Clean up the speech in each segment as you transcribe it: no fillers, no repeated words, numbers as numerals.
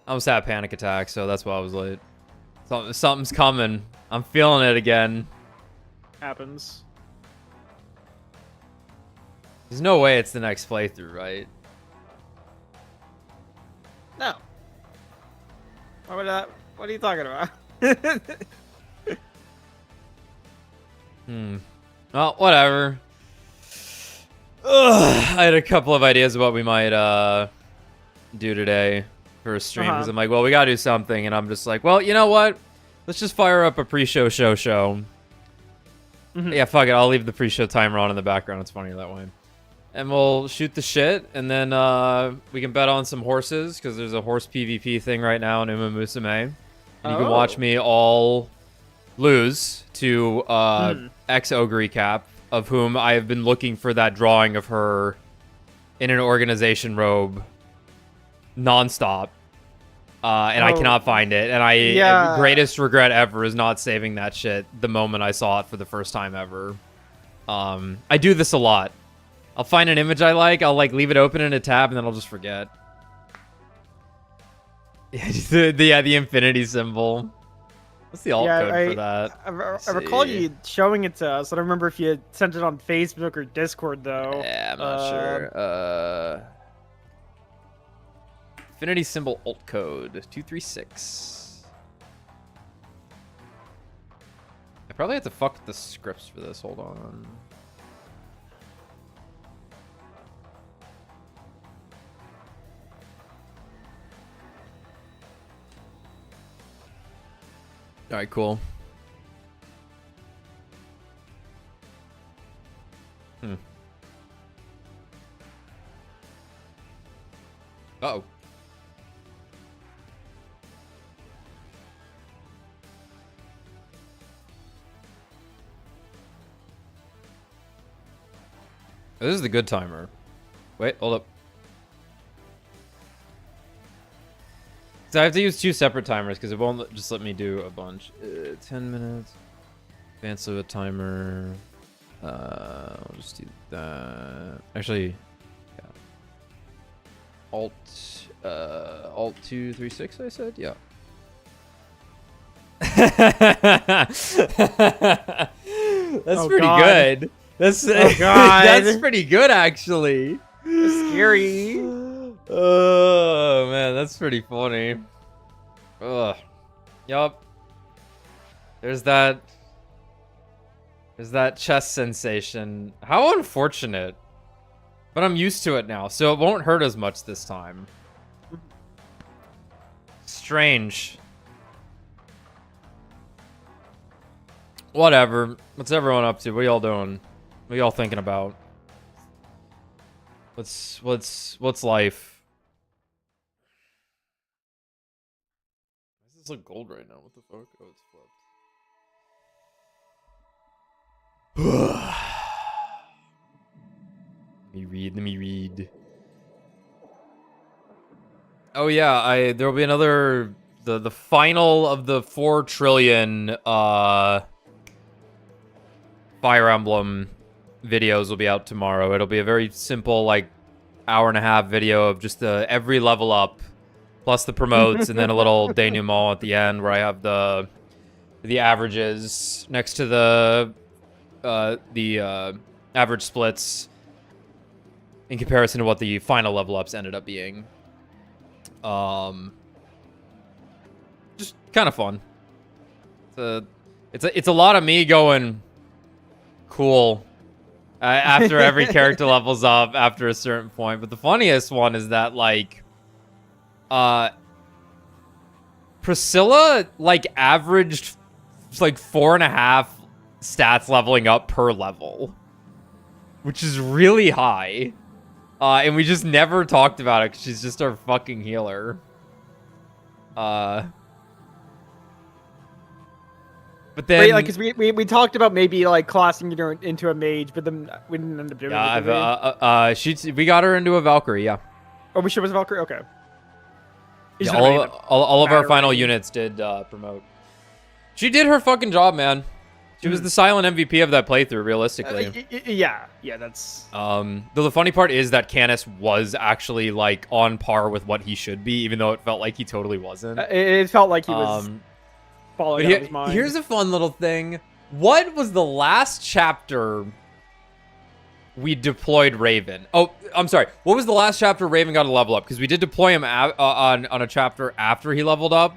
I almost had a panic attack, so that's why I was late. Something's coming. I'm feeling it again. Happens. There's no way it's the next playthrough, right? No. What are you talking about? Well, whatever. Ugh, I had a couple of ideas of what we might do today for a stream. Because I'm like, well, we gotta do something. And I'm just like, well, you know what? Let's just fire up a pre-show show. Yeah, fuck it. I'll leave the pre-show timer on in the background. It's funnier that way. And we'll shoot the shit. And then we can bet on some horses. Because there's a horse PvP thing right now in Uma Musume. And you can watch me all lose to ex-Ogre Cap, of whom I have been looking for that drawing of her in an organization robe nonstop. And I cannot find it. And greatest regret ever is not saving that shit the moment I saw it for the first time ever. I do this a lot. I'll find an image I like, I'll like leave it open in a tab, and then I'll just forget. Yeah, the infinity symbol. What's the alt code for that? I recall you showing it to us. I don't remember if you had sent it on Facebook or Discord, though. Yeah, I'm not sure. Infinity symbol alt code 236. I probably have to fuck with the scripts for this. Hold on. All right, cool. Uh-oh. This is the good timer. Wait, hold up. So I have to use two separate timers because it won't just let me do a bunch. 10 minutes. Advance of a timer. I'll just do that. Actually, yeah. Alt 236, I said? Yeah. That's pretty good. That's that's pretty good, actually. It's scary. Oh man, that's pretty funny. Ugh. Yup. There's that chest sensation. How unfortunate. But I'm used to it now, so it won't hurt as much this time. Strange. Whatever. What's everyone up to? What y'all doing? What y'all thinking about? What's life? Why does this look gold right now? What the fuck? Oh, it's flipped. Let me read. Oh yeah, there'll be another the final of the 4 trillion Fire Emblem videos will be out tomorrow. It'll be a very simple, like, hour-and-a-half video of just every level up, plus the promotes, and then a little denouement at the end where I have the averages next to the average splits in comparison to what the final level ups ended up being. Just kind of fun. It's a lot of me going cool. After every character levels up after a certain point. But the funniest one is that, like, Priscilla, like, averaged, like, 4.5 stats leveling up per level. Which is really high. And we just never talked about it because she's just our fucking healer. But then, wait, like, cause we talked about maybe like classing you into a mage, but then we didn't end up doing it. We got her into a Valkyrie, yeah. Oh, we should was Valkyrie, okay. Yeah, all of our final units did promote. She did her fucking job, man. She was the silent MVP of that playthrough, realistically. Yeah, that's... Though the funny part is that Canis was actually, like, on par with what he should be, even though it felt like he totally wasn't. It felt like he was falling out of his mind. Here's a fun little thing. What was the last chapter we deployed Raven? Oh, I'm sorry. What was the last chapter Raven got a level up? Because we did deploy him on a chapter after he leveled up.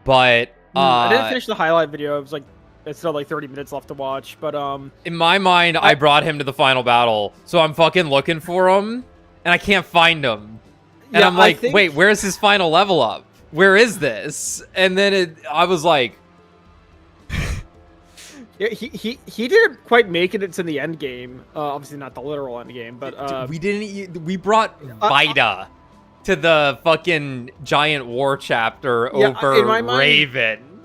But... I didn't finish the highlight video. It was like... It's still like 30 minutes left to watch, but in my mind, I brought him to the final battle, so I'm fucking looking for him, and I can't find him. And I'm like, wait, where's his final level up? Where is this? And then I was like... Yeah, he didn't quite make it to the end game. Obviously not the literal end game, but... we brought Vida to the fucking giant war chapter over Raven.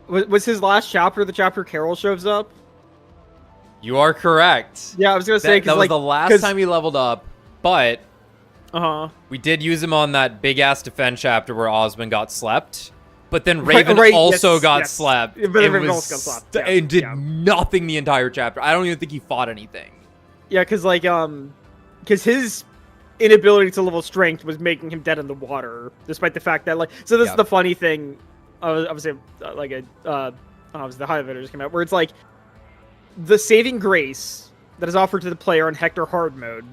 Was his last chapter the chapter Carol shows up? You are correct. Yeah, I was gonna say, that was the last time he leveled up, but we did use him on that big ass defense chapter where Osmond got slept, but then Raven also got slept. But Raven also got slept. Yeah, and did nothing the entire chapter. I don't even think he fought anything. Yeah, because his inability to level strength was making him dead in the water, despite the fact that so this is the funny thing. Obviously, obviously the highlighter just came out, where it's like the saving grace that is offered to the player in Hector hard mode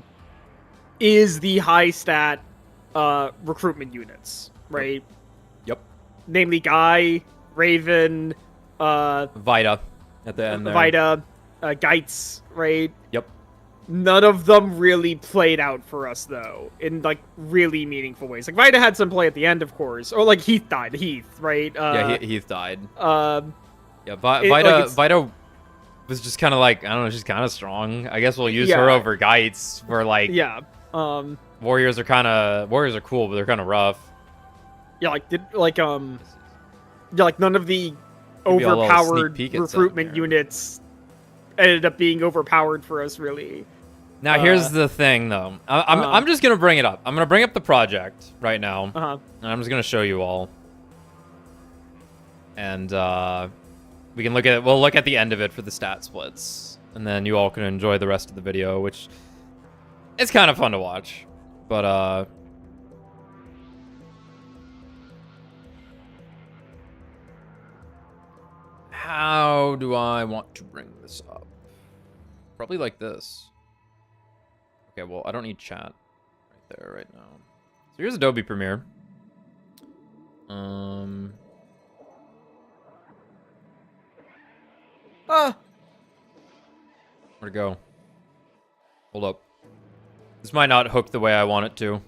is the high stat recruitment units, right? Yep. Namely, Guy, Raven, Vida at the end there. Vida, Geitz, right? Yep. None of them really played out for us, though, in, like, really meaningful ways. Like, Vida had some play at the end, of course. Or, like, Heath died. Heath, right? Heath died. Yeah, Vida was just kind of like, I don't know, she's kind of strong. I guess we'll use her over Geitz for, like... Yeah. Warriors are cool, but they're kind of rough. Yeah, none of the overpowered recruitment units ended up being overpowered for us, really. Now, here's the thing, though. I'm just going to bring it up. I'm going to bring up the project right now. And I'm just going to show you all. And we can look at it. We'll look at the end of it for the stat splits. And then you all can enjoy the rest of the video, which it's kind of fun to watch. But, how do I want to bring this up? Probably like this. Okay, well, I don't need chat right there right now. So here's Adobe Premiere. Where'd it go? Hold up. This might not hook the way I want it to.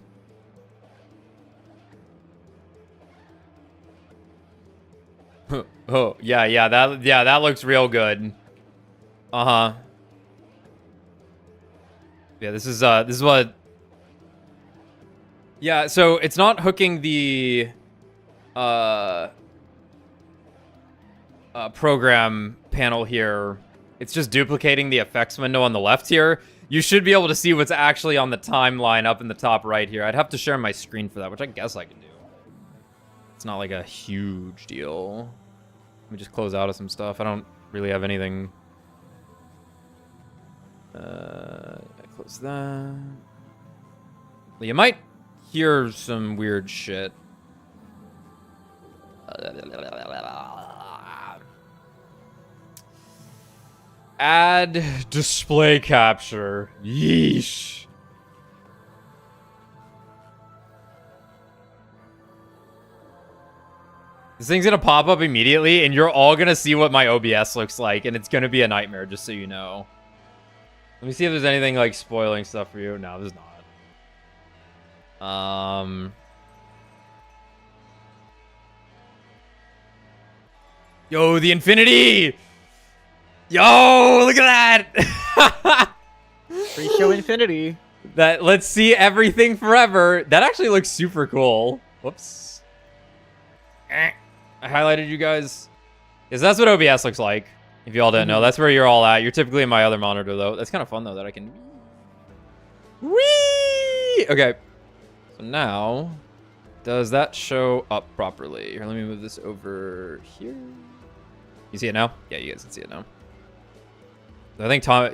Oh, yeah, that looks real good. Yeah, this is what... Yeah, so it's not hooking the program panel here. It's just duplicating the effects window on the left here. You should be able to see what's actually on the timeline up in the top right here. I'd have to share my screen for that, which I guess I can do. It's not like a huge deal. Let me just close out of some stuff. I don't really have anything. I close that. You might hear some weird shit. Add display capture. Yeesh. This thing's gonna pop up immediately, and you're all gonna see what my OBS looks like, and it's gonna be a nightmare, just so you know. Let me see if there's anything, like, spoiling stuff for you. No, there's not. Yo, the Infinity! Yo, look at that! Pre-show Infinity. Let's see everything forever. That actually looks super cool. Whoops. I highlighted you guys. Because that's what OBS looks like. If you all didn't know, that's where you're all at. You're typically in my other monitor, though. That's kind of fun, though, that I can... Whee! Okay. So now, does that show up properly? Here, let me move this over here. You see it now? Yeah, you guys can see it now. I think Tom.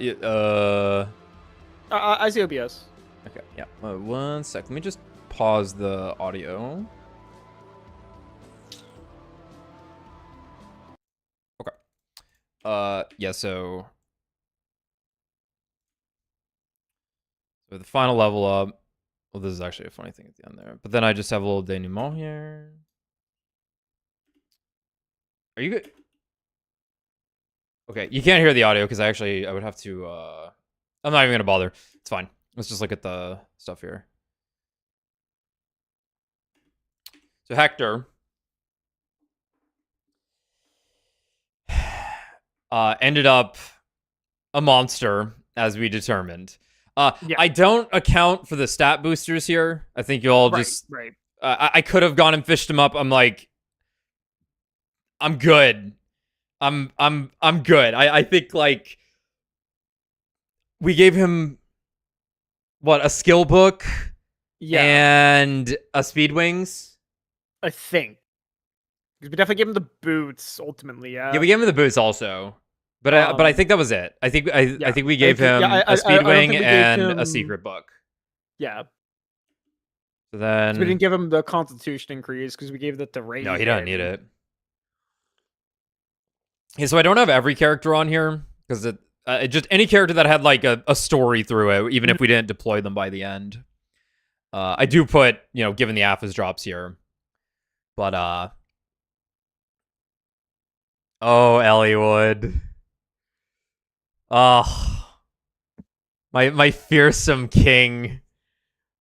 I see OBS. Okay. Yeah. 1 sec. Let me just pause the audio. Okay. Yeah. So the final level up. Well, this is actually a funny thing at the end there. But then I just have a little denouement here. Are you good? Okay, you can't hear the audio because I would have to, I'm not even gonna bother. It's fine. Let's just look at the stuff here. So Hector ended up a monster, as we determined. Yeah. I don't account for the stat boosters here. I think you all just... Right. I could have gone and fished him up. I'm like... I'm good. I'm good. I think, like... We gave him... What, a skill book? Yeah. And a speed wings? I think. Because we definitely gave him the boots, ultimately, yeah. Yeah, we gave him the boots also. But I think that was it. I think we gave him a speed wing and a secret book. Yeah. So then we didn't give him the constitution increase because we gave that to Ray. No, he doesn't need it. Yeah, so I don't have every character on here because just any character that had like a story through it, even if we didn't deploy them by the end. I do put, given the AFIS drops here. But oh, Elliewood. Oh, my fearsome king,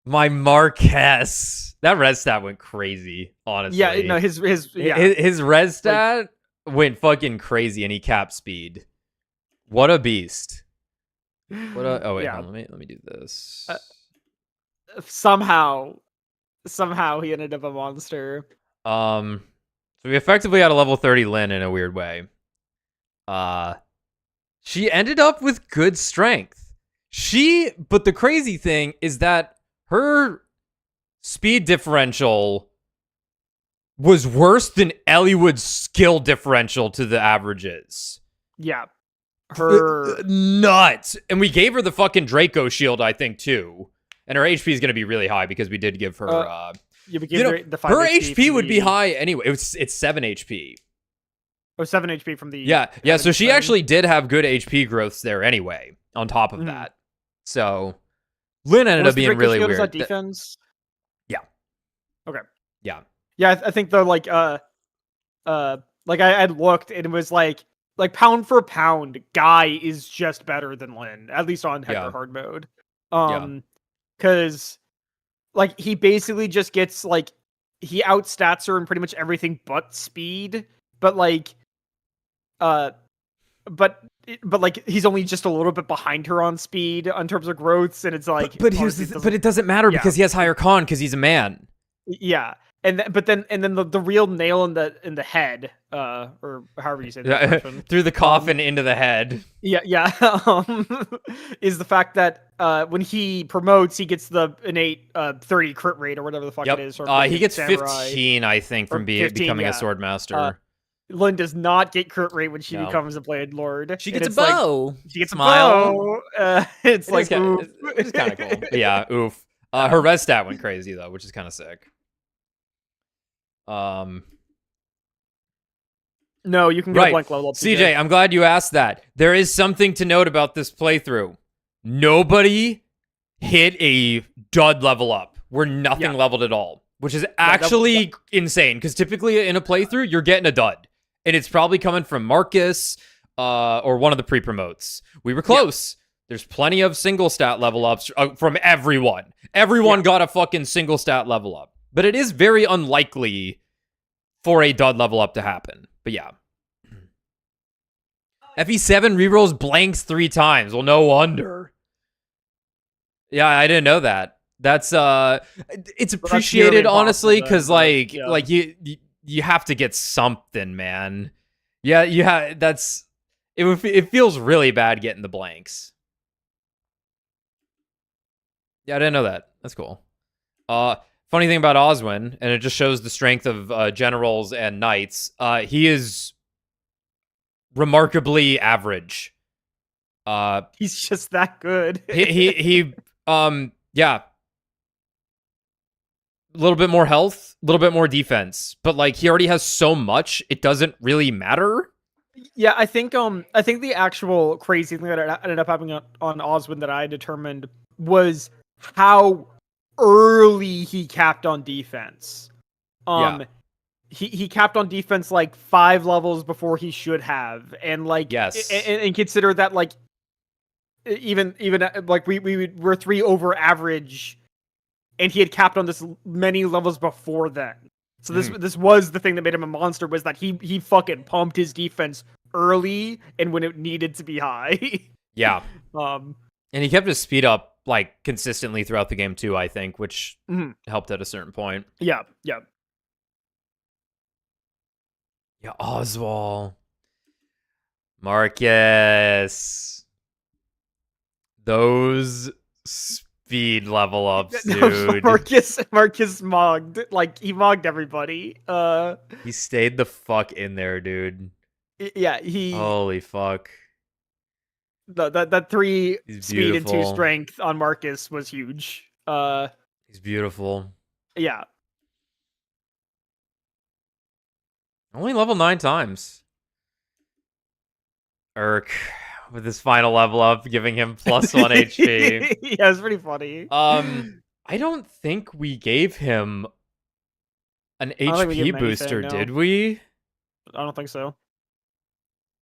my Marquess. That res stat went crazy, honestly. Yeah, no, his res stat went fucking crazy, and he capped speed. What a beast! What a oh wait, hold on, let me do this. Somehow he ended up a monster. So we effectively had a level 30 Lyn in a weird way. She ended up with good strength. But the crazy thing is that her speed differential was worse than Elliewood's skill differential to the averages. Yeah. Her nuts. And we gave her the fucking Draco shield, I think, too. And her HP is going to be really high because we did give her her HP would be high anyway. It's 7 HP. Oh, 7 HP from the... Yeah, so she actually did have good HP growths there anyway, on top of that. So, Lyn ended up being really weird. Was that defense? Yeah. Okay. Yeah. Yeah, I think the, like I had looked, and it was like pound for pound, Guy is just better than Lyn, at least on Hector hard mode. Because, like, he basically just gets, like, he outstats her in pretty much everything but speed, but, like, but like he's only just a little bit behind her on speed in terms of growths, and it's like, but it doesn't matter because he has higher con because he's a man. Yeah, and then the real nail in the head, or however you say that, through the coffin into the head. Yeah, is the fact that when he promotes, he gets the innate 30 crit rate or whatever the fuck it is. He gets samurai. 15, I think, from becoming a sword master. Lyn does not get crit rate when she becomes a blade lord. She gets a bow. She gets a bow. It's like, oof. It's kind of cool. But yeah, oof. Her res stat went crazy though, which is kind of sick. No, you can get a blank level up. CJ, I'm glad you asked that. There is something to note about this playthrough. Nobody hit a dud level up. We're nothing leveled at all, which is actually insane. Because typically in a playthrough, you're getting a dud. And it's probably coming from Marcus or one of the pre-promotes. We were close. There's plenty of single stat level ups from everyone. Everyone got a fucking single stat level up. But it is very unlikely for a dud level up to happen. But yeah. FE7 rerolls blanks 3 times. Well, no wonder. Yeah, I didn't know that. That's it's appreciated, honestly, because like you have to get something, man. Yeah, it feels really bad getting the blanks. Yeah, I didn't know that. That's cool. Funny thing about Oswin, and it just shows the strength of generals and knights. He is remarkably average. He's just that good. Yeah, a little bit more health, a little bit more defense, but like he already has so much, it doesn't really matter. Yeah, I think the actual crazy thing that ended up happening on Oswin that I determined was how early he capped on defense. Yeah. He capped on defense like 5 levels before he should have, and like Yes. and consider that like even like we're 3 over average, and he had capped on this many levels before then. So this was the thing that made him a monster, was that he fucking pumped his defense early and when it needed to be high. Yeah. And he kept his speed up like consistently throughout the game too, I think, which helped at a certain point. Yeah. Yeah, Oswald. Marcus. Those speed level ups, dude. Marcus mogged. Like, he mogged everybody. He stayed the fuck in there, dude. Yeah, holy fuck. That 3 He's speed beautiful. and 2 strength on Marcus was huge. He's beautiful. Yeah. Only level 9 times. Urk with his final level up, giving him plus 1 HP. Yeah, it's pretty funny. I don't think we gave him an HP booster, anything, no. Did we? I don't think so.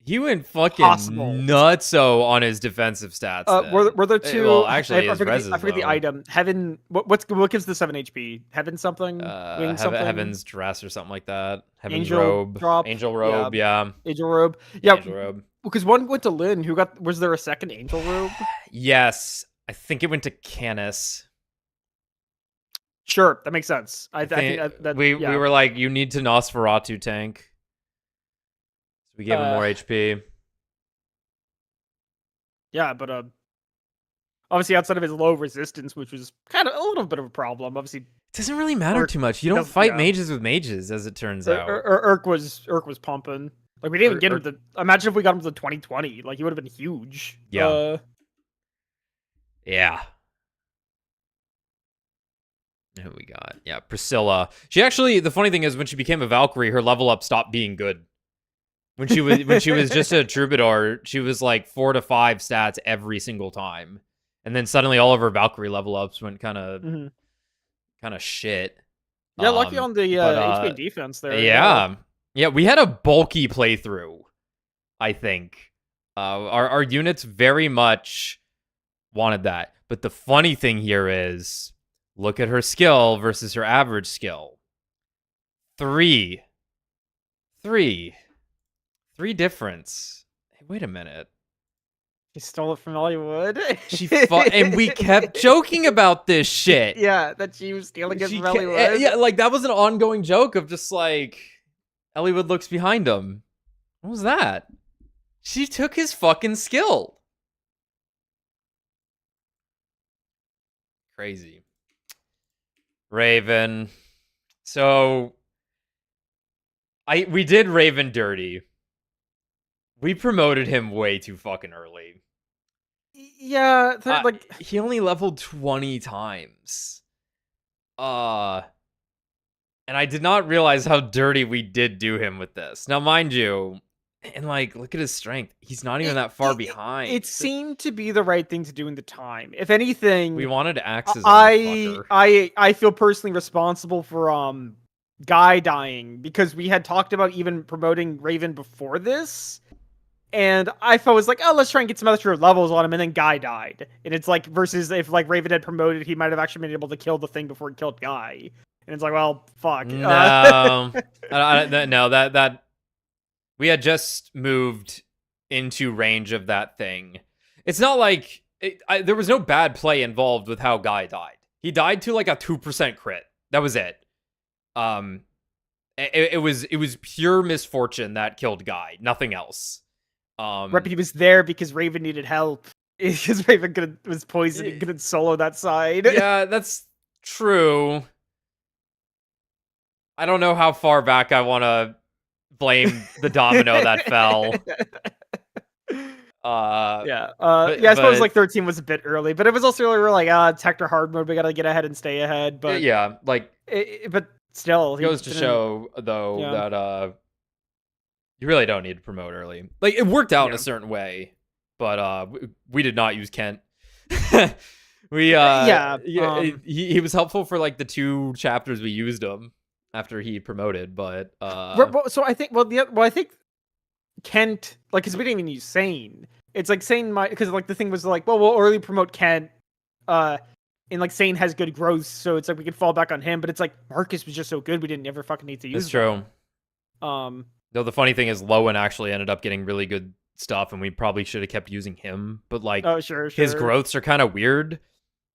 He went fucking nutso on his defensive stats. Were there 2? Well, actually, I forget the item. Heaven. What gives the 7 HP? Heaven something? Something? Heaven's dress or something like that. Heaven's Angel robe. Drop. Angel robe. Yeah. Angel robe. Yeah. Angel robe. Because one went to Lynn. Was there a second angel robe? Yes, I think it went to Canis. Sure, that makes sense. I think that we were like, you need to Nosferatu tank. We gave him more HP. Yeah, but obviously outside of his low resistance, which was kind of a little bit of a problem. Obviously, it doesn't really matter too much. You don't fight mages with mages, as it turns out. Urk was pumping. Like, we didn't even get him to. Imagine if we got him to 2020. Like, he would have been huge. Yeah. Yeah. Who we got? Yeah, Priscilla. She actually. The funny thing is, when she became a Valkyrie, her level up stopped being good. When she was just a troubadour, she was like 4 to 5 stats every single time, and then suddenly all of her Valkyrie level ups went kind of shit. Yeah, lucky on the HP defense there. Yeah, we had a bulky playthrough. I think our units very much wanted that. But the funny thing here is, look at her skill versus her average skill. 3 difference. Hey, wait a minute. She stole it from Hollywood. And we kept joking about this shit. Yeah, that she was stealing it from Hollywood. Yeah, like that was an ongoing joke of just like, Elliewood looks behind him. What was that? She took his fucking skill. Crazy. Raven. So we did Raven dirty. We promoted him way too fucking early. Yeah, like he only leveled 20 times. And I did not realize how dirty we did do him with this. Now, mind you, and like, look at his strength. He's not even that far behind. It seemed to be the right thing to do in the time. If anything, we wanted to axe his I feel personally responsible for Guy dying, because we had talked about even promoting Raven before this. And I was like, oh, let's try and get some extra levels on him, and then Guy died. And it's like, versus if like Raven had promoted, he might have actually been able to kill the thing before he killed Guy. And it's like, well, fuck. No, no, that we had just moved into range of that thing. It's not like there was no bad play involved with how Guy died. He died to like a 2% crit. That was it. It was pure misfortune that killed Guy. Nothing else. Right, he was there because Raven needed help. Because Raven was poisoned and couldn't solo that side. Yeah, that's true. I don't know how far back I want to blame the domino that fell. Yeah. But Yeah, I suppose like 13 was a bit early, but it was also really like tech or hard mode. We gotta get ahead and stay ahead. But yeah, like but still, he goes to didn't. show though Yeah. that you really don't need to promote early. Like it worked out in Yeah. a certain way, but we did not use Kent. We Yeah. he was helpful for like the 2 chapters we used him after he promoted, but So I think I think Kent, like, because we didn't even use Sane. It's like Sane might, because like the thing was like, well, we'll early promote Kent, and like Sane has good growth, so it's like we could fall back on him. But it's like Marcus was just so good, we didn't ever fucking need to use. That's true. Though the funny thing is, Lowen actually ended up getting really good stuff, and we probably should have kept using him. But like, oh sure. His growths are kind of weird.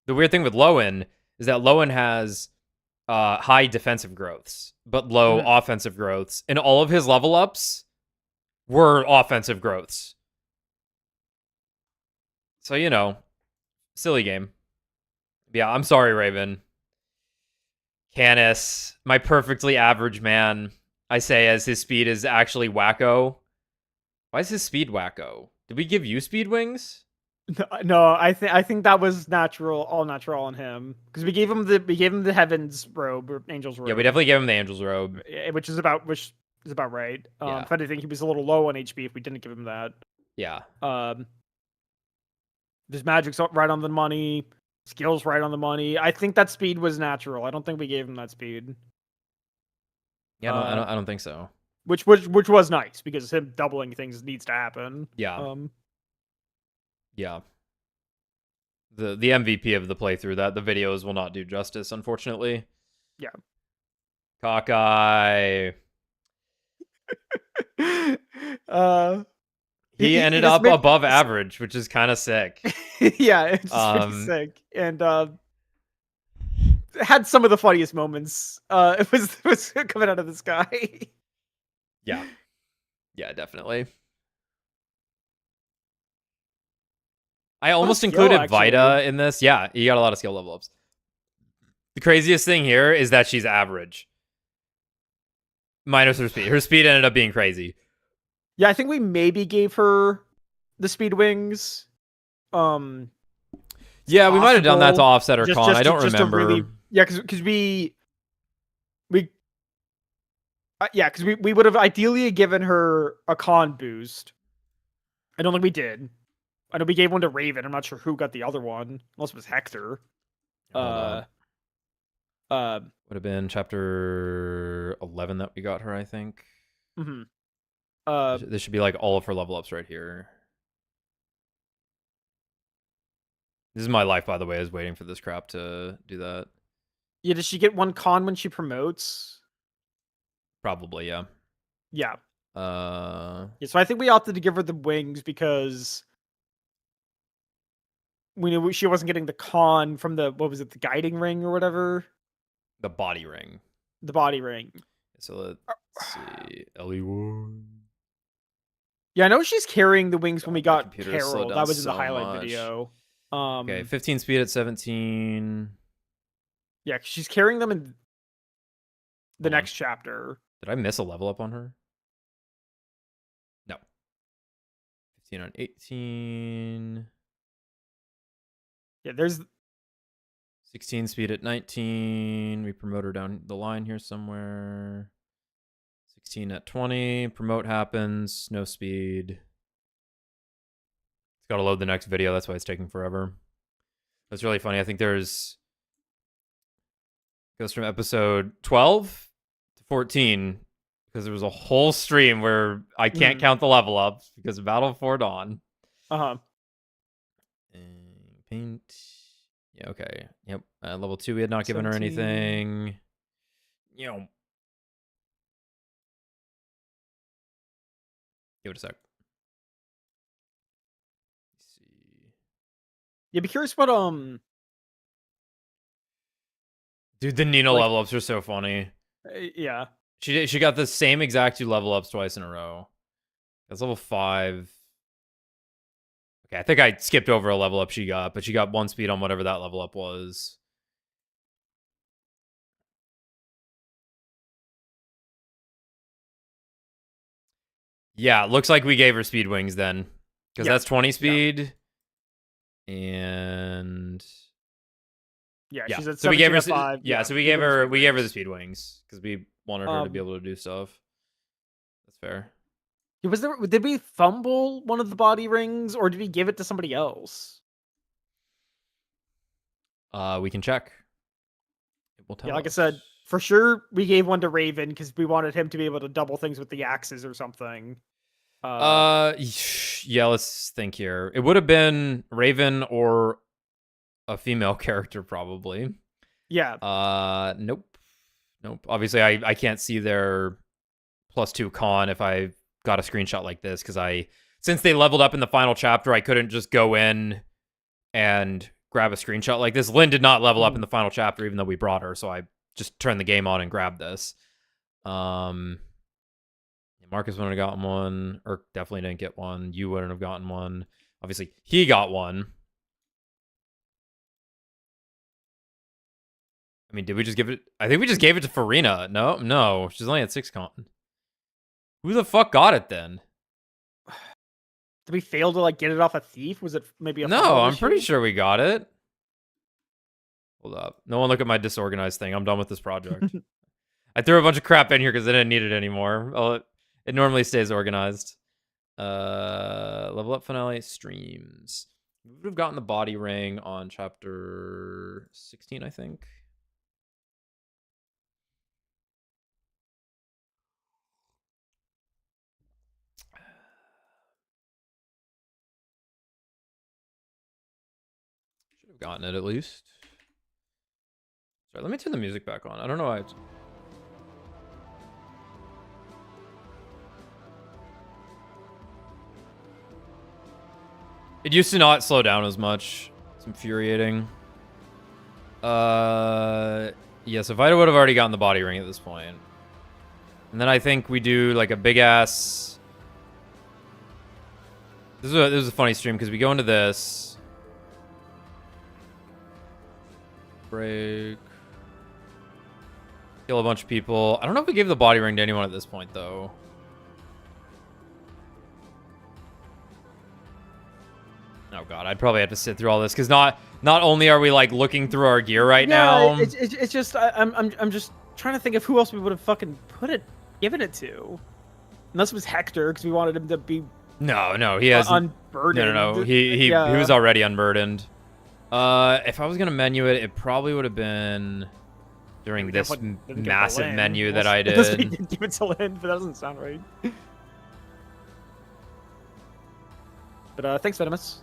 The weird thing with Lowen is that Lowen has high defensive growths, but low offensive growths, and all of his level ups were offensive growths. So, you know, silly game. Yeah, I'm sorry, Raven. Canis, my perfectly average man, I say as his speed is actually wacko. Why is his speed wacko? Did we give you speed wings? No, I think that was all natural on him, because we gave him the heaven's robe or angel's robe. Yeah, we definitely gave him the angel's robe, which is about right. Yeah. If anything, he was a little low on HP if we didn't give him that. Yeah. His magic's right on the money, skills right on the money. I think that speed was natural. I don't think we gave him that speed. Yeah, I don't think so. Which was nice, because him doubling things needs to happen. Yeah. Yeah. The MVP of the playthrough, that the videos will not do justice, unfortunately. Yeah. Cockeye. He ended up above average, which is kind of sick. Yeah, it's pretty sick. And had some of the funniest moments. It was coming out of this guy. Yeah. Yeah, definitely. I almost included Vita in this. Yeah, you got a lot of skill level ups. The craziest thing here is that she's average. Minus her speed. Her speed ended up being crazy. Yeah, I think we maybe gave her the speed wings. Yeah, we might have done that to offset her con. I don't remember. Yeah, because we would have ideally given her a con boost. I don't think we did. I know we gave one to Raven. I'm not sure who got the other one. Unless it was Hector. Would have been chapter 11 that we got her, I think. This should be like all of her level ups right here. This is my life, by the way, is waiting for this crap to do that. Yeah, does she get one con when she promotes? Probably, yeah. Yeah. Yeah, so I think we opted to give her the wings because we knew she wasn't getting the con from the, what was it, the guiding ring or whatever? The body ring. The body ring. So let's see. Ellie Ward. Yeah, I know she's carrying the wings when we got Carol. That was in the highlight video. Okay, 15 speed at 17. Yeah, she's carrying them in the next chapter. Did I miss a level up on her? No. 15 on 18. Yeah, there's 16 speed at 19. We promote her down the line here somewhere. 16 at 20. Promote happens. No speed. It's got to load the next video. That's why it's taking forever. That's really funny. I think goes from episode 12 to 14 because there was a whole stream where I can't count the level ups because of Battle Before Dawn. And paint. Yeah, okay. Yep. Level 2, we had not given her anything. You know. Give it a sec. Let's see. Yeah, be curious what Dude, the Nino level ups are so funny. Yeah. She got the same exact 2 level ups twice in a row. That's level 5. Okay, I think I skipped over a level up she got, but she got 1 speed on whatever that level up was. Yeah, looks like we gave her speed wings then. Because that's 20 speed. Yeah. And... Yeah, yeah. she's at so we gave her 5. Yeah, so we gave her the speed wings. Because we wanted her to be able to do stuff. That's fair. Did we fumble one of the body rings, or did we give it to somebody else? We can check. It will tell like us. I said, for sure we gave one to Raven because we wanted him to be able to double things with the axes or something. Yeah, let's think here. It would have been Raven or a female character, probably. Yeah. Nope. Obviously, I can't see their +2 con if I got a screenshot like this, because since they leveled up in the final chapter, I couldn't just go in and grab a screenshot like this. Lynn did not level up in the final chapter, even though we brought her, so I just turned the game on and grabbed this. Marcus wouldn't have gotten one, or definitely didn't get one. You wouldn't have gotten one. Obviously, he got one. I mean, did we just give it? I think we just gave it to Farina. No, she's only at 6 con. Who the fuck got it then? Did we fail to like get it off a thief? Was it maybe a No, I'm pretty sure we got it. Hold up. No one look at my disorganized thing. I'm done with this project. I threw a bunch of crap in here because I didn't need it anymore. Oh, it normally stays organized. Level up finale streams. We would have gotten the body ring on chapter 16, I think. Should have gotten it at least. Sorry, let me turn the music back on. I don't know why it's... It used to not slow down as much. It's infuriating. Yeah, so Vita would have already gotten the body ring at this point. And then I think we do like a big ass... This is a funny stream because we go into this. Break. Kill a bunch of people. I don't know if we gave the body ring to anyone at this point, though. Oh god, I'd probably have to sit through all this because not only are we like looking through our gear right now. It's just I'm just trying to think of who else we would have fucking given it to. Unless it was Hector, because we wanted him to be. No, he has unburdened. No. He was already unburdened. If I was gonna menu it, it probably would have been during this massive menu that I did. We didn't give it to Lynn, but that doesn't sound right. But thanks, Venomous.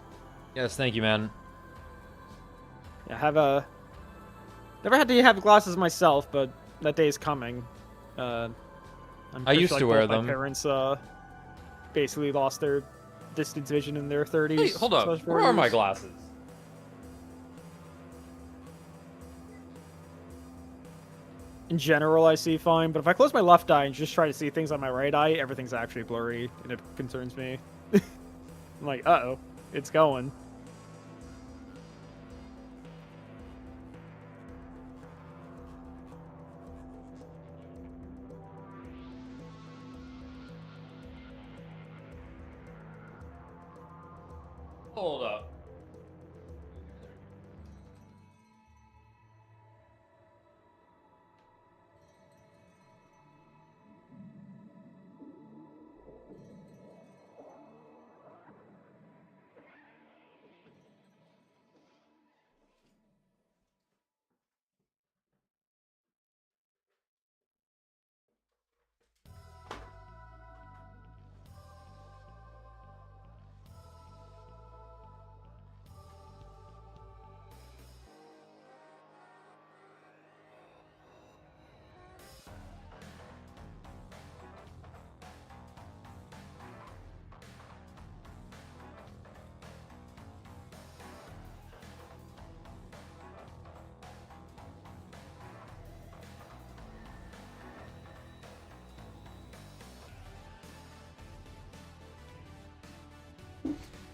Yes, thank you, man. Yeah, never had to have glasses myself, but that day is coming. I used to wear them. My parents basically lost their distance vision in their 30s. Hey, hold up. Where are my glasses? In general, I see fine, but if I close my left eye and just try to see things on my right eye, everything's actually blurry, and it concerns me. I'm like, uh-oh, it's going. Hold up.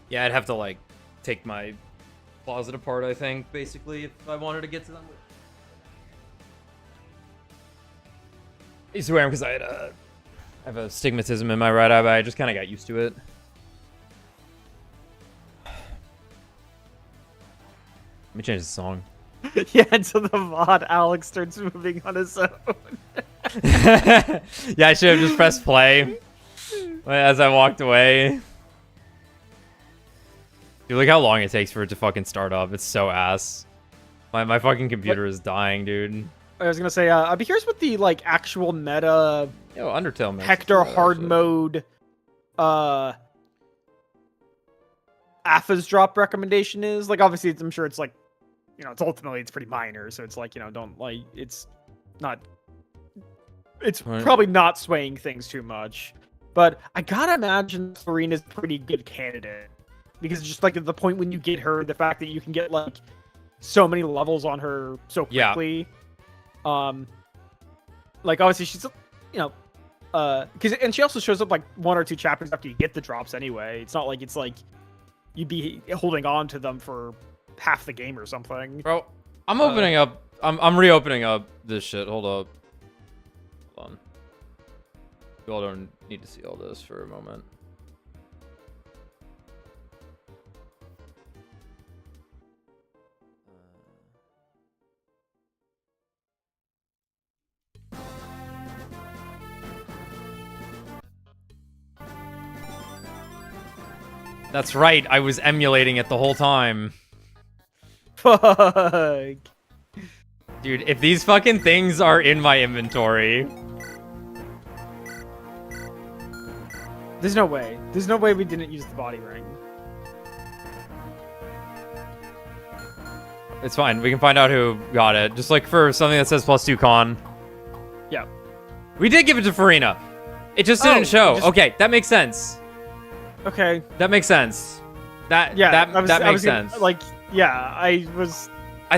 Yeah, I'd have to, like, take my closet apart, I think, basically, if I wanted to get to them. I used to wear them because I have a stigmatism in my right eye, but I just kind of got used to it. Let me change the song. Yeah, until the VOD Alex starts moving on his own. Yeah, I should have just pressed play as I walked away. Dude, look how long it takes for it to fucking start up. It's so ass. My fucking computer is dying, dude. I was gonna say, I'd be curious what the like actual meta. Yo, Undertale man. Hector hard mode. AFA's drop recommendation is like obviously I'm sure it's like, you know, it's ultimately it's pretty minor, so it's like, you know, don't like it's not. It's probably not swaying things too much, but I gotta imagine Serena's a pretty good candidate because just like at the point when you get her, the fact that you can get like so many levels on her so quickly, like obviously she's, you know, and she also shows up like 1 or 2 chapters after you get the drops anyway. It's not like it's like you'd be holding on to them for half the game or something. Bro, I'm opening up. I'm reopening up this shit. Hold up. Hold on. You all don't need to see all this for a moment. That's right. I was emulating it the whole time. Fuck. Dude, if these fucking things are in my inventory. There's no way. There's no way we didn't use the body ring. It's fine. We can find out who got it. Just like for something that says +2 con. Yeah. We did give it to Farina. It just didn't show. Okay, that makes sense. Okay. That makes sense. That makes sense. Like, yeah, I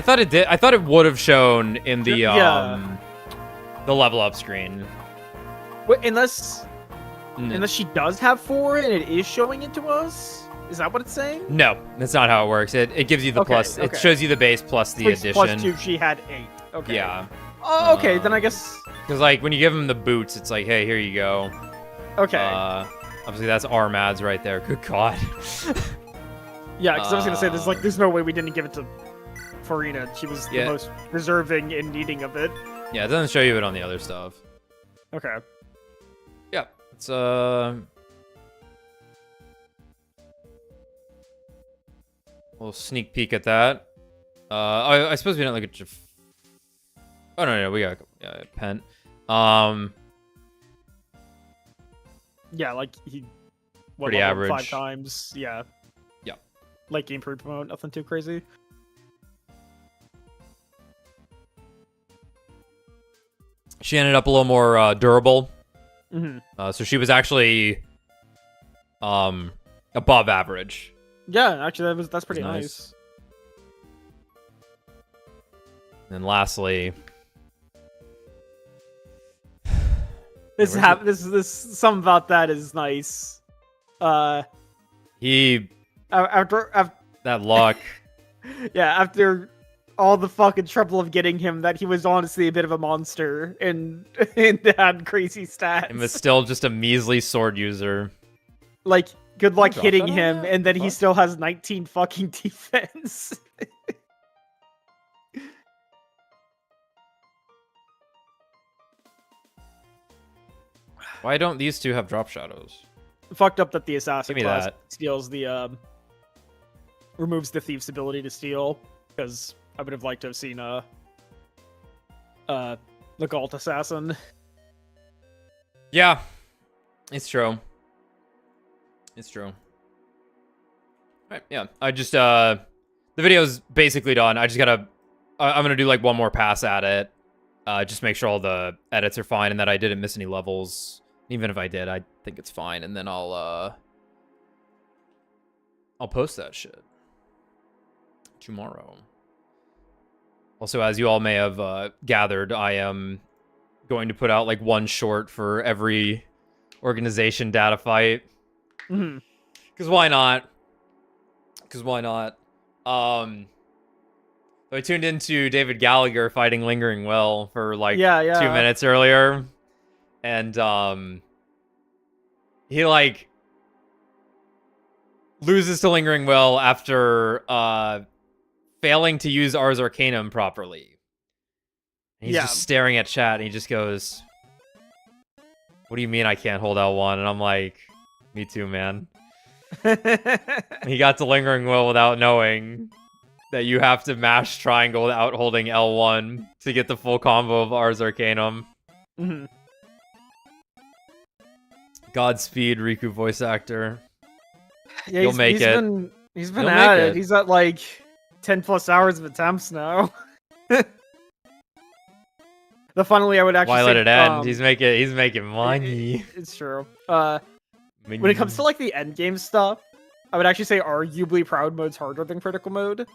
thought it did. I thought it would have shown in the the level up screen. Wait, unless she does have 4 and it is showing it to us. Is that what it's saying? No, that's not how it works. It gives you the plus. It shows you the base plus the addition. +2. She had 8. Okay. Yeah. Oh, okay. Then I guess. Because like when you give him the boots, it's like, hey, here you go. Okay. Obviously that's Armad's right there. Good God. Yeah, because I was gonna say there's no way we didn't give it to Farina. She was the most deserving and needing of it. Yeah, it doesn't show you it on the other stuff. Okay. Yeah, it's little sneak peek at that. I suppose we didn't look at. Oh no, we got Pent. Yeah, like he. Pretty average. 5 times. Yeah. Yeah. Late game pre-promote, nothing too crazy. She ended up a little more durable. Mm-hmm. So she was actually above average. Yeah, actually that's pretty nice. And lastly, this something about that is nice. He after that luck. Yeah, after all the fucking trouble of getting him, that he was honestly a bit of a monster and had crazy stats. And was still just a measly sword user. Like, good luck hitting him, and then he still has 19 fucking defense. Why don't these two have drop shadows? Fucked up that the assassin class that. steals the removes the thief's ability to steal, because I would have liked to have seen the Galt assassin. Yeah, it's true. It's true. Alright, yeah. I just the video's basically done. I just gotta I'm gonna do like one more pass at it. Just make sure all the edits are fine and that I didn't miss any levels. Even if I did, I think it's fine, and then I'll post that shit tomorrow. Also, as you all may have gathered, I am going to put out like one short for every organization data fight. Because why not? Because why not? I tuned into David Gallagher fighting Lingering Well for like 2 minutes earlier. And he like loses to Lingering Will after failing to use Ars Arcanum properly. And he's just staring at chat, and he just goes, "What do you mean I can't hold L1?" And I'm like, "Me too, man." He got to Lingering Will without knowing that you have to mash triangle without holding L1 to get the full combo of Ars Arcanum. Mm-hmm. Godspeed, Riku voice actor. Yeah, You'll make it. He's been at it. He's at like 10+ hours of attempts now. The finally, I would actually Why say, let it end? He's making money. It's true. When it comes to like the end game stuff, I would actually say arguably Proud Mode's harder than Critical Mode.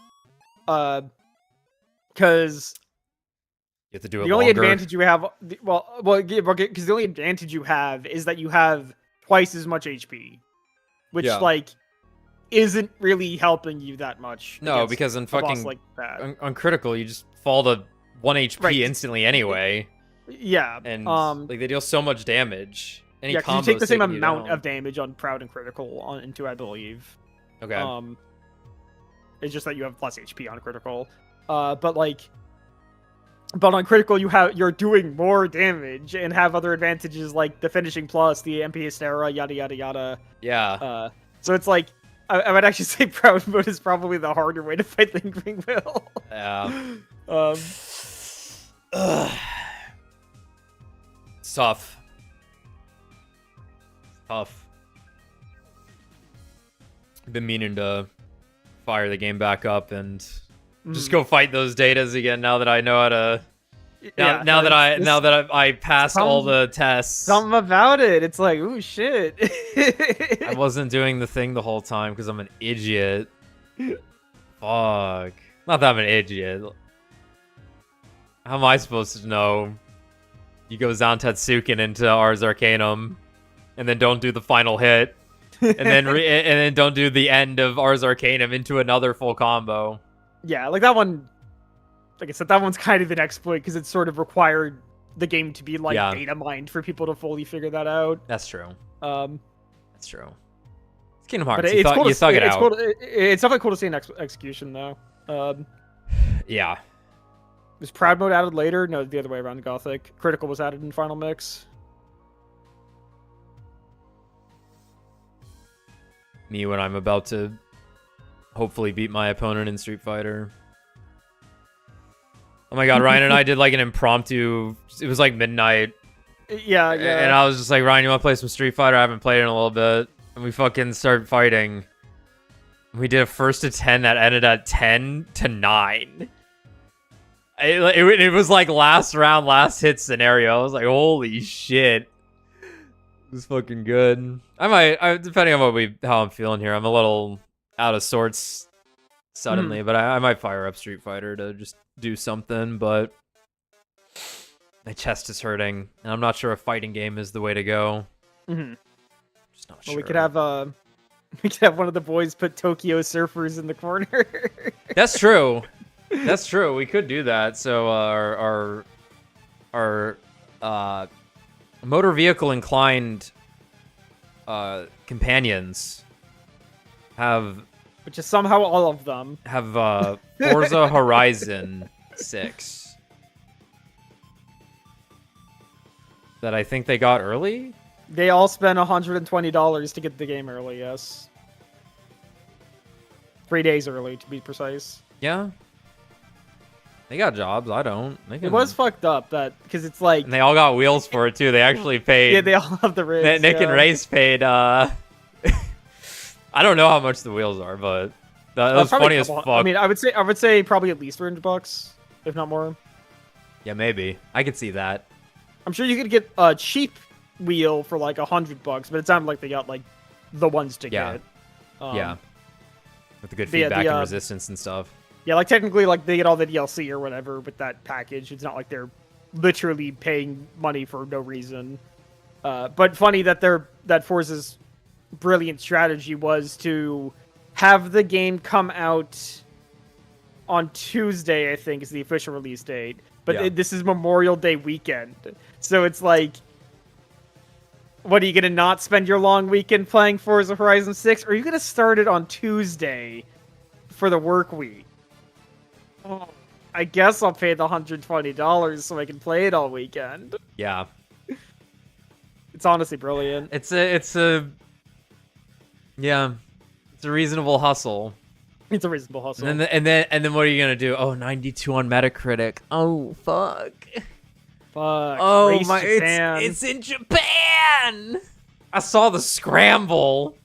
Because you have to do it the only advantage you have, because the only advantage you have is that you have twice as much HP, which like isn't really helping you that much. No, because in fucking like that. On Critical, you just fall to 1 HP instantly anyway. Yeah, and like they deal so much damage. Yeah, because you take the same amount of damage on Proud and Critical into, I believe. Okay. It's just that you have plus HP on Critical. But on Critical you're doing more damage and have other advantages like the finishing plus, the MP Hystera, yada yada yada. Yeah. So it's like I would actually say Proud Mode is probably the harder way to fight Lingering Will. Yeah. It's tough. Tough. I've been meaning to fire the game back up and just go fight those datas again now that I know how to. Now that I passed all the tests. Something about it. It's like, ooh, shit. I wasn't doing the thing the whole time because I'm an idiot. Fuck. Not that I'm an idiot. How am I supposed to know? You go Zantetsuken into Ars Arcanum, and then don't do the final hit, and then don't do the end of Ars Arcanum into another full combo. Yeah, like that one. Like I said, that one's kind of an exploit because it sort of required the game to be like data mined for people to fully figure that out. That's true. That's true. It's Kingdom But Hearts. You thug it out. It's definitely cool to see an execution though. Yeah. Was Proud Mode added later? No, the other way around. Gothic. Critical was added in Final Mix. Me when I'm about to hopefully beat my opponent in Street Fighter. Oh my god, Ryan and I did like an impromptu. It was like midnight. Yeah. And I was just like, Ryan, you want to play some Street Fighter? I haven't played in a little bit. And we fucking started fighting. We did a 1st to 10 that ended at 10 to 9. It was like last round, last hit scenario. I was like, holy shit. It was fucking good. I might, depending on how I'm feeling here, I'm a little out of sorts suddenly, but I might fire up Street Fighter to just do something, but my chest is hurting, and I'm not sure a fighting game is the way to go. Just not sure. Well, we could have one of the boys put Tokyo Surfers in the corner. That's true. That's true. We could do that. So our motor vehicle inclined companions have, which is somehow all of them, have Forza Horizon 6 that I think they got early. They all spent $120 to get the game early. Yes, 3 days early to be precise. Yeah. They got jobs. I don't. It was fucked up because it's like, and they all got wheels for it too. They actually paid. Yeah, they all have the rigs. Nick and Race paid. I don't know how much the wheels are, but that was funny as fuck. I mean, I would say probably at least $300, if not more. Yeah, maybe. I could see that. I'm sure you could get a cheap wheel for like $100, but it sounded like they got like the ones to get. Yeah. With the good feedback and resistance and stuff. Yeah, like technically, like they get all the DLC or whatever with that package. It's not like they're literally paying money for no reason. But funny that Forza's brilliant strategy was to have the game come out on Tuesday, I think, is the official release date. But this is Memorial Day weekend, so it's like What, are you gonna not spend your long weekend playing Forza Horizon 6? Or are you gonna start it on Tuesday for the work week? Oh, I guess I'll pay the $120 so I can play it all weekend. Yeah. It's honestly brilliant. It's a reasonable hustle. It's a reasonable hustle. And then what are you gonna do? Oh, 92 on Metacritic. Oh, fuck. Fuck. Oh Race my! Japan. It's in Japan. I saw the scramble.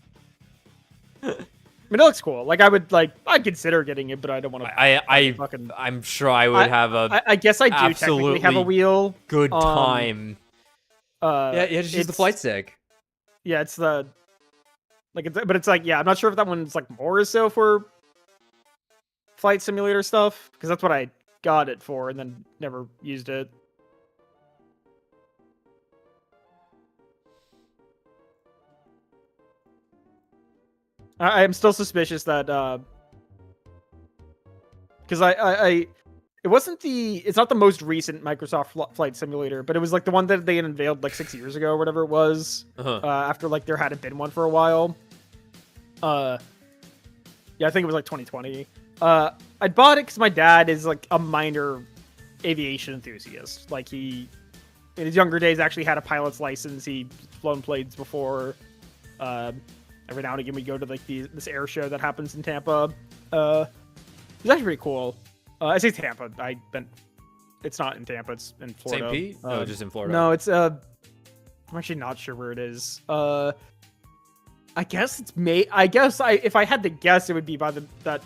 I mean, it looks cool. Like, I'd consider getting it, but I don't want to. I'm sure I would have a. I guess I do technically have a wheel. Good time. Yeah, just use the flight stick. Yeah, it's the. But it's like, yeah, I'm not sure if that one's like more or so for flight simulator stuff, because that's what I got it for, and then never used it. I am still suspicious that because it's not the most recent Microsoft Flight Simulator, but it was like the one that they unveiled like 6 years ago or whatever it was. After like there hadn't been one for a while. Yeah, I think it was like 2020. I bought it because my dad is like a minor aviation enthusiast. Like, he in his younger days actually had a pilot's license. He'd flown planes before. Every now and again we go to like this air show that happens in Tampa. It's actually pretty cool. I say Tampa. It's not in Tampa. It's in Florida. St. Pete? No, just in Florida. No, it's I'm actually not sure where it is. I guess it's if I had to guess, it would be by that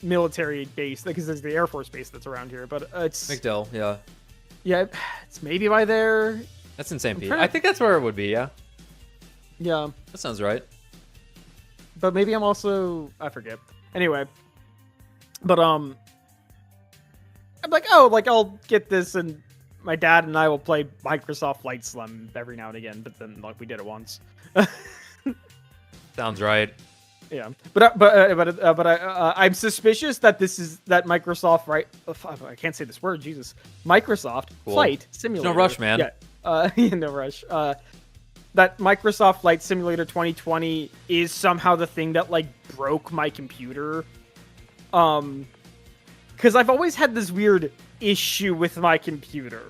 military base, because there's the Air Force base that's around here. But it's MacDill. Yeah. Yeah, it's maybe by there. That's in St. Pete. I think that's where it would be. Yeah. Yeah. That sounds right. But maybe I'm also, I forget. Anyway, but I'm like, oh, like I'll get this, and my dad and I will play Microsoft Flight Sim every now and again. But then, like, we did it once. Sounds right. Yeah, but I'm suspicious that that Microsoft, right? I can't say this word. Jesus, Microsoft Flight Simulator. No rush, man. Yeah, no rush. That Microsoft Flight Simulator 2020 is somehow the thing that like broke my computer. Because I've always had this weird issue with my computer.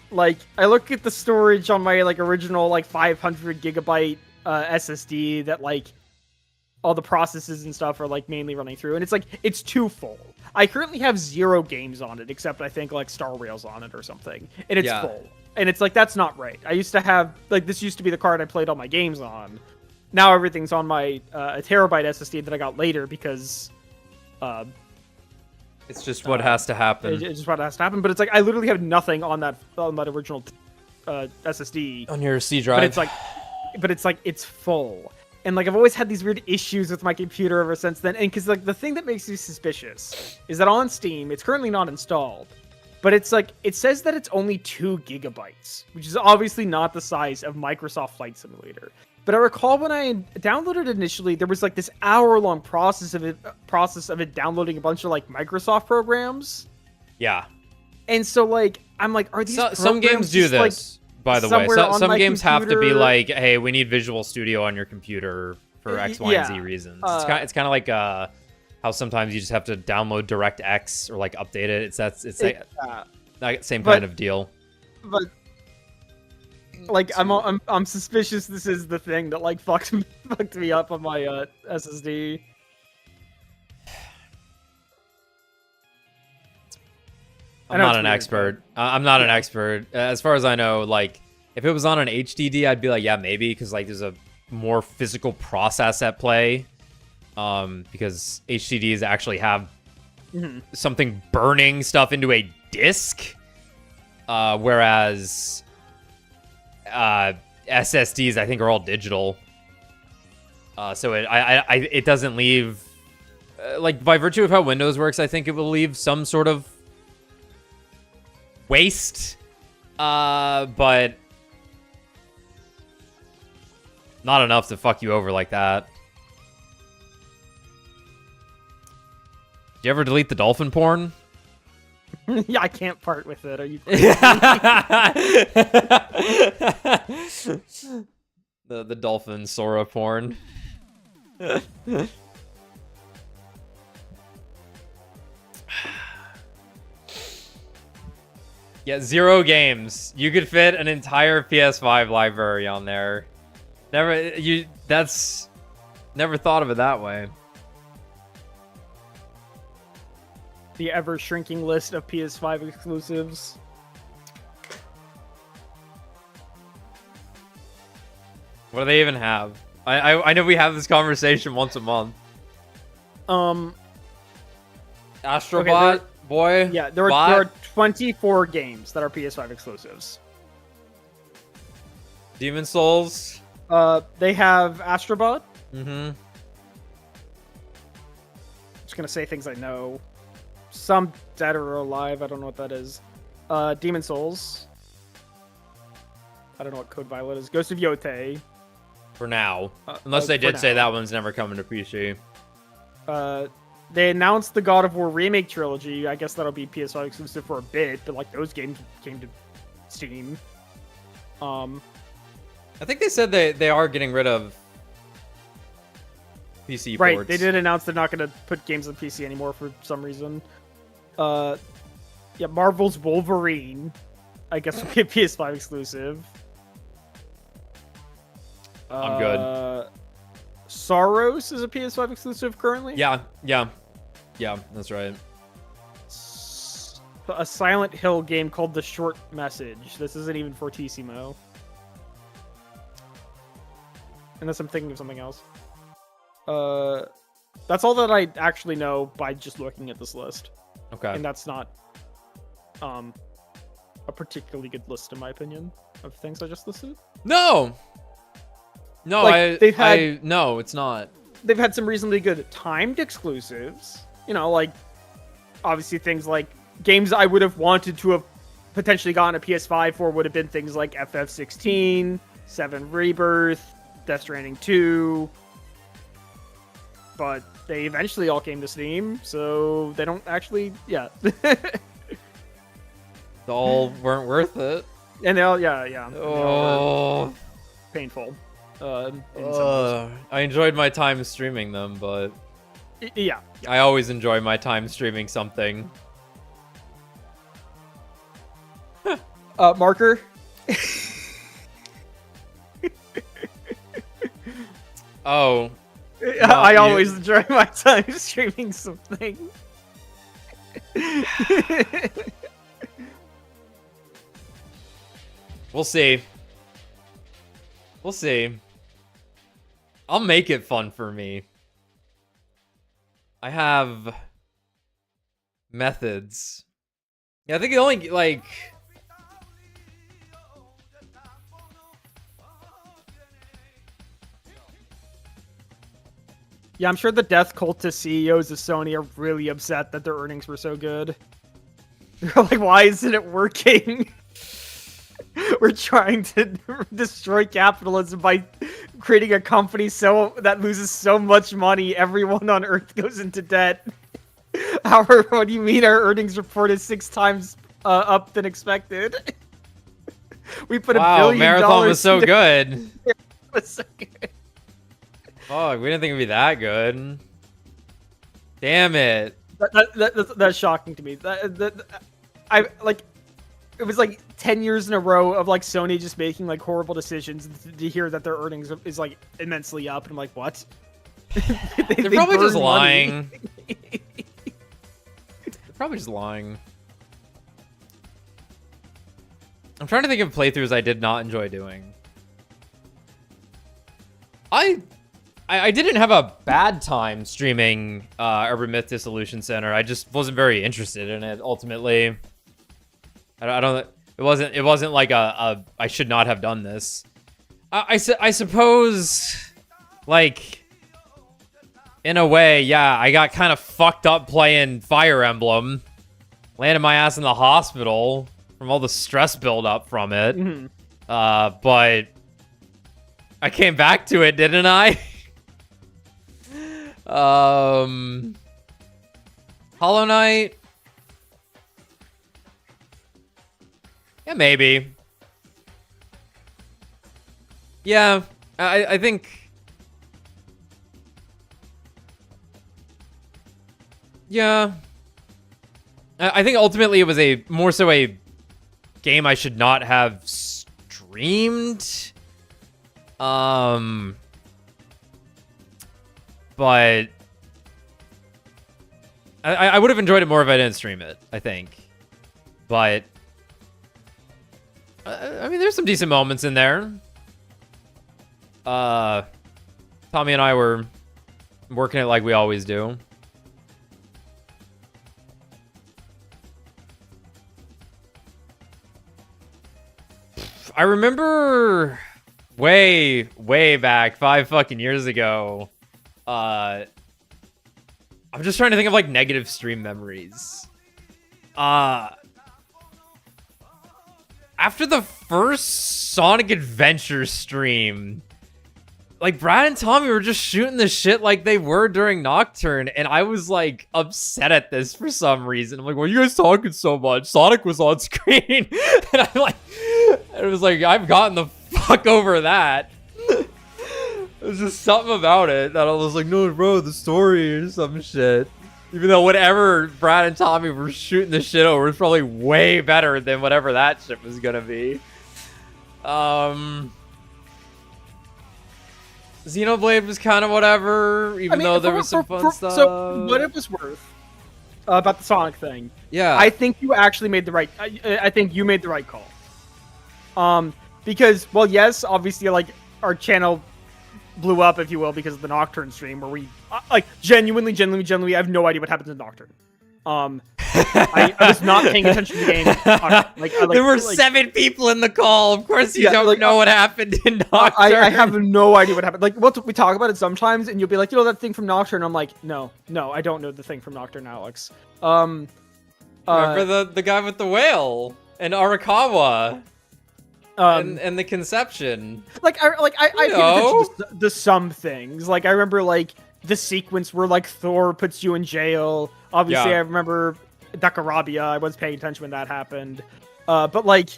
Like, I look at the storage on my like original like 500 gigabyte SSD that like all the processes and stuff are like mainly running through, and it's like it's too full. I currently have 0 games on it, except I think like Star Rail's on it or something, and it's full. And it's like, that's not right. I used to have like, this used to be the card I played all my games on. Now everything's on my a terabyte SSD that I got later because it's just what has to happen. It's just what has to happen. But it's like I literally have nothing on that original SSD on your C drive. But it's like it's full. And like I've always had these weird issues with my computer ever since then. And because like the thing that makes me suspicious is that on Steam, it's currently not installed. But it's like, it says that it's only 2 gigabytes, which is obviously not the size of Microsoft Flight Simulator. But I recall when I downloaded it initially, there was like this hour-long process of it downloading a bunch of like Microsoft programs. Yeah. And so like, I'm like, are these some games do this, like, by the way. Some games computer? have to be like, hey, we need Visual Studio on your computer for X, Y, and Z reasons. It's kind of like how sometimes you just have to download DirectX or like update it. It's same kind of deal. But like I'm suspicious this is the thing that like fucked me up on my SSD. I'm not an expert. I'm not an expert. As far as I know, like if it was on an HDD, I'd be like, yeah, maybe, because like there's a more physical process at play. Because HDDs actually have something burning stuff into a disk, whereas SSDs I think are all digital. So it doesn't leave like by virtue of how Windows works. I think it will leave some sort of waste, but not enough to fuck you over like that. Do you ever delete the dolphin porn? Yeah, I can't part with it. Are you? the dolphin Sora porn. Yeah, 0 games. You could fit an entire PS5 library on there. That's never thought of it that way. The ever-shrinking list of PS5 exclusives. What do they even have? I know we have this conversation once a month. Astrobot, okay, boy. Yeah, there are 24 games that are PS5 exclusives. Demon Souls. They have Astrobot. Mm-hmm. Just gonna say things I know. Some Dead or Alive. I don't know what that is. Demon Souls. I don't know what Code Violet is. Ghost of Yotei. For now. Unless they did say that one's never coming to PC. They announced the God of War Remake Trilogy. I guess that'll be PS5 exclusive for a bit, but like those games came to Steam. I think they said they are getting rid of PC ports. Right, they did announce they're not going to put games on PC anymore for some reason. Yeah, Marvel's Wolverine, I guess will be a PS5 exclusive. I'm good. Soros is a PS5 exclusive currently. Yeah, that's right. A Silent Hill game called The Short Message. This isn't even for TCMO. Unless I'm thinking of something else. That's all that I actually know by just looking at this list. Okay. And that's not a particularly good list in my opinion of things I just listed. No, like, no, it's not. They've had some reasonably good timed exclusives. You know, like obviously things like games I would have wanted to have potentially gotten a PS5 for would have been things like FF16, 7 Rebirth, Death Stranding 2. But they eventually all came to Steam, so they don't actually, yeah. They all weren't worth it. And they all, yeah. Oh, painful. I enjoyed my time streaming them, but yeah. I always enjoy my time streaming something. Marker. Oh. I always enjoy my time streaming something. We'll see. We'll see. I'll make it fun for me. I have methods. Yeah, I think the only, like... Yeah, I'm sure the death cultist CEOs of Sony are really upset that their earnings were so good. They're like, why isn't it working? We're trying to destroy capitalism by creating a company that loses so much money, everyone on Earth goes into debt. However, what do you mean our earnings report is 6 times up than expected? We put $1 billion. Marathon was so good. It was so good. Fuck, we didn't think it'd be that good. Damn it. That's shocking to me. I like. It was like 10 years in a row of like Sony just making like horrible decisions to hear that their earnings is like immensely up, and I'm like, what? They're probably just lying. They're probably just lying. I'm trying to think of playthroughs I did not enjoy doing. I didn't have a bad time streaming Urban Myth Dissolution Center. I just wasn't very interested in it ultimately. I don't. It wasn't like a I should not have done this. I suppose, like, in a way, yeah. I got kind of fucked up playing Fire Emblem. Landed my ass in the hospital from all the stress buildup from it. Mm-hmm. But I came back to it, didn't I? Hollow Knight. Yeah, maybe. Yeah, I think... Yeah. I think ultimately it was more so a game I should not have streamed. But I would have enjoyed it more if I didn't stream it, I think. But I mean, there's some decent moments in there. Tommy and I were working it like we always do. I remember way back 5 fucking years ago. I'm just trying to think of like negative stream memories. After the first Sonic Adventure stream, like Brad and Tommy were just shooting the shit like they were during Nocturne, and I was like upset at this for some reason. I'm like, "Why are you guys talking so much? Sonic was on screen," and I'm like, it was like I've gotten the fuck over that. There's just something about it that I was like, no, bro, the story or some shit. Even though whatever Brad and Tommy were shooting the shit over was probably way better than whatever that shit was gonna be. Xenoblade was kind of whatever, even though there was some fun stuff. So, what it was worth about the Sonic thing, yeah, I think you actually made the right. I think you made the right call. Because, well, yes, obviously, like our channel blew up, if you will, because of the Nocturne stream, where we like genuinely have no idea what happens in Nocturne. I was not paying attention to the game. There were 7 people in the call. Of course, you don't know what happened in Nocturne. I have no idea what happened. Like, we talk about it sometimes, and you'll be like, you know that thing from Nocturne. I'm like, no, I don't know the thing from Nocturne, Alex. Remember the guy with the whale and Arakawa. And the conception. I pay attention to some things. Like, I remember, like, the sequence where, like, Thor puts you in jail. Obviously, I remember Dakarabia. I was paying attention when that happened. But, like,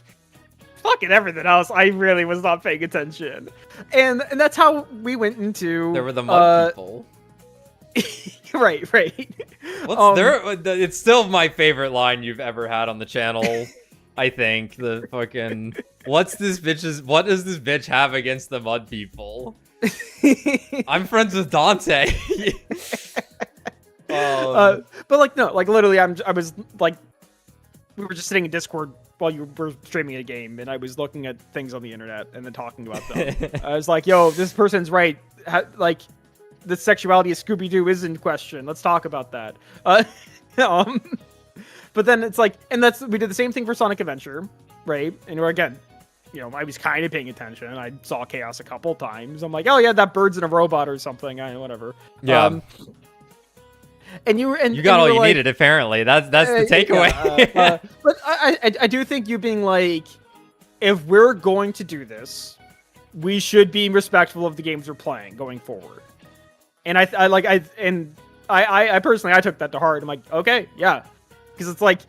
fucking everything else, I really was not paying attention. And that's how we went into... There were the mud people. Right. It's still my favorite line you've ever had on the channel. I think the fucking what does this bitch have against the mud people? I'm friends with Dante. But like no, like literally, I was like, we were just sitting in Discord while you were streaming a game, and I was looking at things on the internet and then talking about them. I was like, yo, this person's right. Like, the sexuality of Scooby-Doo is in question. Let's talk about that. But then it's like, and we did the same thing for Sonic Adventure, right? And again, you know, I was kind of paying attention. I saw Chaos a couple times. I'm like, oh yeah, that bird's in a robot or something. Whatever. Yeah. You got all you needed, apparently. That's the takeaway. But I do think you being like, if we're going to do this, we should be respectful of the games we're playing going forward. And I personally, I took that to heart. I'm like, okay, yeah. Because it's like,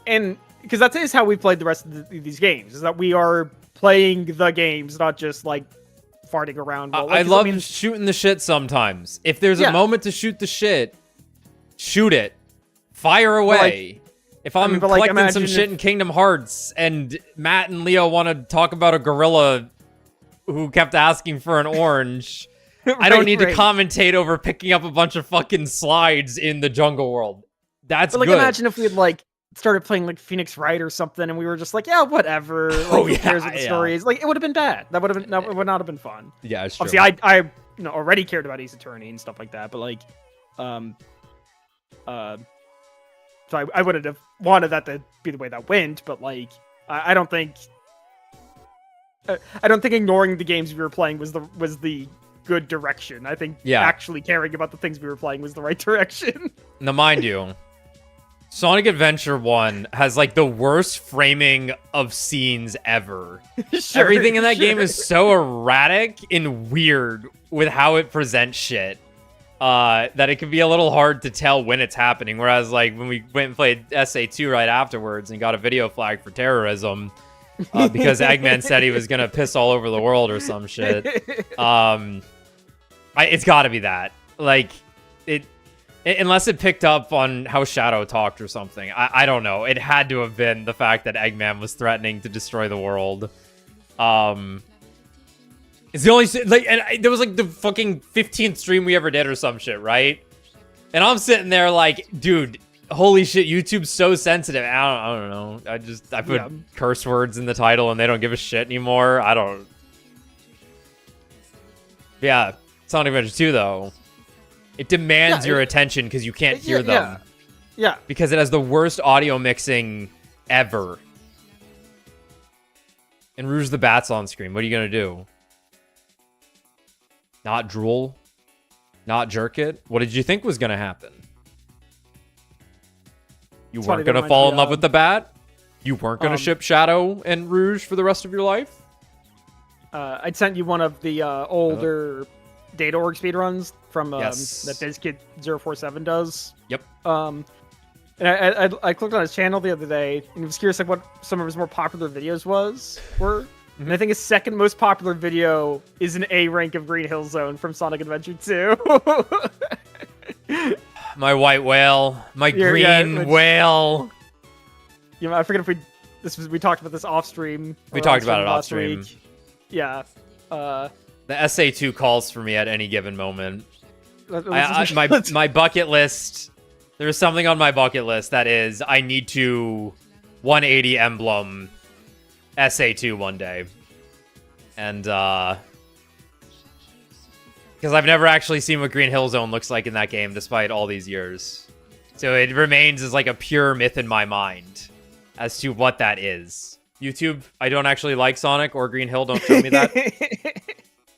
and because that is how we played the rest of these games, is that we are playing the games, not just like farting around. Well, I love shooting the shit sometimes. If there's a moment to shoot the shit, shoot it. Fire away. If I'm collecting some shit in Kingdom Hearts and Matt and Leo want to talk about a gorilla who kept asking for an orange, I don't need to commentate over picking up a bunch of fucking slides in the jungle world. That's good. Imagine if we had like started playing like Phoenix Wright or something, and we were just like, yeah, whatever. Like, who cares what the story is? Like, it would have been bad. That would not have been fun. Yeah, it's true. Obviously, I already cared about Ace Attorney and stuff like that, but like, so I wouldn't have wanted that to be the way that went. But like, I don't think ignoring the games we were playing was the good direction. I think actually caring about the things we were playing was the right direction. Now, mind you, Sonic Adventure 1 has like the worst framing of scenes ever. Everything in that game is so erratic and weird with how it presents shit that it can be a little hard to tell when it's happening. Whereas like when we went and played SA2 right afterwards and got a video flag for terrorism, because Eggman said he was gonna piss all over the world or some shit. It's got to be that. Like, unless it picked up on how Shadow talked or something. I don't know. It had to have been the fact that Eggman was threatening to destroy the world. It's the only, like, and there was like the fucking 15th stream we ever did or some shit, right? And I'm sitting there like, dude, holy shit, YouTube's so sensitive. I don't know. I put curse words in the title and they don't give a shit anymore. I don't. Yeah, Sonic Adventure 2 though. It demands your attention because you can't hear them. Yeah. Because it has the worst audio mixing ever. And Rouge the Bat's on screen. What are you gonna do? Not drool? Not jerk it? What did you think was gonna happen? You weren't gonna fall in love with the bat? You weren't gonna ship Shadow and Rouge for the rest of your life? I'd sent you one of the older Data Org speedruns from that BizKid047 does. Yep. And I clicked on his channel the other day and was curious like what some of his more popular videos were. And I think his second most popular video is an A rank of Green Hill Zone from Sonic Adventure 2. My white whale. My green whale. You know, I forget if we talked about this off stream. We talked about it off stream. Yeah. The SA2 calls for me at any given moment. My bucket list. There's something on my bucket list that is I need to 180 emblem SA2 one day. And because I've never actually seen what Green Hill Zone looks like in that game despite all these years. So it remains as like a pure myth in my mind as to what that is. YouTube, I don't actually like Sonic or Green Hill, don't show me that.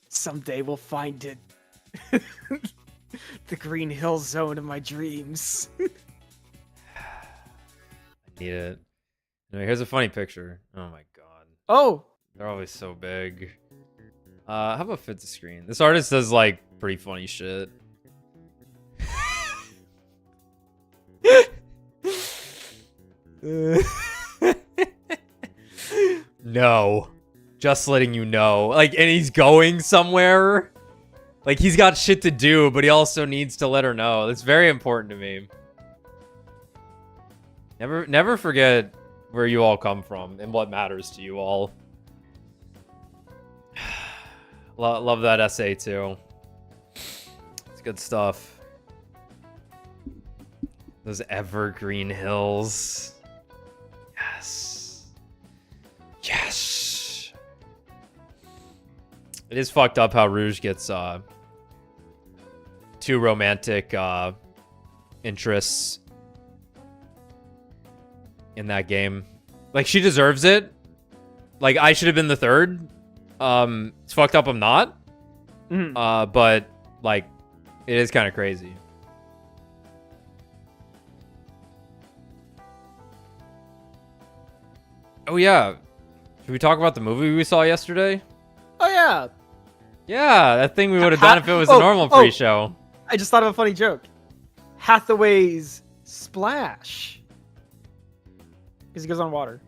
Someday we'll find it. The Green Hill Zone of my dreams. I need it. Anyway, here's a funny picture. Oh my god. Oh! They're always so big. How about fit to screen? This artist does like pretty funny shit. No. Just letting you know. Like, and he's going somewhere. Like, he's got shit to do, but he also needs to let her know. That's very important to me. Never forget where you all come from and what matters to you all. Love that essay, too. It's good stuff. Those evergreen hills. Yes. Yes. It is fucked up how Rouge gets two romantic interests in that game. Like, she deserves it. Like, I should have been the third. It's fucked up I'm not. But, like, it is kind of crazy. Oh, yeah. Should we talk about the movie we saw yesterday? Oh, yeah. Yeah, that thing we would have done if it was a normal pre-show. I just thought of a funny joke. Hathaway's Splash. Because he goes on water.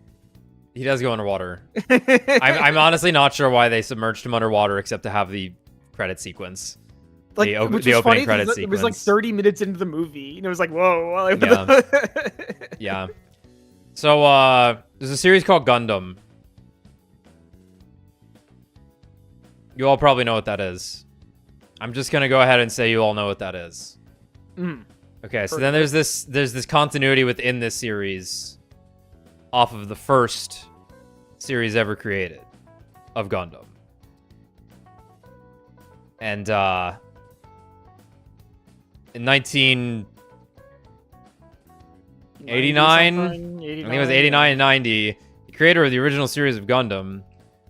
He does go underwater. I'm honestly not sure why they submerged him underwater except to have the credit sequence. Like, the opening credit sequence. It was like 30 minutes into the movie. And it was like, whoa. Yeah. Yeah. So, there's a series called Gundam. You all probably know what that is. I'm just gonna go ahead and say you all know what that is. Okay, so then there's this continuity within this series off of the first series ever created of Gundam. And in 1989, I think it was 89 and 90, the creator of the original series of Gundam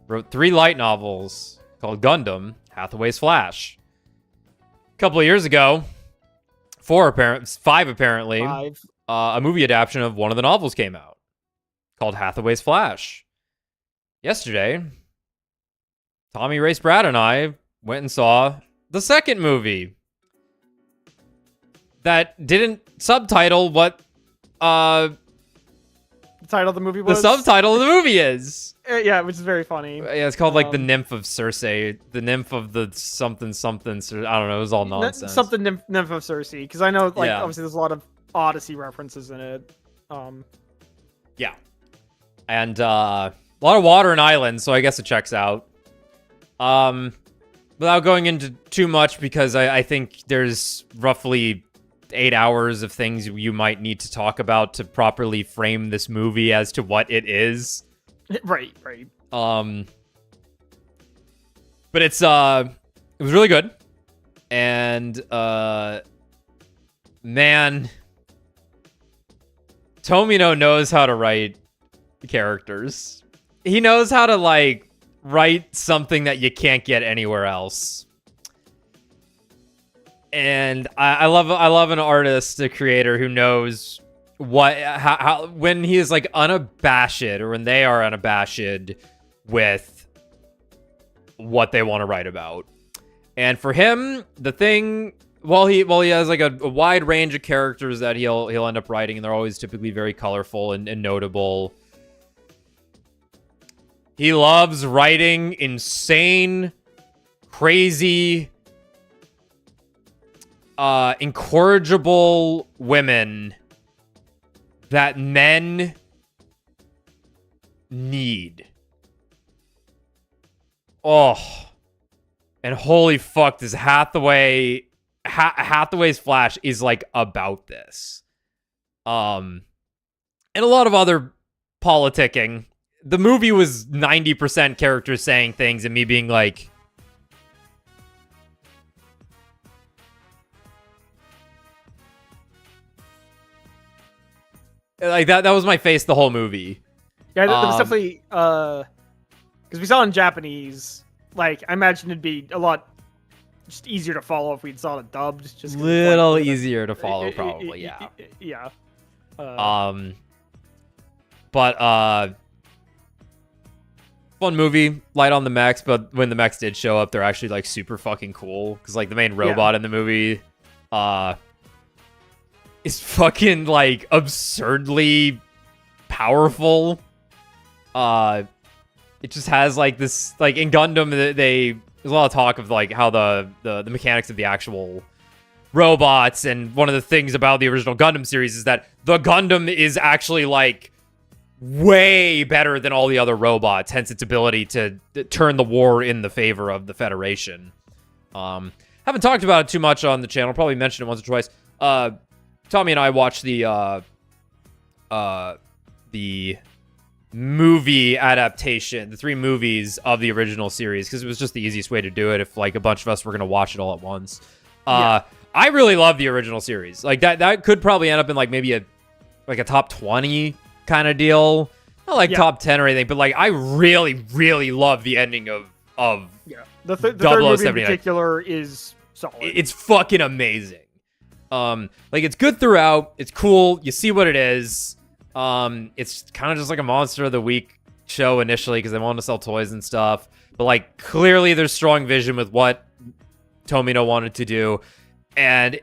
wrote 3 light novels called Gundam, Hathaway's Flash. A couple of years ago, 5 apparently, a movie adaptation of one of the novels came out called Hathaway's Flash. Yesterday, Tommy, Race, Brad, and I went and saw the second movie that didn't subtitle what title of the movie The was? subtitle of the movie is. Yeah, which is very funny. Yeah, it's called like the Nymph of Circe, the Nymph of the something. I don't know. It was all nonsense. Something Nymph of Circe, because I know like Yeah. obviously there's a lot of Odyssey references in it. Yeah, and a lot of water and islands, so I guess it checks out. Without going into too much, because I think there's roughly 8 hours of things you might need to talk about to properly frame this movie as to what it is. Right. But it was really good. And man, Tomino knows how to write characters. He knows how to like write something that you can't get anywhere else. And I love an artist, a creator who knows how when he is like unabashed, or when they are unabashed with what they want to write about. And for him, the thing, while he has like a wide range of characters that he'll end up writing, and they're always typically very colorful and notable. He loves writing insane, crazy, incorrigible women that men need. Oh, and holy fuck, this Hathaway's Flash is like about this. And a lot of other politicking. The movie was 90% characters saying things and me being like, that was my face the whole movie. Yeah, that was definitely because we saw it in Japanese. Like, I imagine it'd be a lot just easier to follow if we saw it dubbed. Just little easier to follow, probably. Yeah. Yeah. But fun movie, light on the mechs, but when the mechs did show up, they're actually like super fucking cool, because like the main robot in the movie is fucking like absurdly powerful. It just has like this, like in Gundam, there's a lot of talk of like how the mechanics of the actual robots, and one of the things about the original Gundam series is that the Gundam is actually like way better than all the other robots, hence its ability to turn the war in the favor of the Federation. Haven't talked about it too much on the channel, probably mentioned it once or twice. Tommy and I watched the movie adaptation, the 3 movies of the original series, because it was just the easiest way to do it if like a bunch of us were going to watch it all at once. I really love the original series. Like that could probably end up in like maybe a top 20 kind of deal. Not like top 10 or anything, but like I really, really love the ending of the third movie in particular is solid. It's fucking amazing. Like it's good throughout. It's cool. You see what it is. It's kind of just like a Monster of the Week show initially because they wanted to sell toys and stuff. But like clearly there's strong vision with what Tomino wanted to do. And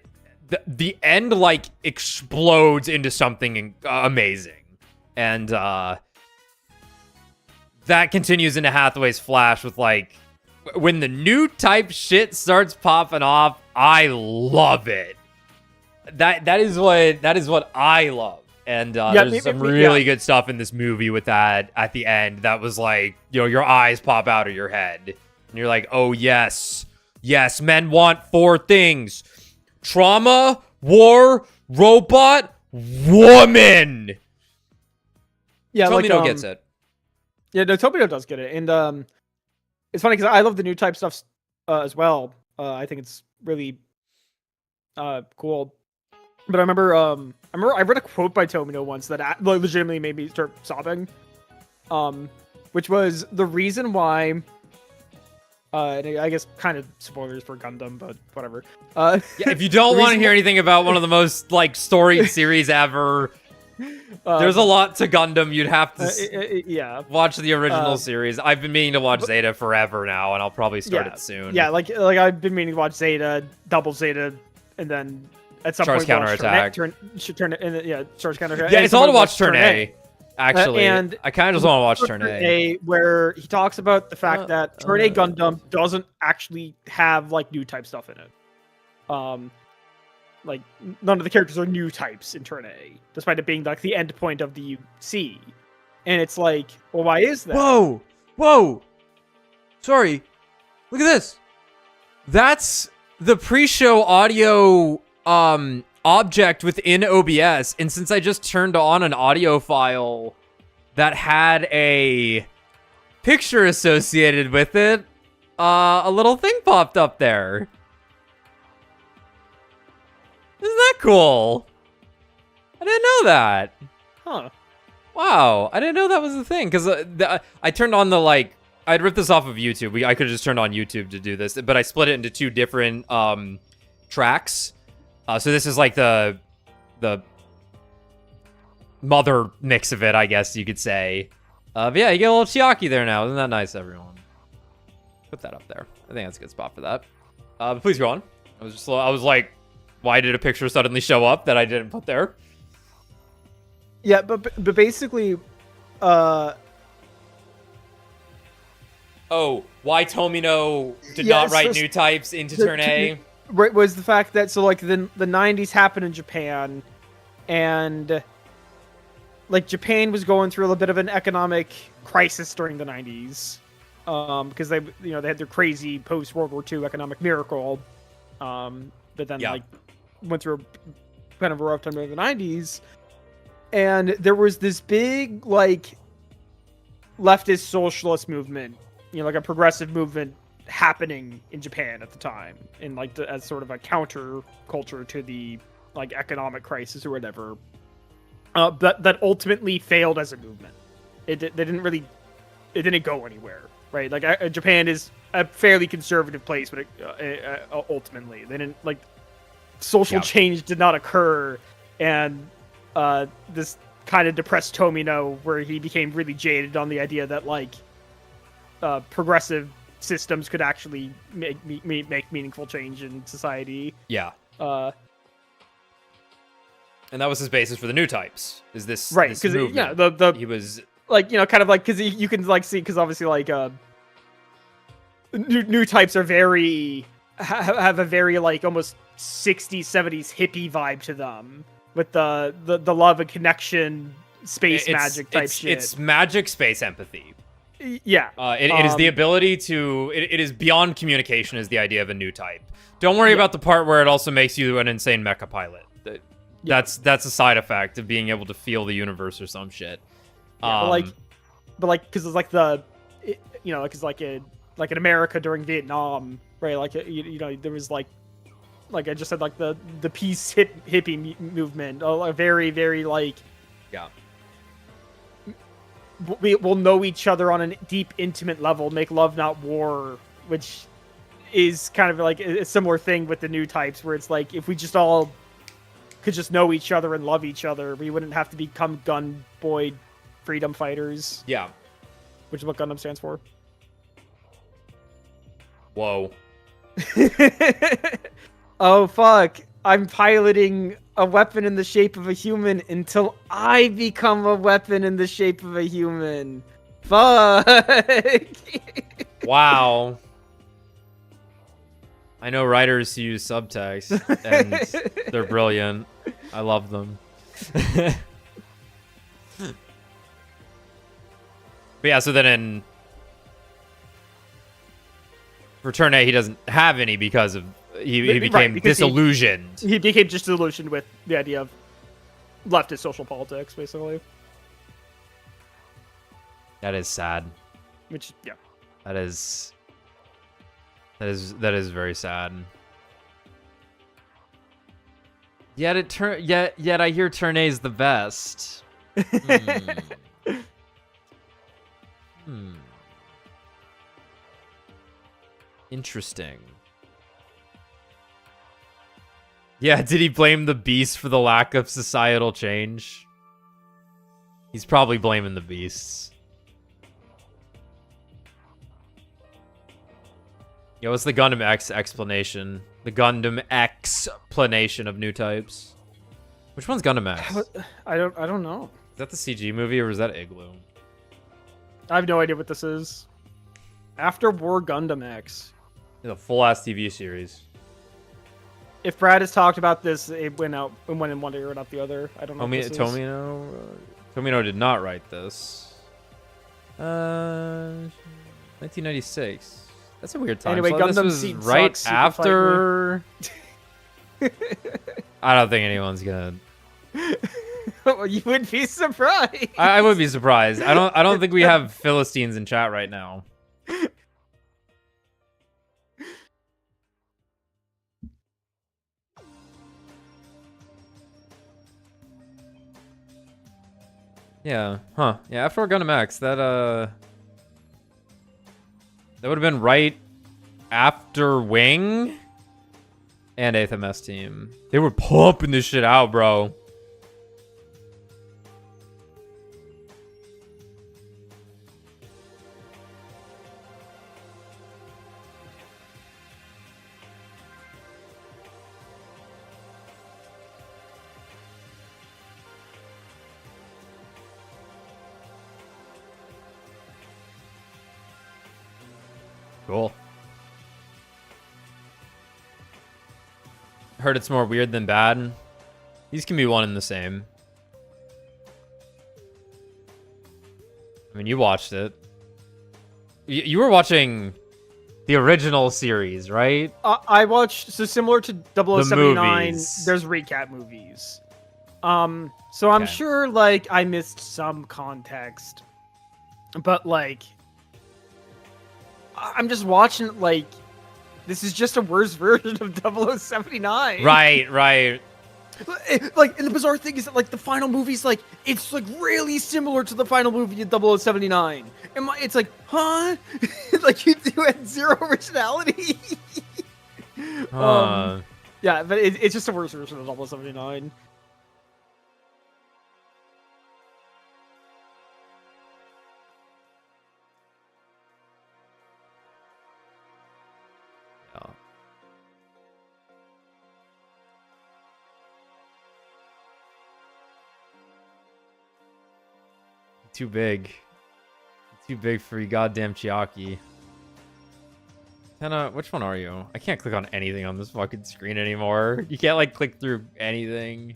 the end like explodes into something amazing. And that continues into Hathaway's Flash with like when the new type shit starts popping off, I love it. That is what I love. And there's some really good stuff in this movie with that at the end that was like, you know, your eyes pop out of your head. And you're like, oh, yes. Yes, men want 4 things. Trauma, war, robot, woman. Yeah, Tomino gets it. Yeah, no, Tomino does get it. And it's funny because I love the new type stuff as well. I think it's really cool. But I remember I read a quote by Tomino once that legitimately made me start sobbing. Which was the reason why. And I guess kind of spoilers for Gundam, but whatever. Yeah, if you don't want to hear anything about one of the most like storied series ever, there's a lot to Gundam. You'd have to watch the original series. I've been meaning to watch Zeta forever now, and I'll probably start it soon. Yeah, like I've been meaning to watch Zeta, Double Zeta, and then at some Charge point Counterattack. Charge Counterattack. Yeah, it's all to watch Turn A. Actually, and I kind of just want to watch Turn A, where he talks about the fact that Turn A Gundam doesn't actually have like new type stuff in it. Like none of the characters are new types in Turn A, despite it being like the end point of the UC. And it's like, well, why is that? Whoa! Sorry, look at this. That's the pre-show audio object within OBS, and since I just turned on an audio file that had a picture associated with it, a little thing popped up there. Isn't that cool? I didn't know that. Huh. Wow, I didn't know that was a thing, because I turned on the, like, I'd ripped this off of YouTube. I could have just turned on YouTube to do this, but I split it into 2 different tracks. So this is like the mother mix of it, I guess you could say. But yeah, you get a little Chiaki there now. Isn't that nice, everyone? Put that up there. I think that's a good spot for that. But please go on. I was like, why did a picture suddenly show up that I didn't put there? Yeah, but basically, oh, why Tomino did not write new types into Turn A? Was the fact that, so like the 90s happened in Japan, and like Japan was going through a little bit of an economic crisis during the 90s, because they had their crazy post World War II economic miracle, but then like went through kind of a rough time during the 90s, and there was this big like leftist socialist movement, like a progressive movement happening in Japan at the time, and like as sort of a counter culture to the like economic crisis or whatever, but that ultimately failed as a movement. It didn't go anywhere, right? Like Japan is a fairly conservative place, but ultimately they didn't like social change did not occur, and this kind of depressed Tomino, where he became really jaded on the idea that like progressive systems could actually make meaningful change in society. Yeah. And that was his basis for the new types. Is this right? Because he was like kind of like because you can like see because obviously like new types are very have a very like almost 60s 70s hippie vibe to them with the love and connection space magic type shit. It's magic space empathy. Yeah. It is the ability to... It is beyond communication is the idea of a new type. Don't worry about the part where it also makes you an insane mecha pilot. That's a side effect of being able to feel the universe or some shit. But because it's like because like in America during Vietnam, right? Like there was like I just said, like the peace hippie movement, a very very like we will know each other on a deep, intimate level, make love, not war, which is kind of like a similar thing with the new types, where it's like, if we just all could just know each other and love each other, we wouldn't have to become gun boy freedom fighters. Yeah. Which is what Gundam stands for. Whoa. Oh, fuck. I'm piloting a weapon in the shape of a human until I become a weapon in the shape of a human. Fuck. Wow. I know writers who use subtext, and they're brilliant. I love them. But yeah, so then for Turn A, he doesn't have any because of he became disillusioned. He became disillusioned with the idea of leftist social politics, basically. That is sad. Which, yeah. That is very sad. Yet I hear Turn A is the best. Interesting. Yeah, did he blame the beast for the lack of societal change? He's probably blaming the beasts. Yeah, what's the Gundam X explanation? The Gundam X explanation of new types. Which one's Gundam X? I don't know. Is that the CG movie or was that Igloo? I have no idea what this is. After War Gundam X. It's a full-ass TV series. If Brad has talked about this, it went in one ear and out the other. I don't know. Tomino did not write this. 1996. That's a weird time. Anyway, slot. Gundam this was Seed right sucks, after. I don't think anyone's gonna. Well, you would be surprised. I would be surprised. I don't think we have Philistines in chat right now. Yeah. Huh. Yeah. After War Gundam X, that would have been right after Wing and 8th MS Team. They were pumping this shit out, bro. Cool. Heard it's more weird than bad. These can be one and the same. I mean, you watched it. You were watching the original series, right? I watched, so similar to 0079, movies. there's recap movies. So I'm sure, like, I missed some context. But, like, I'm just watching it like, this is just a worse version of 0079. Right, right. Like, and the bizarre thing is that, like, the final movie's, like, it's, like, really similar to the final movie of 0079. And it's like, huh? Like, you had zero originality? Yeah, but it's just a worse version of 0079. Too big. Too big for you goddamn Chiaki. Kenna, which one are you? I can't click on anything on this fucking screen anymore. You can't, like, click through anything.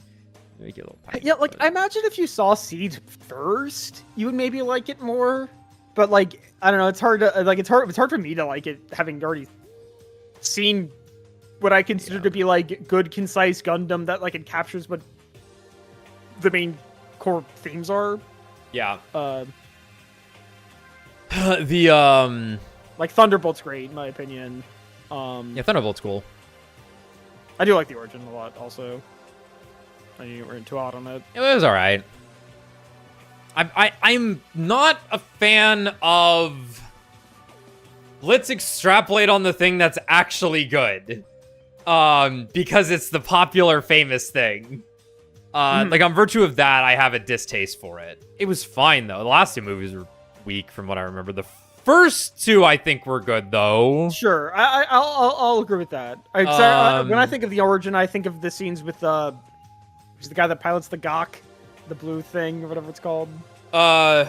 Make it a little tiny, yeah, like, I imagine if you saw Seed first, you would maybe like it more. But, like, I don't know, it's hard to, like, it's hard for me to like it, having already seen what I consider to be, like, good, concise Gundam that, like, it captures what the main core themes are. Yeah. Like, Thunderbolt's great, in my opinion. Yeah, Thunderbolt's cool. I do like the Origin a lot, also. I knew you weren't too hot on it. It was alright. I'm not a fan of... Let's extrapolate on the thing that's actually good. Because it's the popular, famous thing. Like, on virtue of that, I have a distaste for it. It was fine, though. The last two movies were weak, from what I remember. The first two, I think, were good, though. Sure, I'll agree with that. When I think of the Origin, I think of the scenes with who's the guy that pilots the Gok, the blue thing, or whatever it's called. Oh,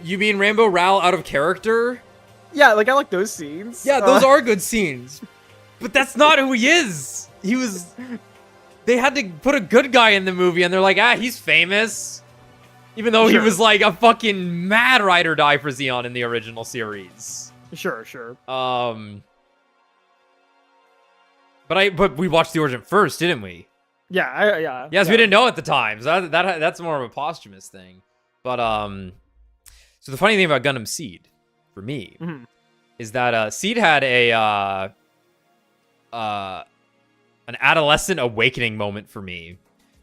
you mean Rainbow Ral out of character? Yeah, like, I like those scenes. Yeah, those are good scenes. But that's not who he is. He was... They had to put a good guy in the movie, and they're like, he's famous. Even though he was, like, a fucking mad ride or die for Xeon in the original series. Sure. But we watched the Origin first, didn't we? Yeah. Yes, we didn't know at the time. So that's more of a posthumous thing. But, so the funny thing about Gundam Seed, for me, is that, Seed had an adolescent awakening moment for me.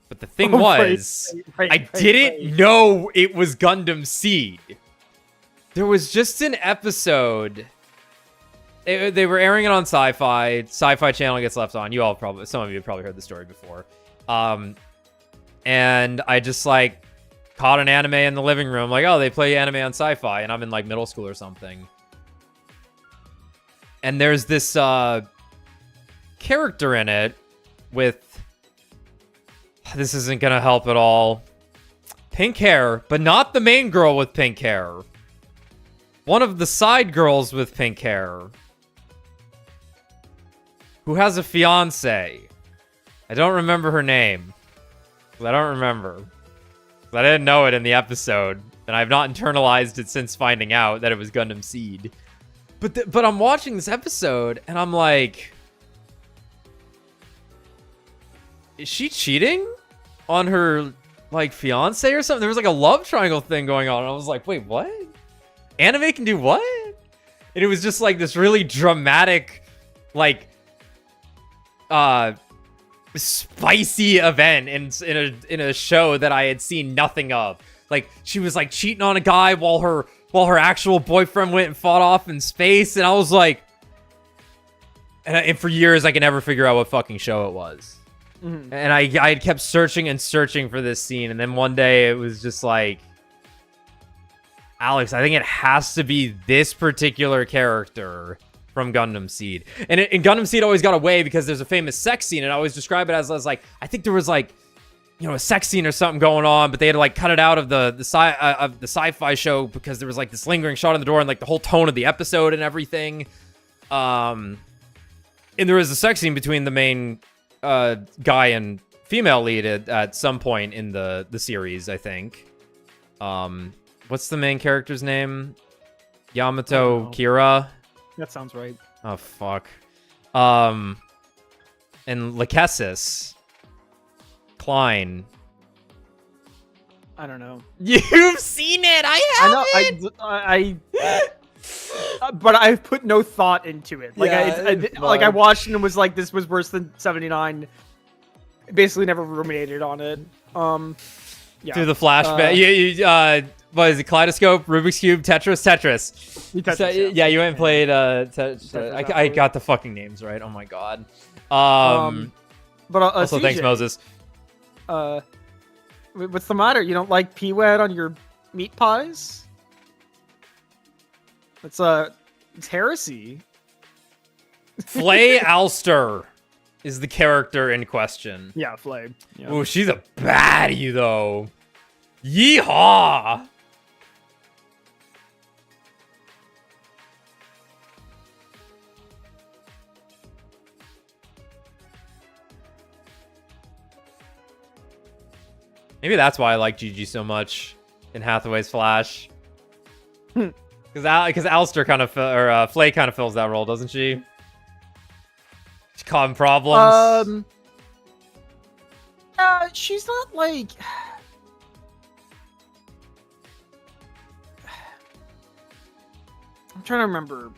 But the thing was, I didn't know it was Gundam Seed. There was just an episode. They were airing it on Sci-Fi. Sci-Fi Channel gets left on. Some of you have probably heard the story before. And I just, like, caught an anime in the living room. Like, oh, they play anime on Sci-Fi. And I'm in, like, middle school or something. And there's this, character in it with... This isn't gonna help at all. pink hair, but not the main girl with pink hair. One of the side girls with pink hair. Who has a fiance. I don't remember her name. I don't remember. I didn't know it in the episode. And I've not internalized it since finding out that it was Gundam Seed. But I'm watching this episode, and I'm like... Is she cheating on her, like, fiance or something? There was, like, a love triangle thing going on. And I was like, wait, what? Anime can do what? And it was just, like, this really dramatic, like... spicy event in a show that I had seen nothing of. Like, she was like cheating on a guy while her actual boyfriend went and fought off in space, and I was like, and for years I could never figure out what fucking show it was. Mm-hmm. And I had kept searching and searching for this scene, and then one day it was just like, Alex, I think it has to be this particular character from Gundam Seed. And Gundam Seed always got away because there's a famous sex scene, and I always describe it as like, I think there was like, you know, a sex scene or something going on, but they had to like cut it out of the sci-fi show because there was like this lingering shot on the door and like the whole tone of the episode and everything. And there was a sex scene between the main guy and female lead at some point in the series, I think. What's the main character's name? Yamato Kira? That sounds right. Oh, fuck. And Lachesis. Klein. I don't know. You've seen it! I know, but I've put no thought into it. Like, I watched it and was like, this was worse than 79. Basically never ruminated on it. Yeah. Through the flashback. What is it? Kaleidoscope, Rubik's Cube, Tetris. Yeah, you went and played Tetris. I got the fucking names right. Oh my god. But also, CJ, thanks, Moses. What's the matter? You don't like P-Wed on your meat pies? It's heresy. Flay Alster is the character in question. Yeah, Flay. Yeah. Ooh, she's a baddie though. Yeehaw! Maybe that's why I like Gigi so much in Hathaway's Flash. Because Alster kind of, Flay kind of fills that role, doesn't she? She's causing problems. She's not like... I'm trying to remember.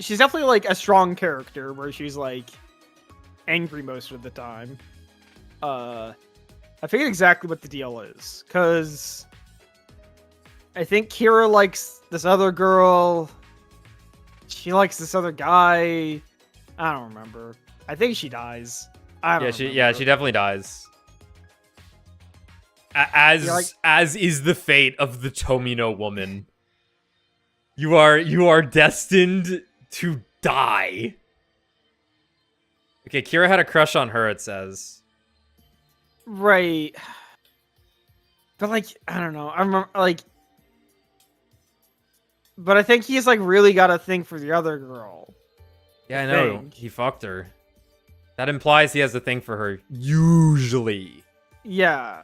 She's definitely like a strong character where she's like angry most of the time. I forget exactly what the deal is, because I think Kira likes this other girl. She likes this other guy. I don't remember. I think she dies. She definitely dies. As is the fate of the Tomino woman. You are destined to die. Okay, Kira had a crush on her, it says. Right. But like, I don't know. I remember like, but I think he's like really got a thing for the other girl. Yeah, I know. He fucked her. That implies he has a thing for her. Usually. Yeah.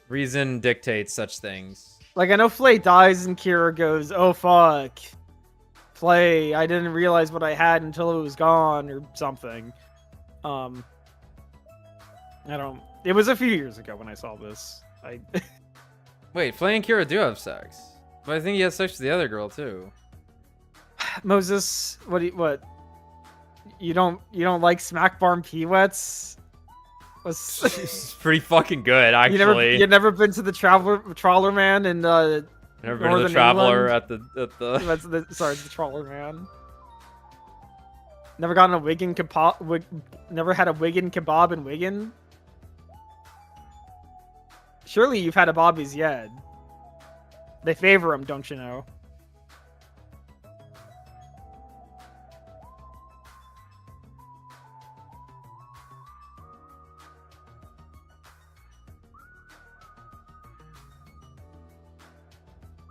Reason dictates such things. Like, I know Flay dies and Kira goes, oh fuck. Flay, I didn't realize what I had until it was gone, or something. It was a few years ago when I saw this. Wait, Flay and Kira do have sex. But I think he has sex with the other girl, too. Moses, what? You don't like Smack Barn P-Wets? It's pretty fucking good, actually. You never been to the Trawler Man in never been to the Traveler England? at the Sorry, the Trawler Man. Never gotten a Wigan kebab. Never had a Wigan kebab in Wigan. Surely you've had a Bobby's Yed. They favor him, don't you know?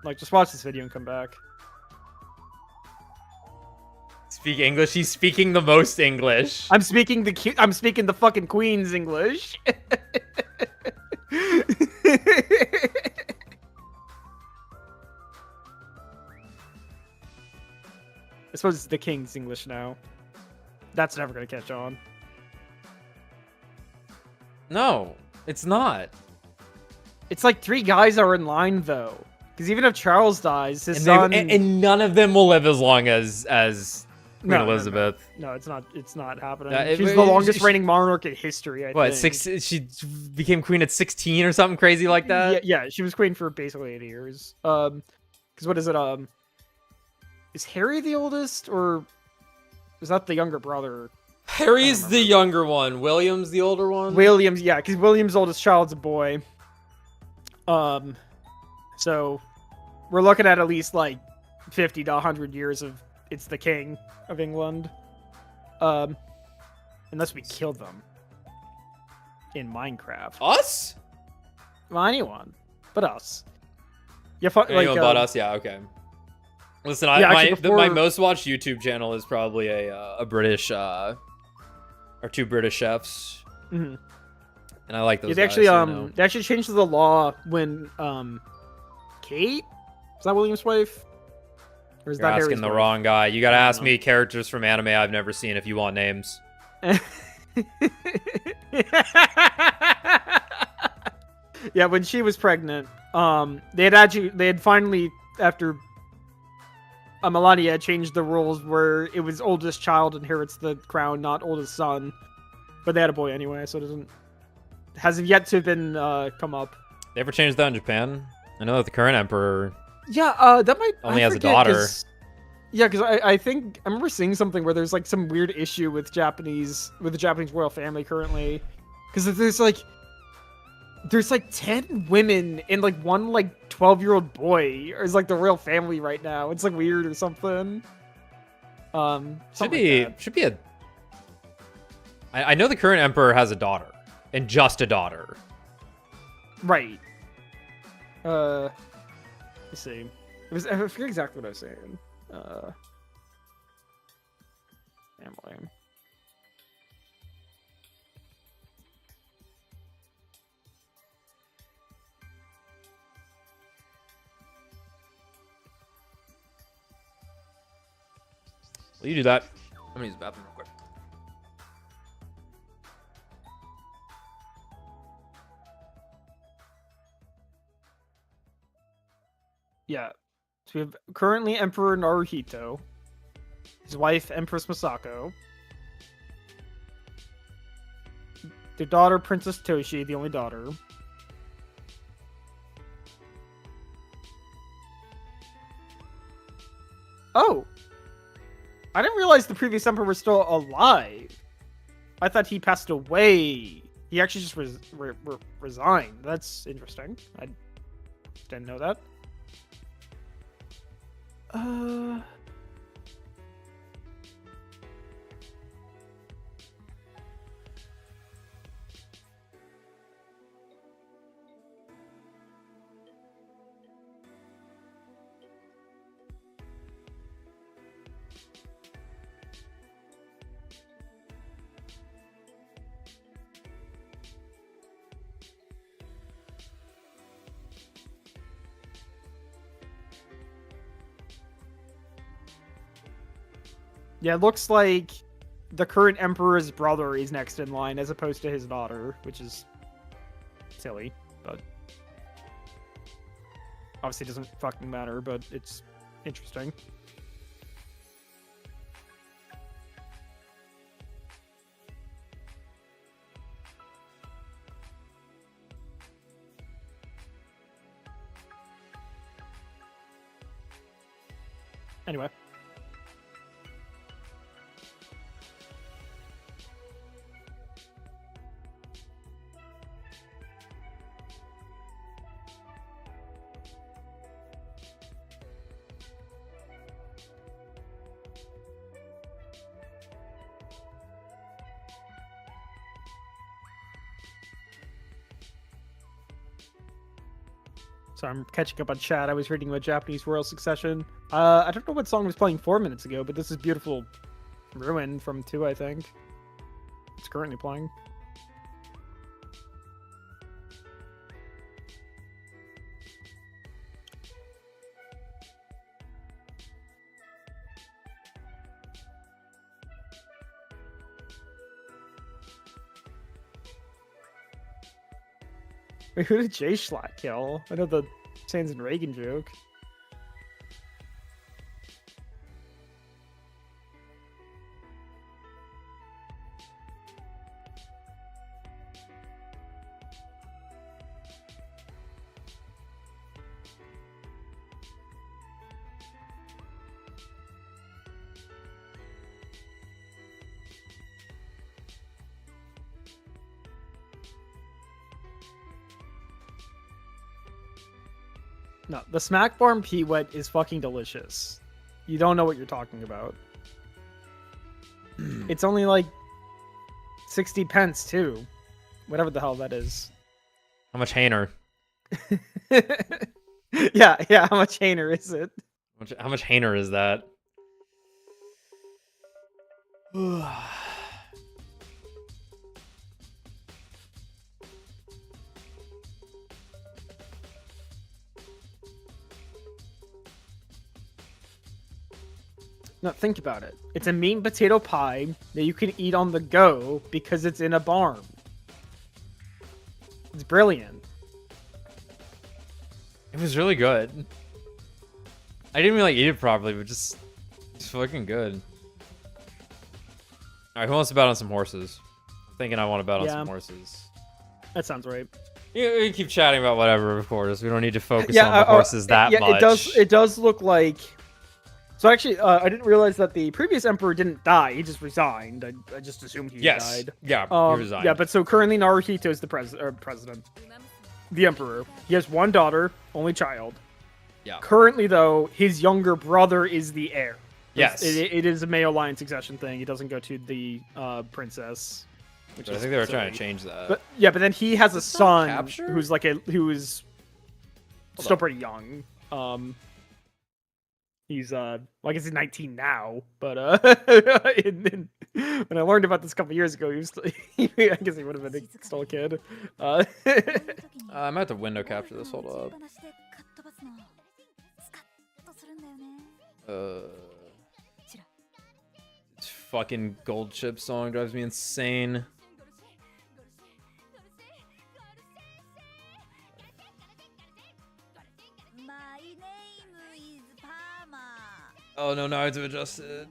Like, just watch this video and come back. Speak English. He's speaking the most English. I'm speaking the fucking Queen's English. I suppose it's the King's English now. That's never gonna catch on. No, it's not. It's like 3 guys are in line though, because even if Charles dies, his son and none of them will live as long as Queen Elizabeth. No, it's not. It's not happening. She's the longest reigning monarch in history. I think. She became queen at 16 or something crazy like that. Yeah, she was queen for basically 80 years. Because what is it? Is Harry the oldest, or is that the younger brother? Harry's the younger one. William's the older one. William's, yeah, because William's oldest child's a boy. So we're looking at least like 50 to 100 years of it's the king of England. Unless we kill them in Minecraft. Us? Well, anyone but us. Yeah, anyone but us. Yeah, okay. Listen, my most watched YouTube channel is probably a British or 2 British chefs, and I like those. They actually changed the law when Kate, is that William's wife? Or is You're that asking the wrong guy. You gotta ask me characters from anime I've never seen if you want names. Yeah, when she was pregnant, they had finally, after Melania had changed the rules where it was oldest child inherits the crown, not oldest son. But they had a boy anyway, so it hasn't yet to been come up. They ever changed that in Japan? I know that the current emperor that might only has a daughter. Yeah, because I think I remember seeing something where there's like some weird issue with the Japanese royal family currently, because there's like 10 women and like one like 12-year-old boy is like the royal family right now. It's like weird or something. Should be a. I know the current emperor has a daughter, and just a daughter. Right. Let's see. I forget exactly what I was saying. Family. Will you do that? I'm gonna use the bathroom real quick. Yeah. So we have currently Emperor Naruhito, his wife Empress Masako, their daughter Princess Toshi, the only daughter. Oh! I didn't realize the previous emperor was still alive. I thought he passed away. He actually just resigned. That's interesting. I didn't know that. Yeah, it looks like the current emperor's brother is next in line as opposed to his daughter, which is silly, but obviously doesn't fucking matter, but it's interesting. Anyway. So I'm catching up on chat. I was reading about Japanese royal succession. I don't know what song was playing 4 minutes ago, but this is Beautiful Ruin from 2, I think. It's currently playing. Wait, who did Jay Schlatt kill? I know the Sands and Reagan joke. No, the Smack Farm Peewet is fucking delicious. You don't know what you're talking about. It's only like 60 pence too. Whatever the hell that is. How much Hainer? yeah, how much Hainer is it? How much Hainer is that? No, think about it. It's a mean potato pie that you can eat on the go because it's in a barn. It's brilliant. It was really good. I didn't even like eat it properly, but just it's fucking good. Alright, who wants to bet on some horses? I'm thinking I want to bet on some horses. That sounds right. Yeah, we can keep chatting about whatever, of course. We don't need to focus on the horses that much. It does look like. So actually, I didn't realize that the previous emperor didn't die. He just resigned. I just assumed he died. Yeah, he resigned. Yeah, but so currently Naruhito is the president, the emperor. He has one daughter, only child. Yeah. Currently, though, his younger brother is the heir. Yes. It is a male line succession thing. He doesn't go to the princess. Which I think they were trying to change that. But yeah, but then he has a son capture? who's still pretty young. He's well, I guess he's 19 now, but when I learned about this a couple years ago, he was I guess he would have been still a kid. I might have to window capture this. Hold up. This fucking gold chip song drives me insane. Oh no, now I have to adjust it.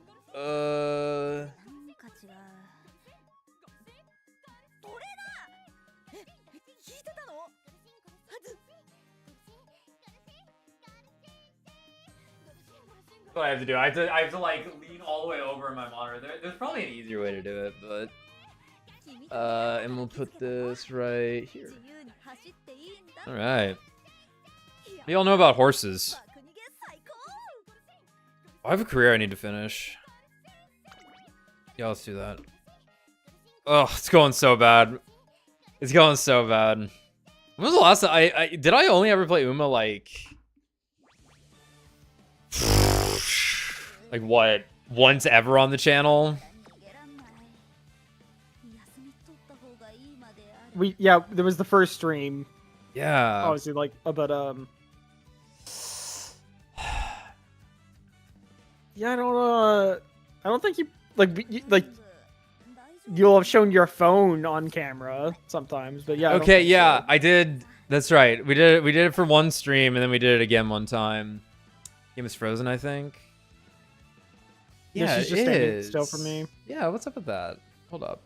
What I have to do, I have to like lean all the way over in my monitor. There's probably an easier way to do it, but and we'll put this right here. All right. What do y'all know about horses? I have a career I need to finish. Yeah, let's do that. Oh, it's going so bad. It's going so bad. When was the last time did I only ever play Uma like what, once ever on the channel? There was the first stream. Yeah. Obviously, like about yeah, I don't think you you'll have shown your phone on camera sometimes, but yeah. Okay, yeah, so. I did. That's right. We did it for one stream, and then we did it again one time. Game is frozen, I think. Yeah, she's just standing still for me. Yeah, what's up with that? Hold up.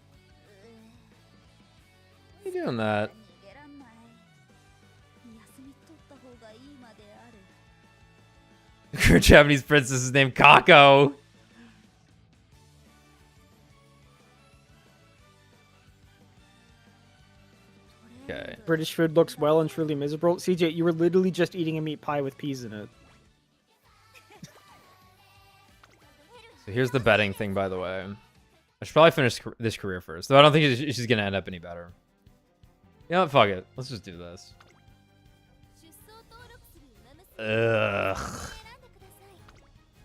Why are you doing that? Her Japanese princess is named Kako. Okay. British food looks well and truly miserable. CJ, you were literally just eating a meat pie with peas in it. So here's the betting thing, by the way. I should probably finish this career first, though I don't think she's gonna end up any better. You know what? Fuck it. Let's just do this. Ugh.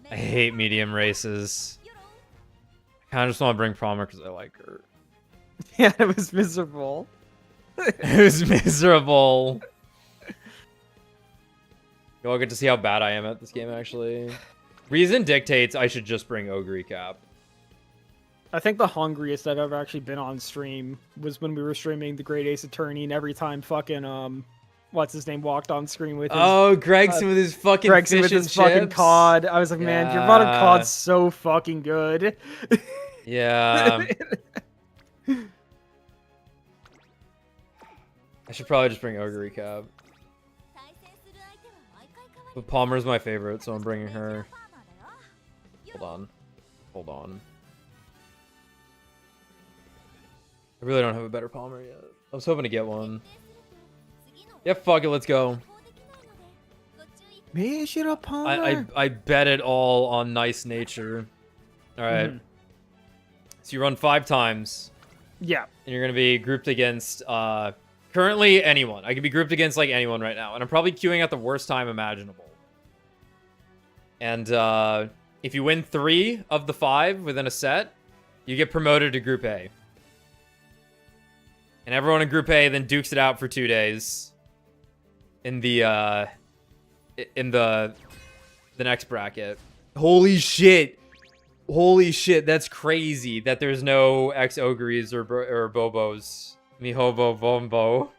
I hate medium races. I kind of just want to bring Palmer because I like her. Yeah, it was miserable. It was miserable. You all get to see how bad I am at this game, actually. Reason dictates I should just bring Ogre Cap. I think the hungriest I've ever actually been on stream was when we were streaming the Great Ace Attorney, and every time fucking what's his name walked on screen with his Gregson with his fucking Gregson fish with his and fucking chips. cod. I was like, man, your bottom cod's so fucking good. Yeah. I should probably just bring Ogre Cap. But Palmer's my favorite, so I'm bringing her. Hold on. I really don't have a better Palmer yet. I was hoping to get one. Yeah, fuck it, let's go. I bet it all on nice nature. Alright. So you run 5 times. Yeah. And you're gonna be grouped against currently anyone. I could be grouped against like anyone right now. And I'm probably queuing at the worst time imaginable. And if you win 3 of the 5 within a set, you get promoted to Group A. And everyone in Group A then dukes it out for 2 days in the next bracket. Holy shit, that's crazy that there's no ex-ogres or bobos. Mihobo bombo.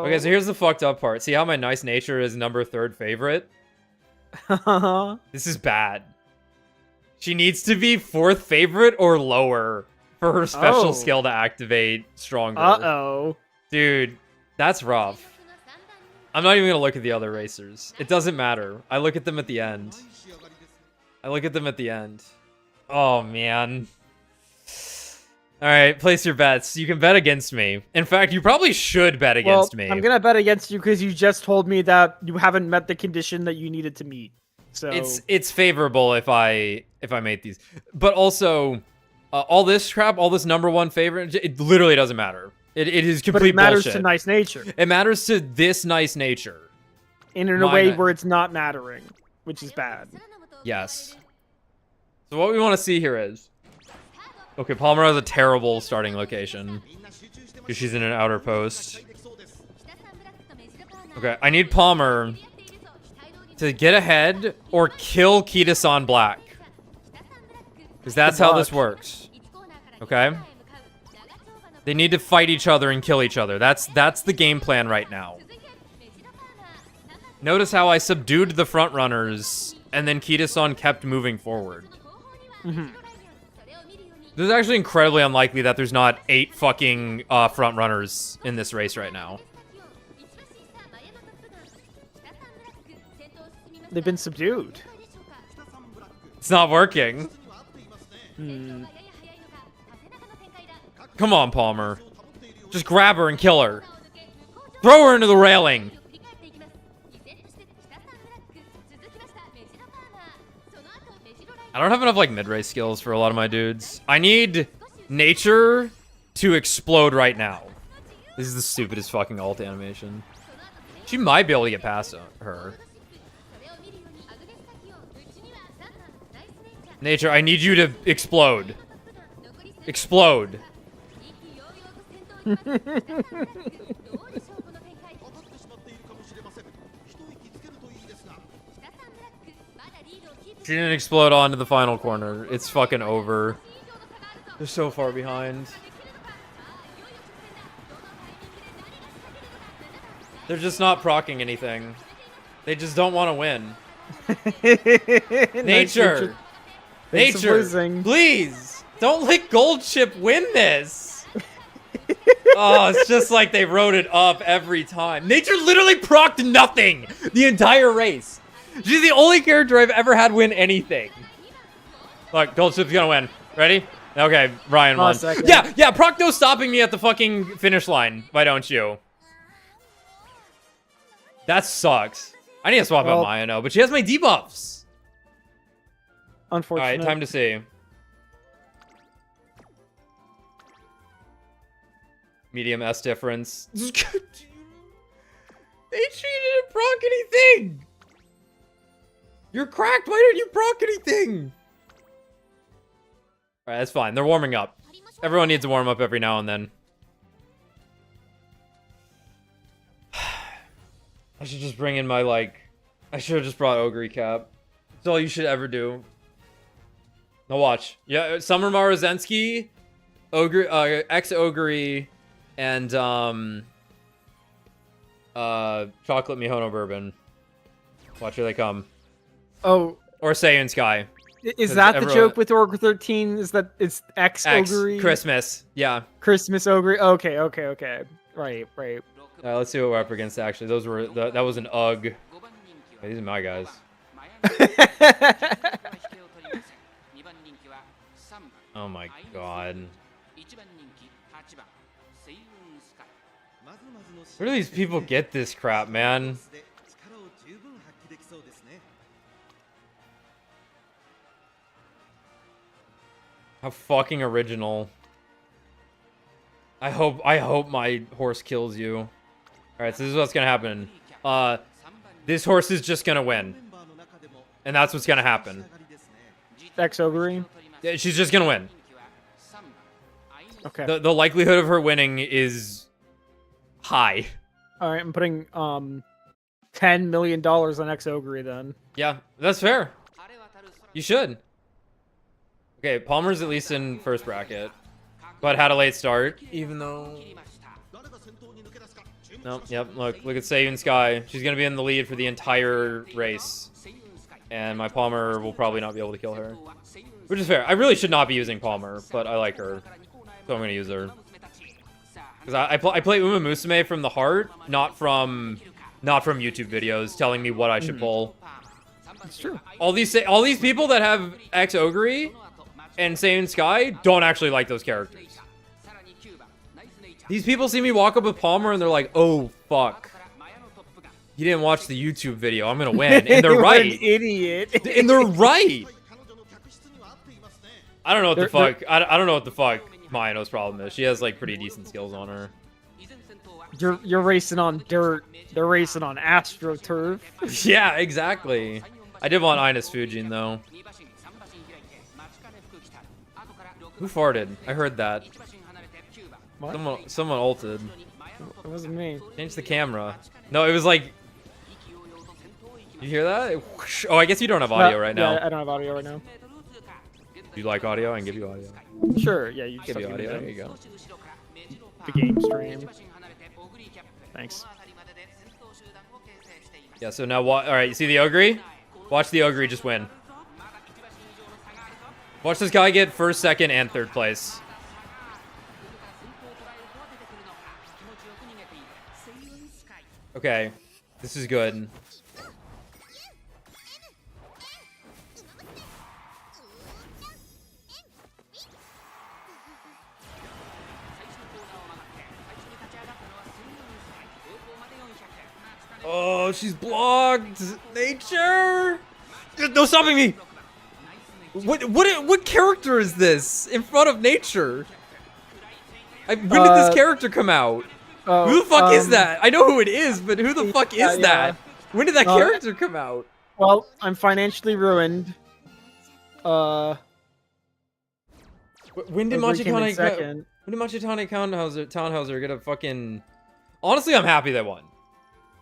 Okay, so here's the fucked up part. See how my nice nature is number 3rd favorite? This is bad. She needs to be 4th favorite or lower for her special skill to activate stronger. Dude, that's rough. I'm not even gonna look at the other racers. It doesn't matter. I look at them at the end. Oh, man. Alright, place your bets. You can bet against me. In fact, you probably should bet against me. I'm gonna bet against you because you just told me that you haven't met the condition that you needed to meet. So it's favorable if I made these. But also, all this crap, all this number 1 favorite, it literally doesn't matter. It is complete bullshit. But it matters to nice nature. It matters to this nice nature. In a way where it's not mattering, which is bad. Yes. So what we want to see here is... Okay, Palmer has a terrible starting location. Because she's in an outer post. Okay, I need Palmer to get ahead or kill Kita-san Black. Because that's how this works. Okay? They need to fight each other and kill each other. That's the game plan right now. Notice how I subdued the front runners and then Kita-san kept moving forward. This is actually incredibly unlikely that there's not 8 fucking front runners in this race right now. They've been subdued. It's not working. Come on, Palmer. Just grab her and kill her. Throw her into the railing. I don't have enough like mid-race skills for a lot of my dudes. I need nature to explode right now. This is the stupidest fucking ult animation. She might be able to get past her. Nature, I need you to explode. Explode. She didn't explode onto the final corner. It's fucking over. They're so far behind. They're just not proccing anything. They just don't want to win. Nature! Nature! Please! Don't let Gold Chip win this! Oh, it's just like they wrote it up every time. Nature literally procced nothing the entire race. She's the only character I've ever had win anything. Look, Gold Chip's gonna win. Ready? Okay, Ryan won. Yeah, proc no stopping me at the fucking finish line. Why don't you? That sucks. I need to swap out Maya now, but she has my debuffs. Unfortunately. Alright, time to see. Medium S difference. They treated it proc anything? You're cracked. Why didn't you proc anything? All right, that's fine. They're warming up. Everyone needs to warm up every now and then. I should just bring in my, like... I should have just brought Ogre Cap. That's all you should ever do. Now watch. Yeah, Summer Marozensky, Ogre, ex-Ogre, and, Chocolate Mihono Bourbon. Watch, here they come. Oh. Or Saiyan Sky. Is that the joke with Ogre 13? Is that it's ex-Ogre? Christmas. Yeah. Christmas Ogre. Okay. Right. Let's see what we're up against, actually. Those were... that was an UGG. Hey, these are my guys. Oh my god. Where do these people get this crap, man? How fucking original. I hope my horse kills you. Alright, so this is what's gonna happen. This horse is just gonna win. And that's what's gonna happen. Ex-Ogre? Yeah, she's just gonna win. Okay. The likelihood of her winning is high. Alright, I'm putting $10 million on ex-Ogre then. Yeah, that's fair. You should. Okay, Palmer's at least in first bracket. But had a late start, even though... No, yep, look at Saiyan Sky. She's gonna be in the lead for the entire race. And my Palmer will probably not be able to kill her. Which is fair. I really should not be using Palmer, but I like her. So I'm gonna use her. Because I play Uma Musume from the heart, not from YouTube videos telling me what I should pull. It's true. All these people that have ex-Ogre and Saiyan Sky don't actually like those characters. These people see me walk up with Palmer and they're like, oh, fuck. You didn't watch the YouTube video. I'm going to win. And they're right. What an idiot. And they're right. I don't know what the fuck. I don't know what the fuck Mayano's problem is. She has, like, pretty decent skills on her. You're racing on dirt. They're racing on AstroTurf. Yeah, exactly. I did want Ines Fujin, though. Who farted? I heard that. What? Someone ulted. It wasn't me. Change the camera. No, it was like... You hear that? Oh, I guess you don't have audio right now. Yeah, I don't have audio right now. Do you like audio? I can give you audio. Sure, yeah, you Give you audio. There you go. The game stream. Thanks. Yeah, so now what? Alright, you see the Ogre? Watch the Ogre just win. Watch this guy get first, second, and third place. Okay, this is good. Oh, she's blocked. Nature. No stopping me. What character is this in front of Nature? When did this character come out? Who the fuck is that? I know who it is, but who the fuck is that? When did that character come out? Well, I'm financially ruined. When did Machitane Townhauser get a fucking... Honestly, I'm happy they won.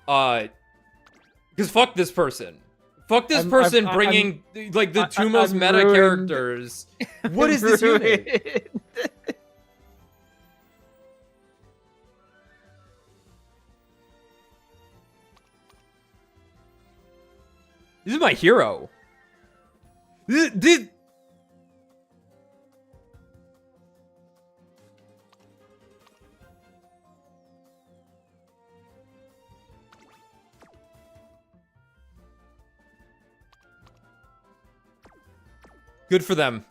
Because fuck this person. Fuck this person bringing like the two most meta characters. What is this unit? This is my hero. This good for them.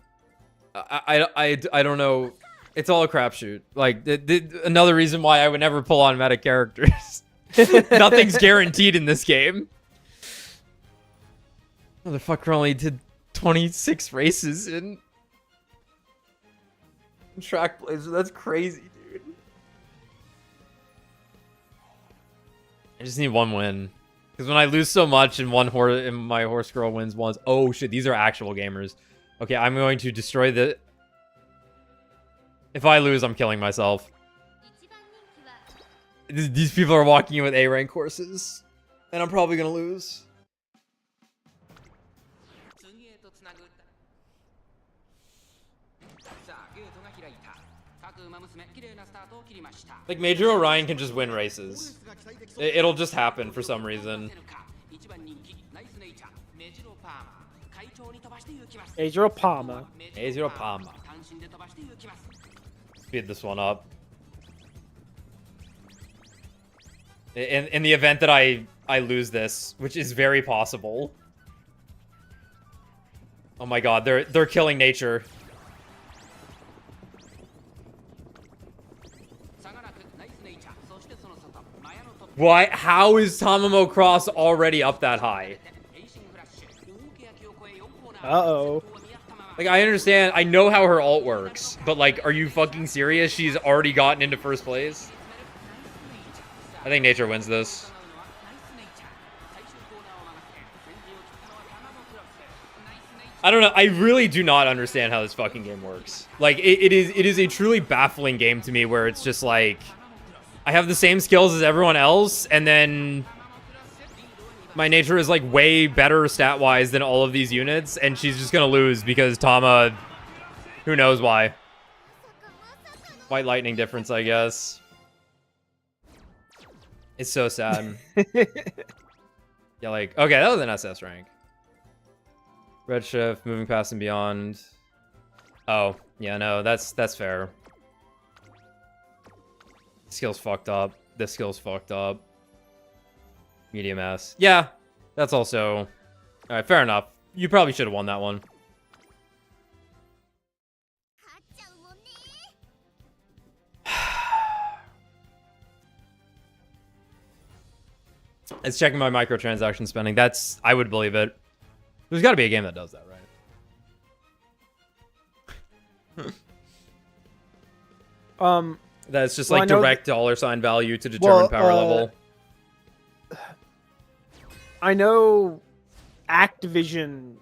I don't know. It's all a crapshoot. Like another reason why I would never pull on meta characters. Nothing's guaranteed in this game. Motherfucker only did 26 races in Track Blazer. That's crazy, dude. I just need one win. Because when I lose so much and my horse girl wins once. Oh shit, these are actual gamers. Okay, I'm going to destroy the... If I lose, I'm killing myself. These people are walking in with A rank horses. And I'm probably gonna lose. Like, Major Orion can just win races. It'll just happen for some reason. Major Palma. Major Palma. Speed this one up. In the event that I lose this, which is very possible. Oh my god, they're killing nature. Why? How is Tamamo Cross already up that high? Uh-oh. Like, I understand, I know how her ult works, but like, are you fucking serious? She's already gotten into first place? I think nature wins this. I don't know. I really do not understand how this fucking game works. Like, it is a truly baffling game to me where it's just like, I have the same skills as everyone else, and then my nature is like way better stat-wise than all of these units, and she's just gonna lose because Tama, who knows why. White lightning difference, I guess. It's so sad. Yeah, like, okay, that was an SS rank. Redshift, moving past and beyond. Oh, yeah, no, that's fair. Skill's fucked up. This skill's fucked up. Medium S. Yeah, that's also... Alright, fair enough. You probably should have won that one. It's checking my microtransaction spending. That's... I would believe it. There's got to be a game that does that, right? That's just like direct $ value to determine power level. I know Activision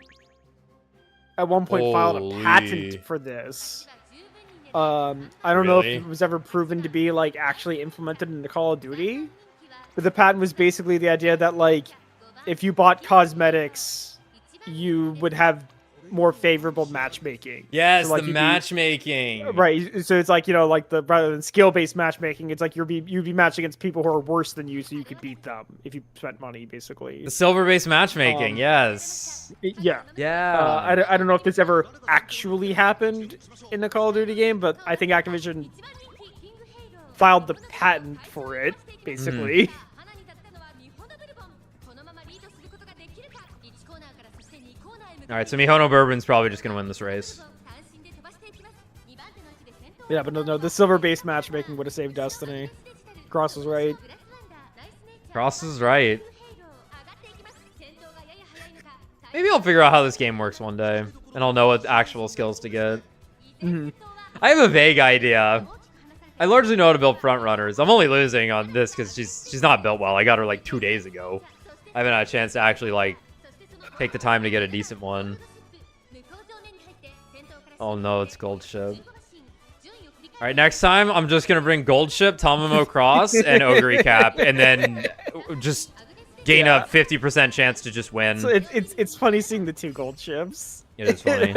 at one point filed a patent for this. I don't know if it was ever proven to be like actually implemented into Call of Duty, but the patent was basically the idea that like if you bought cosmetics, you would have more favorable matchmaking. Yes, so, like, the matchmaking. Right. So it's like, you know, like rather than skill-based matchmaking, it's like you'd be matched against people who are worse than you, so you could beat them if you spent money, basically. The silver-based matchmaking, yes. Yeah. Yeah. I don't know if this ever actually happened in the Call of Duty game, but I think Activision filed the patent for it, basically. Alright, so Mihono Bourbon's probably just gonna win this race. Yeah, but no, the silver-based matchmaking would have saved Destiny. Cross was right. Cross is right. Maybe I'll figure out how this game works one day, and I'll know what actual skills to get. I have a vague idea. I largely know how to build front runners. I'm only losing on this because she's not built well. I got her like 2 days ago. I haven't had a chance to actually like take the time to get a decent one. Oh no, it's Gold Ship. Alright, next time I'm just gonna bring Gold Ship, Tamamo Cross, and Ogre Cap, and then just gain a 50% chance to just win. So it's funny seeing the 2 gold ships. It is funny.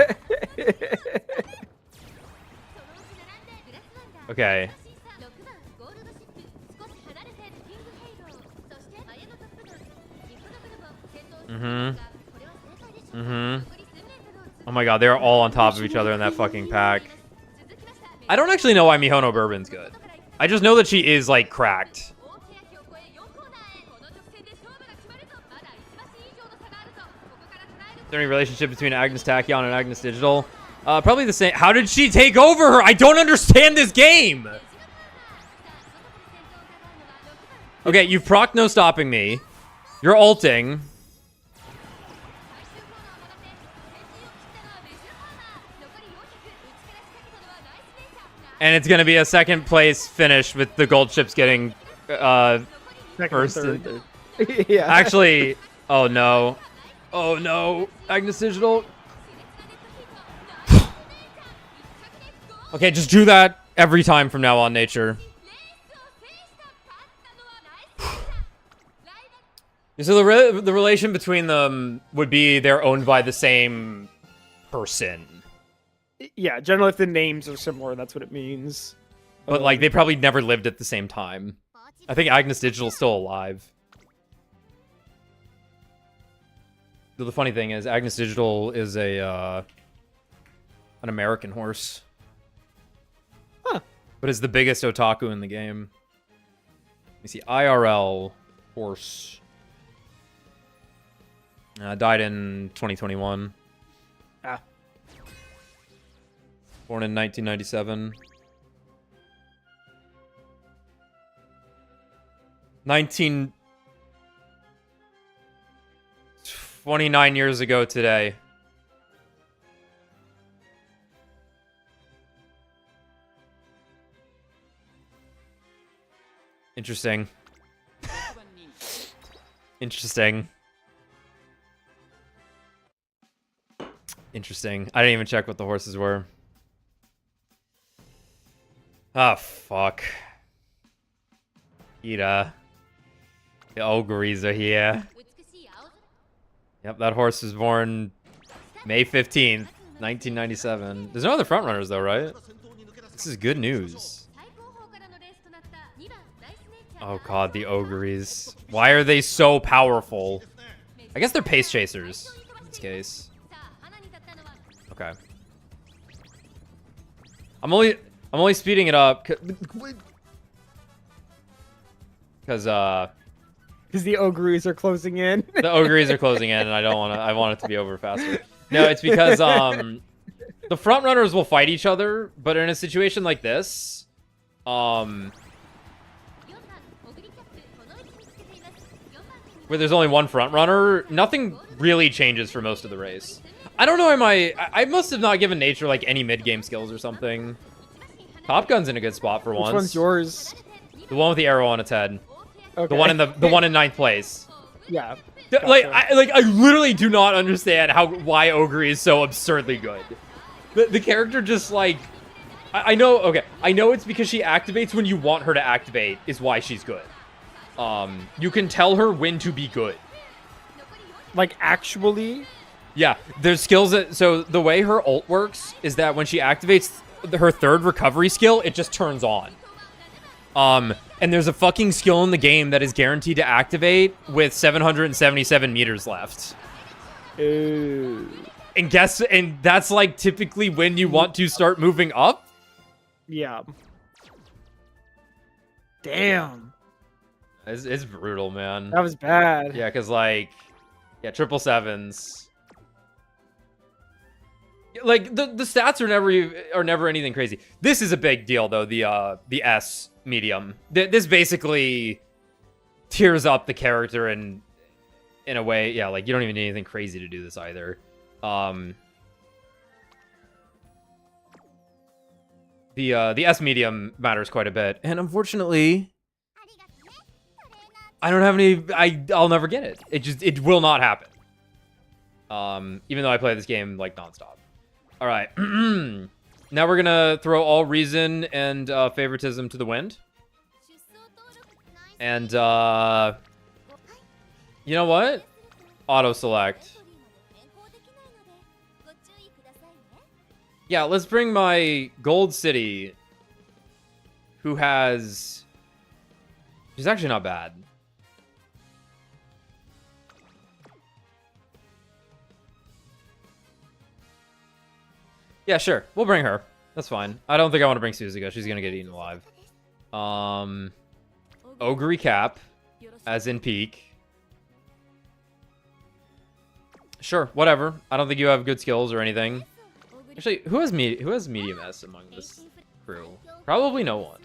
Okay. Oh my god, they're all on top of each other in that fucking pack. I don't actually know why Mihono Bourbon's good. I just know that she is, like, cracked. Is there any relationship between Agnes Tachyon and Agnes Digital? Probably the same. How did she take over her? I don't understand this game! Okay, you've proc no stopping me. You're ulting. And it's going to be a second place finish with the gold ships getting first. Yeah. Actually, oh no. Oh no. Agnes Digital. Okay, just do that every time from now on, Nature. So the relation between them would be they're owned by the same person. Yeah, generally if the names are similar, that's what it means. But like they probably never lived at the same time. I think Agnes Digital's still alive. So the funny thing is Agnes Digital is an American horse. Huh. But is the biggest otaku in the game. Let me see. IRL horse. Died in 2021. Ah. Born in 1997. 29 years ago today. Interesting. Interesting. Interesting. I didn't even check what the horses were. Ah, fuck. Ida. The ogres are here. Yep, that horse was born May 15th, 1997. There's no other frontrunners though, right? This is good news. Oh god, the ogres. Why are they so powerful? I guess they're pace chasers in this case. Okay. I'm only speeding it up because the ogres are closing in. The ogres are closing in, and I want it to be over faster. No, it's because the front runners will fight each other, but in a situation like this, where there's only one front runner, nothing really changes for most of the race. I don't know, I must have not given Nature like any mid-game skills or something. Top Gun's in a good spot for once. Which one's yours? The one with the arrow on its head. Okay. The one in 9th place. Yeah. Gotcha. I literally do not understand why Ogre is so absurdly good. The character just like I know it's because she activates when you want her to activate is why she's good. You can tell her when to be good. Like actually? Yeah, there's skills so the way her ult works is that when she activates her third recovery skill, it just turns on. And there's a fucking skill in the game that is guaranteed to activate with 777 meters left. Ooh. And that's like typically when you want to start moving up. Yeah. Damn. It's brutal, man. That was bad. Yeah, because like, yeah, 777s. Like the stats are never anything crazy. This is a big deal though. The S medium. This basically tears up the character in a way. Yeah, like you don't even need anything crazy to do this either. The S medium matters quite a bit, and unfortunately, I don't have any. I'll never get it. It will not happen. Even though I play this game like nonstop. All right. Now we're gonna throw all reason and favoritism to the wind. And you know what? Auto select. Yeah, let's bring my gold city, who has. She's actually not bad. Yeah, sure. We'll bring her. That's fine. I don't think I want to bring Suzuka. She's gonna get eaten alive. Ogre Cap, as in Peak. Sure, whatever. I don't think you have good skills or anything. Actually, who has medium S among this crew? Probably no one.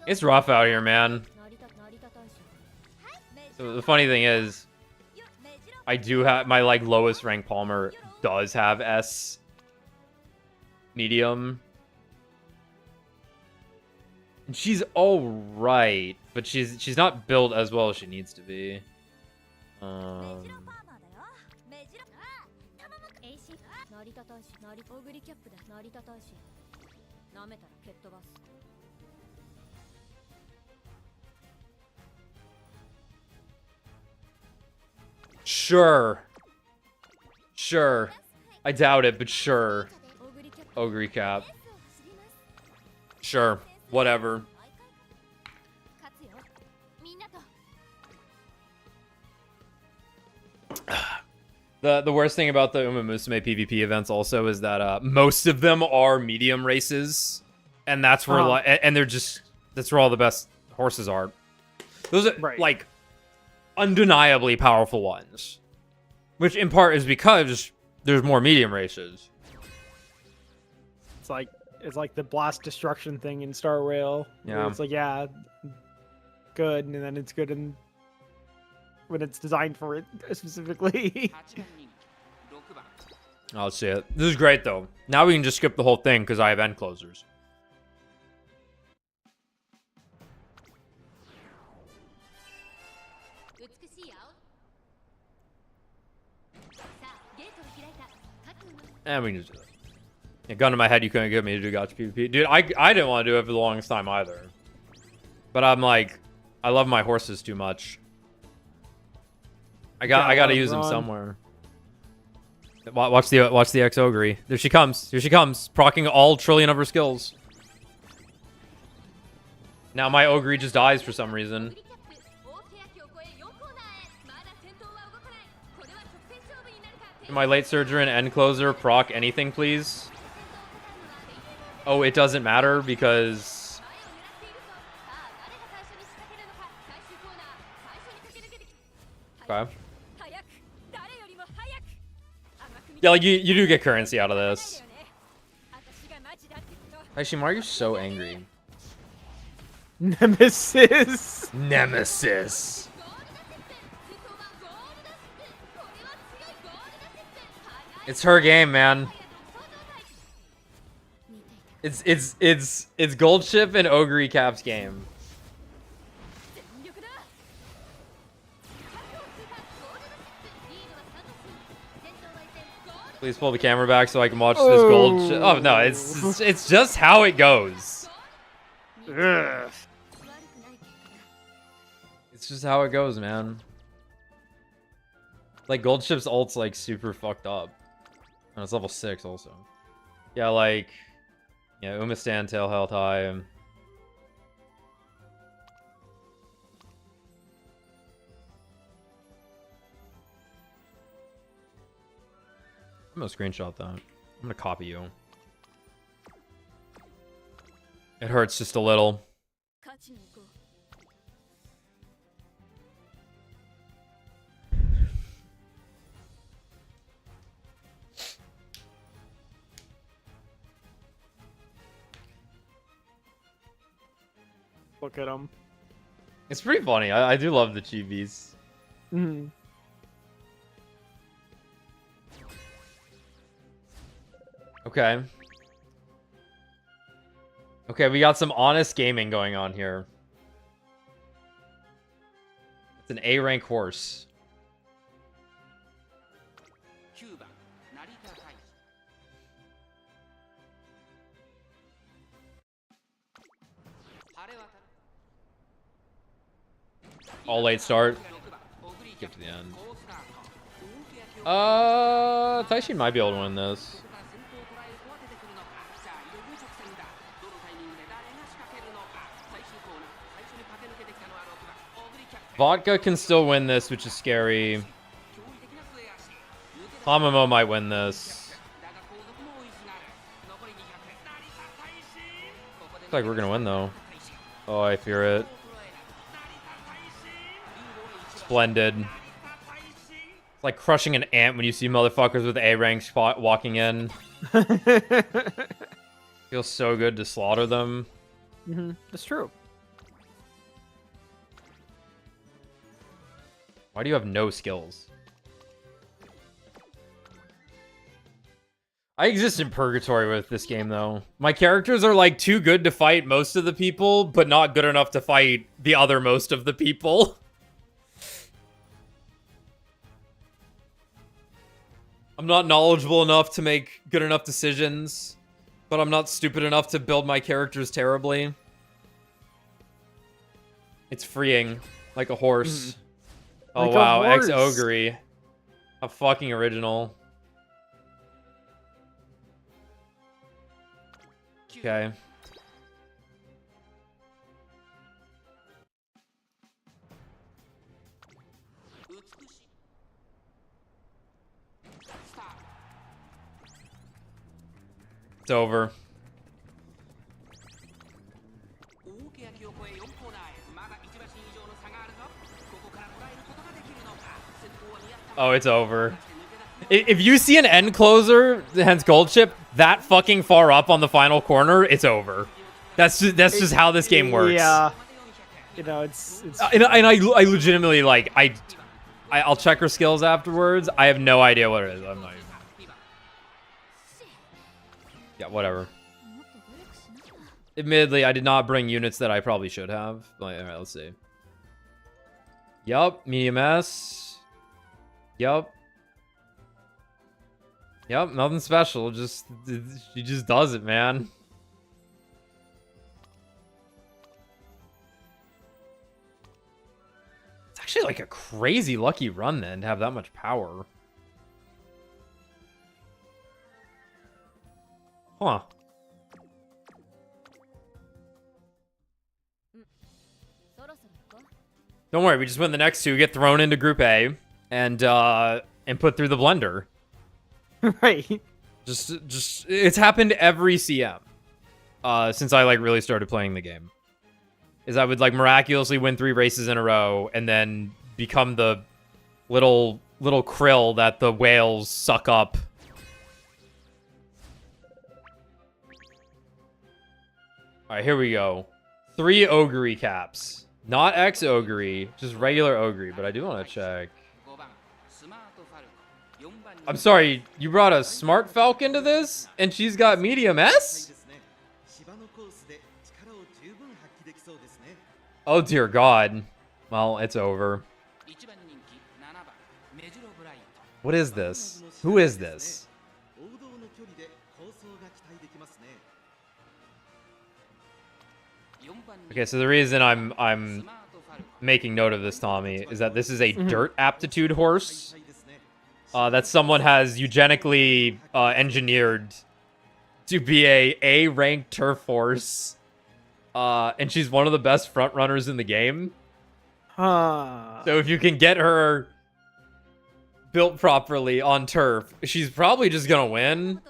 It's rough out here, man. So the funny thing is, I do have my like lowest rank Palmer does have S medium. And she's all right, but she's not built as well as she needs to be. Sure. Sure. I doubt it, but sure. Ogre cap. Sure. Whatever. The worst thing about the Uma Musume PvP events also is that most of them are medium races, and that's where and they're just that's where all the best horses are. Those are like undeniably powerful ones, which in part is because there's more medium races. It's like the blast destruction thing in Star Rail. Yeah, it's like good, and then it's good when it's designed for it specifically. I'll see it. This is great though. Now we can just skip the whole thing because I have end closers. And we can just do it. Yeah, gun to my head, you couldn't get me to do gotcha PvP. Dude, I didn't want to do it for the longest time either. But I'm like, I love my horses too much. I gotta use them somewhere. Watch the X Ogre. There she comes. Here she comes. Proccing all trillion of her skills. Now my Ogre just dies for some reason. Can my late surger and end closer proc anything, please? Oh, it doesn't matter because... Okay. Yeah, like you do get currency out of this. Actually, Mario's so angry. Nemesis. Nemesis. It's her game, man. It's Gold Ship and Ogre Cap's game. Please pull the camera back so I can watch this gold ship. Oh no, it's just how it goes. Ugh. It's just how it goes, man. Like Gold Ship's ult's like super fucked up. And it's level 6 also. Yeah, like Uma stand, tail health high. I'm gonna screenshot that. I'm gonna copy you. It hurts just a little. Look at him. It's pretty funny. I do love the chibis. Mm-hmm. Okay. Okay, we got some honest gaming going on here. It's an A rank horse. All late start. Skip to the end. Taishin might be able to win this. Vodka can still win this, which is scary. Hamamo might win this. Looks like we're gonna win though. Oh, I fear it. Splendid. It's like crushing an ant when you see motherfuckers with A ranks walking in. Feels so good to slaughter them. Mm-hmm. That's true. Why do you have no skills? I exist in purgatory with this game, though. My characters are, like, too good to fight most of the people, but not good enough to fight the other most of the people. I'm not knowledgeable enough to make good enough decisions, but I'm not stupid enough to build my characters terribly. It's freeing, like a horse. Oh, like wow, a horse. ex-ogre. A fucking original. Okay. It's over. Oh, it's over. If you see an end closer, hence gold chip, that fucking far up on the final corner, it's over. That's just how this game works. Yeah. You know, it's and I legitimately, like, I'll check her skills afterwards. I have no idea what it is. I'm not even... Yeah, whatever. Admittedly, I did not bring units that I probably should have. Like, all right, let's see. Yup, medium S. Yup. Yep, nothing special. Just she just does it, man. It's actually like a crazy lucky run then to have that much power. Huh. Don't worry, we just win the next two, get thrown into Group A, and put through the blender. Right. Just it's happened every CM since I like really started playing the game. Is I would like miraculously win 3 races in a row and then become the little krill that the whales suck up. All right, here we go. 3 ogre caps. Not ex-ogre, just regular ogre, but I do want to check. I'm sorry, you brought a smart falcon to this? And she's got medium S? Oh dear God. Well, it's over. What is this? Who is this? Okay, so the reason I'm making note of this, Tommy, is that this is a dirt aptitude horse that someone has eugenically engineered to be a A-ranked turf horse, and she's one of the best front runners in the game. Huh. So if you can get her built properly on turf, she's probably just gonna win.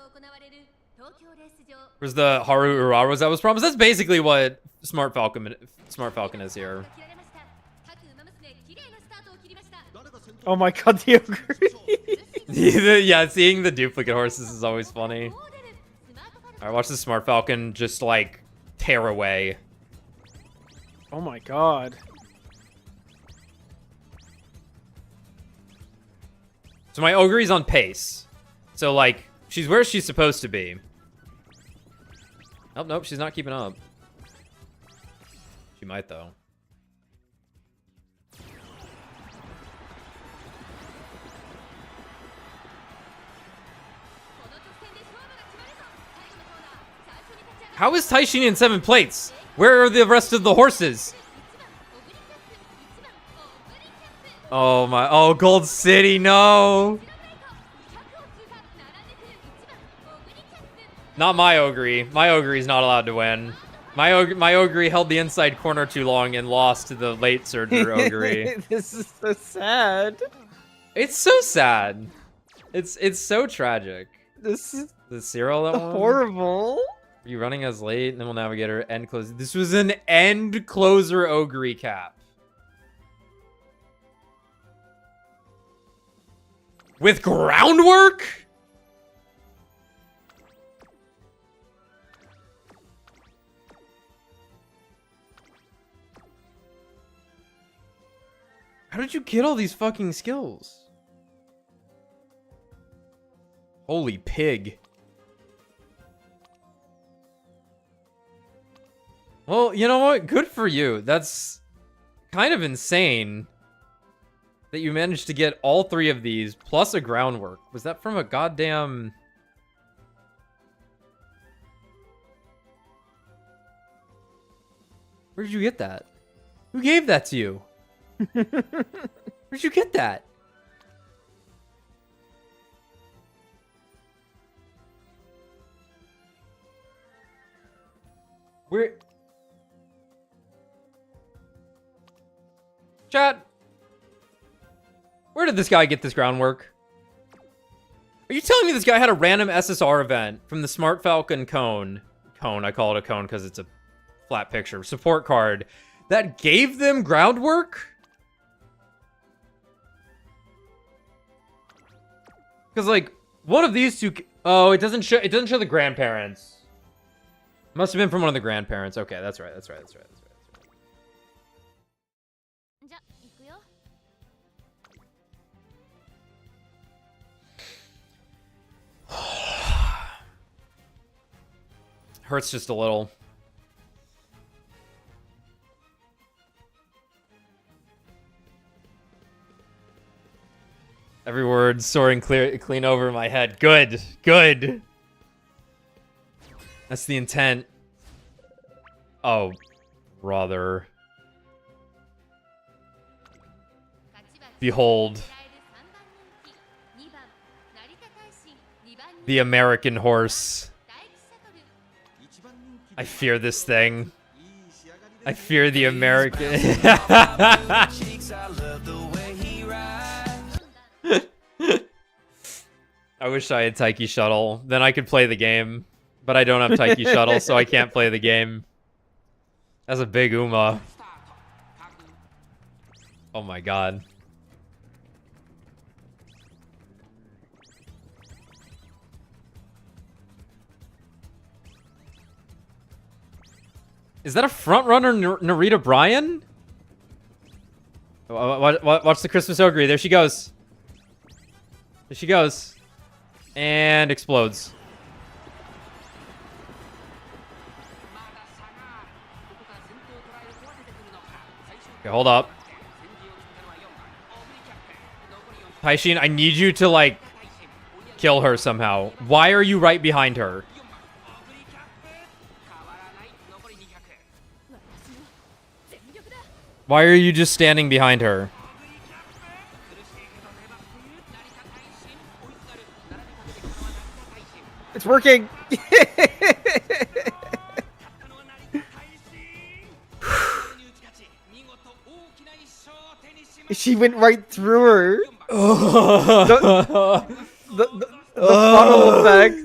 Where's the Haru Urawas that was promised? That's basically what Smart Falcon is here. Oh my God, the ogre. Yeah, seeing the duplicate horses is always funny. Alright, watch the Smart Falcon just like tear away. Oh my God. So my ogre's on pace. So like, she's where she's supposed to be. Oh, nope, she's not keeping up. She might, though. How is Taishin in 7 plates? Where are the rest of the horses? Oh my, oh, Gold City, no. Not my ogre. My ogre is not allowed to win. My ogre held the inside corner too long and lost to the late surger ogre. This is so sad. It's so sad. It's so tragic. This is The Cyril that one? horrible. Are you running as late? And then we'll navigate her end closer. This was an end closer ogre cap. With groundwork? How did you get all these fucking skills? Holy pig. Well, you know what? Good for you. That's kind of insane that you managed to get all 3 of these plus a groundwork. Was that from a goddamn... Where did you get that? Who gave that to you? Where'd you get that? Where... Chat. Where did this guy get this groundwork? Are you telling me this guy had a random SSR event from the Smart Falcon cone? I call it a cone because it's a flat picture. Support card that gave them groundwork? Because like one of these two... Oh, it doesn't show the grandparents. Must have been from one of the grandparents. Okay, that's right. Hurts just a little. Every word soaring clean over my head. Good. That's the intent. Oh, brother. Behold. The American horse. I fear this thing. I fear the American. I wish I had Taiki Shuttle. Then I could play the game. But I don't have Taiki Shuttle, so I can't play the game. That's a big Uma. Oh my god. Is that a front runner, Narita Bryan? Watch the Christmas Ogre. There she goes. And explodes. Okay, hold up. Taishin, I need you to, like, kill her somehow. Why are you right behind her? Why are you just standing behind her? It's working. She went right through her. The funnel effect.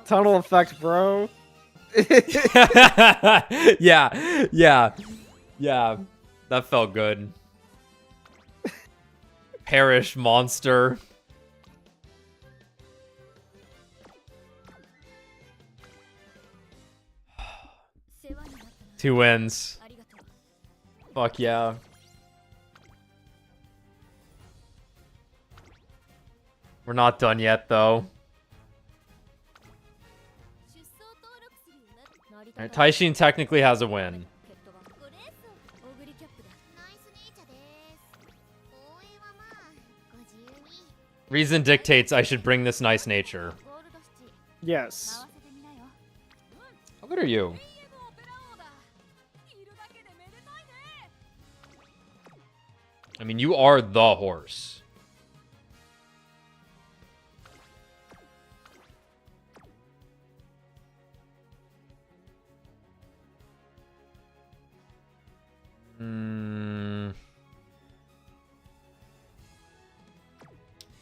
Tunnel effect, bro. Yeah. That felt good. Perish, monster. Two wins. Fuck yeah. We're not done yet, though. Alright, Taishin technically has a win. Reason dictates I should bring this nice nature. Yes. How good are you? I mean, you are the horse.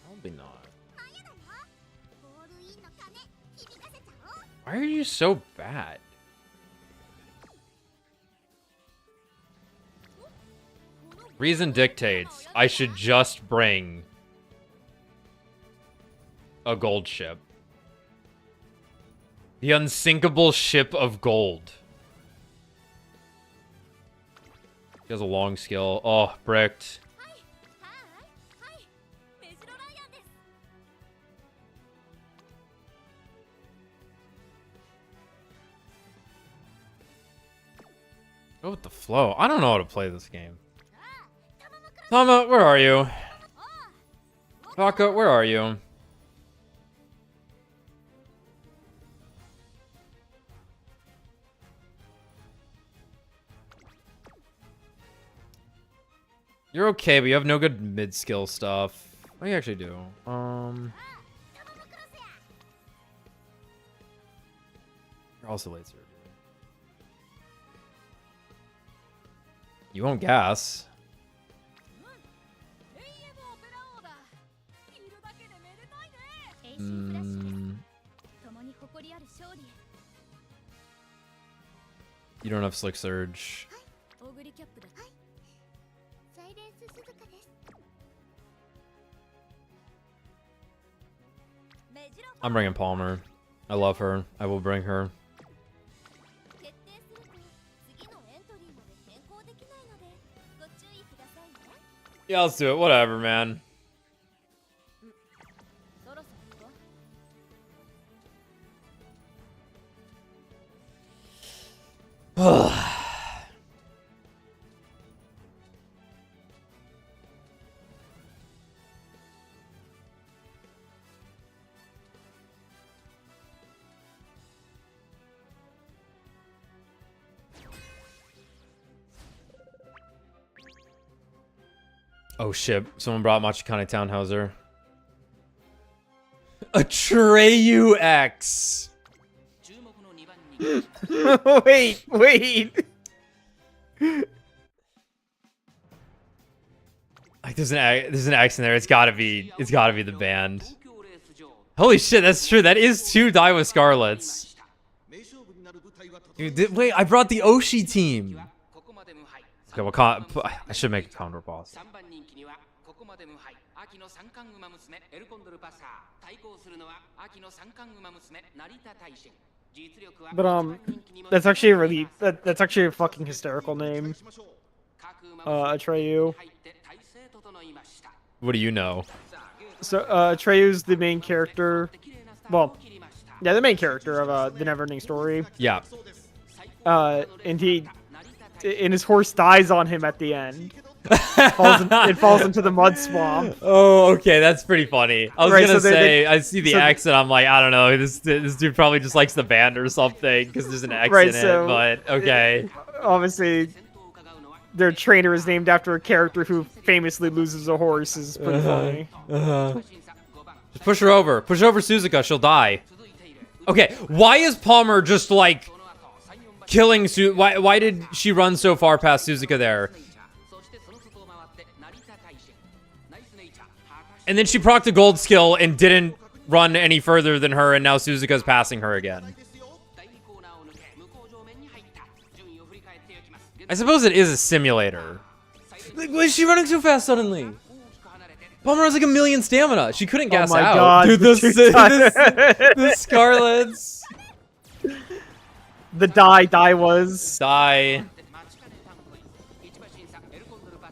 Probably not. Why are you so bad? Reason dictates I should just bring a gold ship. The unsinkable ship of gold. He has a long skill. Oh, bricked. Go with the flow. I don't know how to play this game. Tama, where are you? Taka, where are you? You're okay, but you have no good mid-skill stuff. What do you actually do? You're also late surgery. You won't gas. You don't have Slick Surge. I'm bringing Palmer. I love her. I will bring her. Yeah, let's do it. Whatever, man. Oh shit, someone brought Machikane Townhauser. Atreyu X! Wait. Like there's an X in there. It's gotta be the band. Holy shit, that's true. That is 2 Daiwa Scarlets. Dude, wait, I brought the Oshi team. Okay, well, I should make a counter boss. But that's actually a really that's actually a fucking hysterical name. Atreyu. What do you know? So Atreyu's the main character. Well, yeah, the main character of the Neverending Story. Yeah. And his horse dies on him at the end. It falls into the mud swamp. Oh, okay, that's pretty funny. I was gonna say, I see the X and I'm like, I don't know, this dude probably just likes the band or something because there's an X in it. But okay. Obviously, their trainer is named after a character who famously loses a horse. Is pretty funny. Just push her over. Push over Suzuka. She'll die. Okay, why is Palmer just like killing why did she run so far past Suzuka there? And then she procced a gold skill and didn't run any further than her, and now Suzuka's passing her again. I suppose it is a simulator. Like, why is she running so fast suddenly? Palmer has like 1,000,000 stamina. She couldn't gas out. God, dude, the Scarlets. The die was. Die.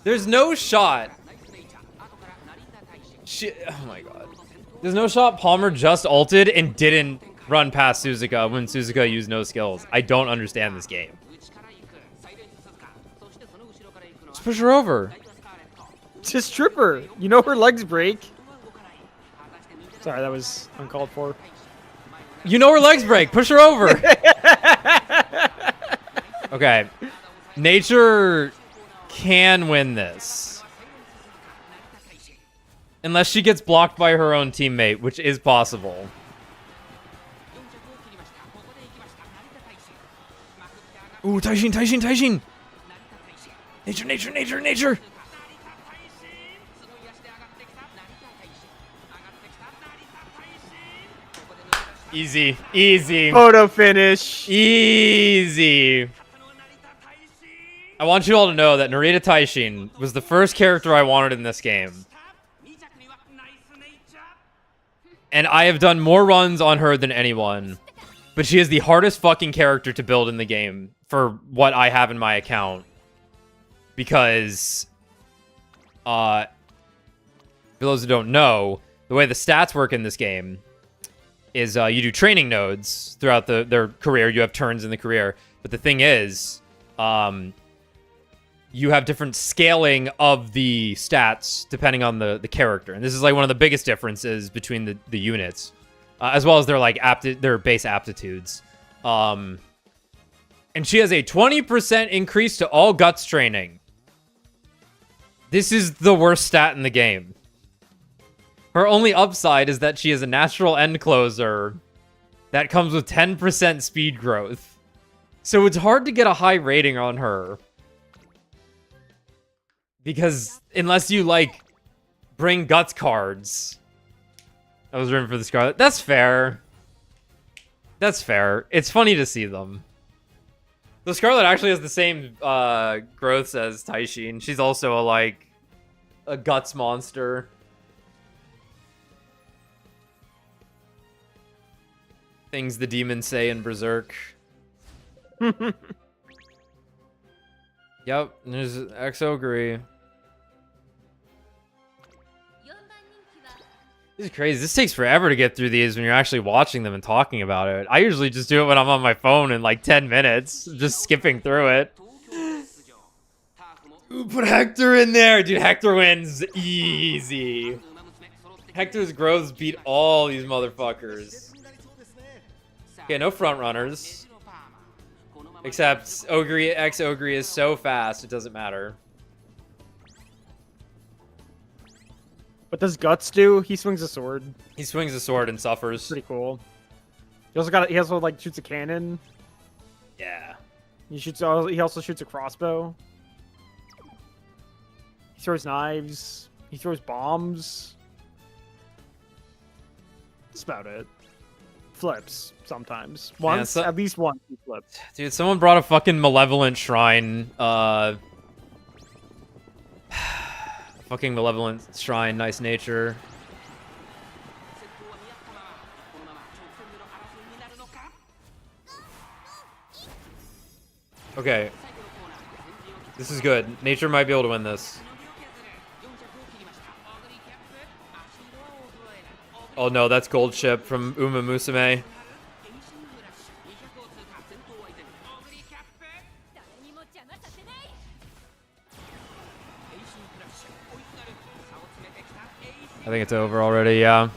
There's no shot. Oh my god. There's no shot Palmer just ulted and didn't run past Suzuka when Suzuka used no skills. I don't understand this game. Just push her over. Just trip her. You know her legs break. Sorry, that was uncalled for. You know her legs break. Push her over. Okay. Nature can win this. Unless she gets blocked by her own teammate, which is possible. Ooh, Taishin! Nature! Easy. Photo finish. Easy. I want you all to know that Narita Taishin was the first character I wanted in this game. And I have done more runs on her than anyone. But she is the hardest fucking character to build in the game for what I have in my account. Because, for those who don't know, the way the stats work in this game is you do training nodes throughout their career. You have turns in the career. But the thing is, you have different scaling of the stats depending on the character. And this is like one of the biggest differences between the units, as well as their like their base aptitudes. And she has a 20% increase to all guts training. This is the worst stat in the game. Her only upside is that she is a natural end closer that comes with 10% speed growth. So it's hard to get a high rating on her. Because unless you, like, bring guts cards. I was rooting for the Scarlet. That's fair. That's fair. It's funny to see them. The Scarlet actually has the same growths as Taishin. She's also a guts monster. Things the demons say in Berserk. Yep, there's Exogre. This is crazy. This takes forever to get through these when you're actually watching them and talking about it. I usually just do it when I'm on my phone in like 10 minutes, just skipping through it. Ooh, put Hector in there. Dude, Hector wins easy. Hector's growths beat all these motherfuckers. Okay, no front runners. Except Ogre is so fast, it doesn't matter. What does Guts do? He swings a sword. He swings a sword and suffers. Pretty cool. He also like shoots a cannon. Yeah. He also shoots a crossbow. He throws knives. He throws bombs. That's about it. Flips sometimes. Once, at least once he flips. Dude, someone brought a fucking malevolent shrine. Fucking malevolent shrine, nice nature. Okay. This is good. Nature might be able to win this. Oh no, that's Gold Ship from Uma Musume. I think it's over already, yeah.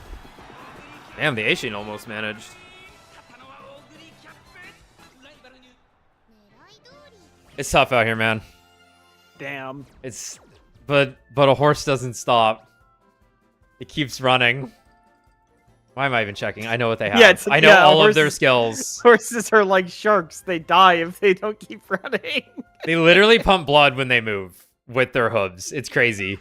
Damn, the Aishin almost managed. It's tough out here, man. Damn. But a horse doesn't stop. It keeps running. Why am I even checking? I know what they have. Yeah, I know all of their skills. Horses are like sharks. They die if they don't keep running. They literally pump blood when they move with their hooves. It's crazy.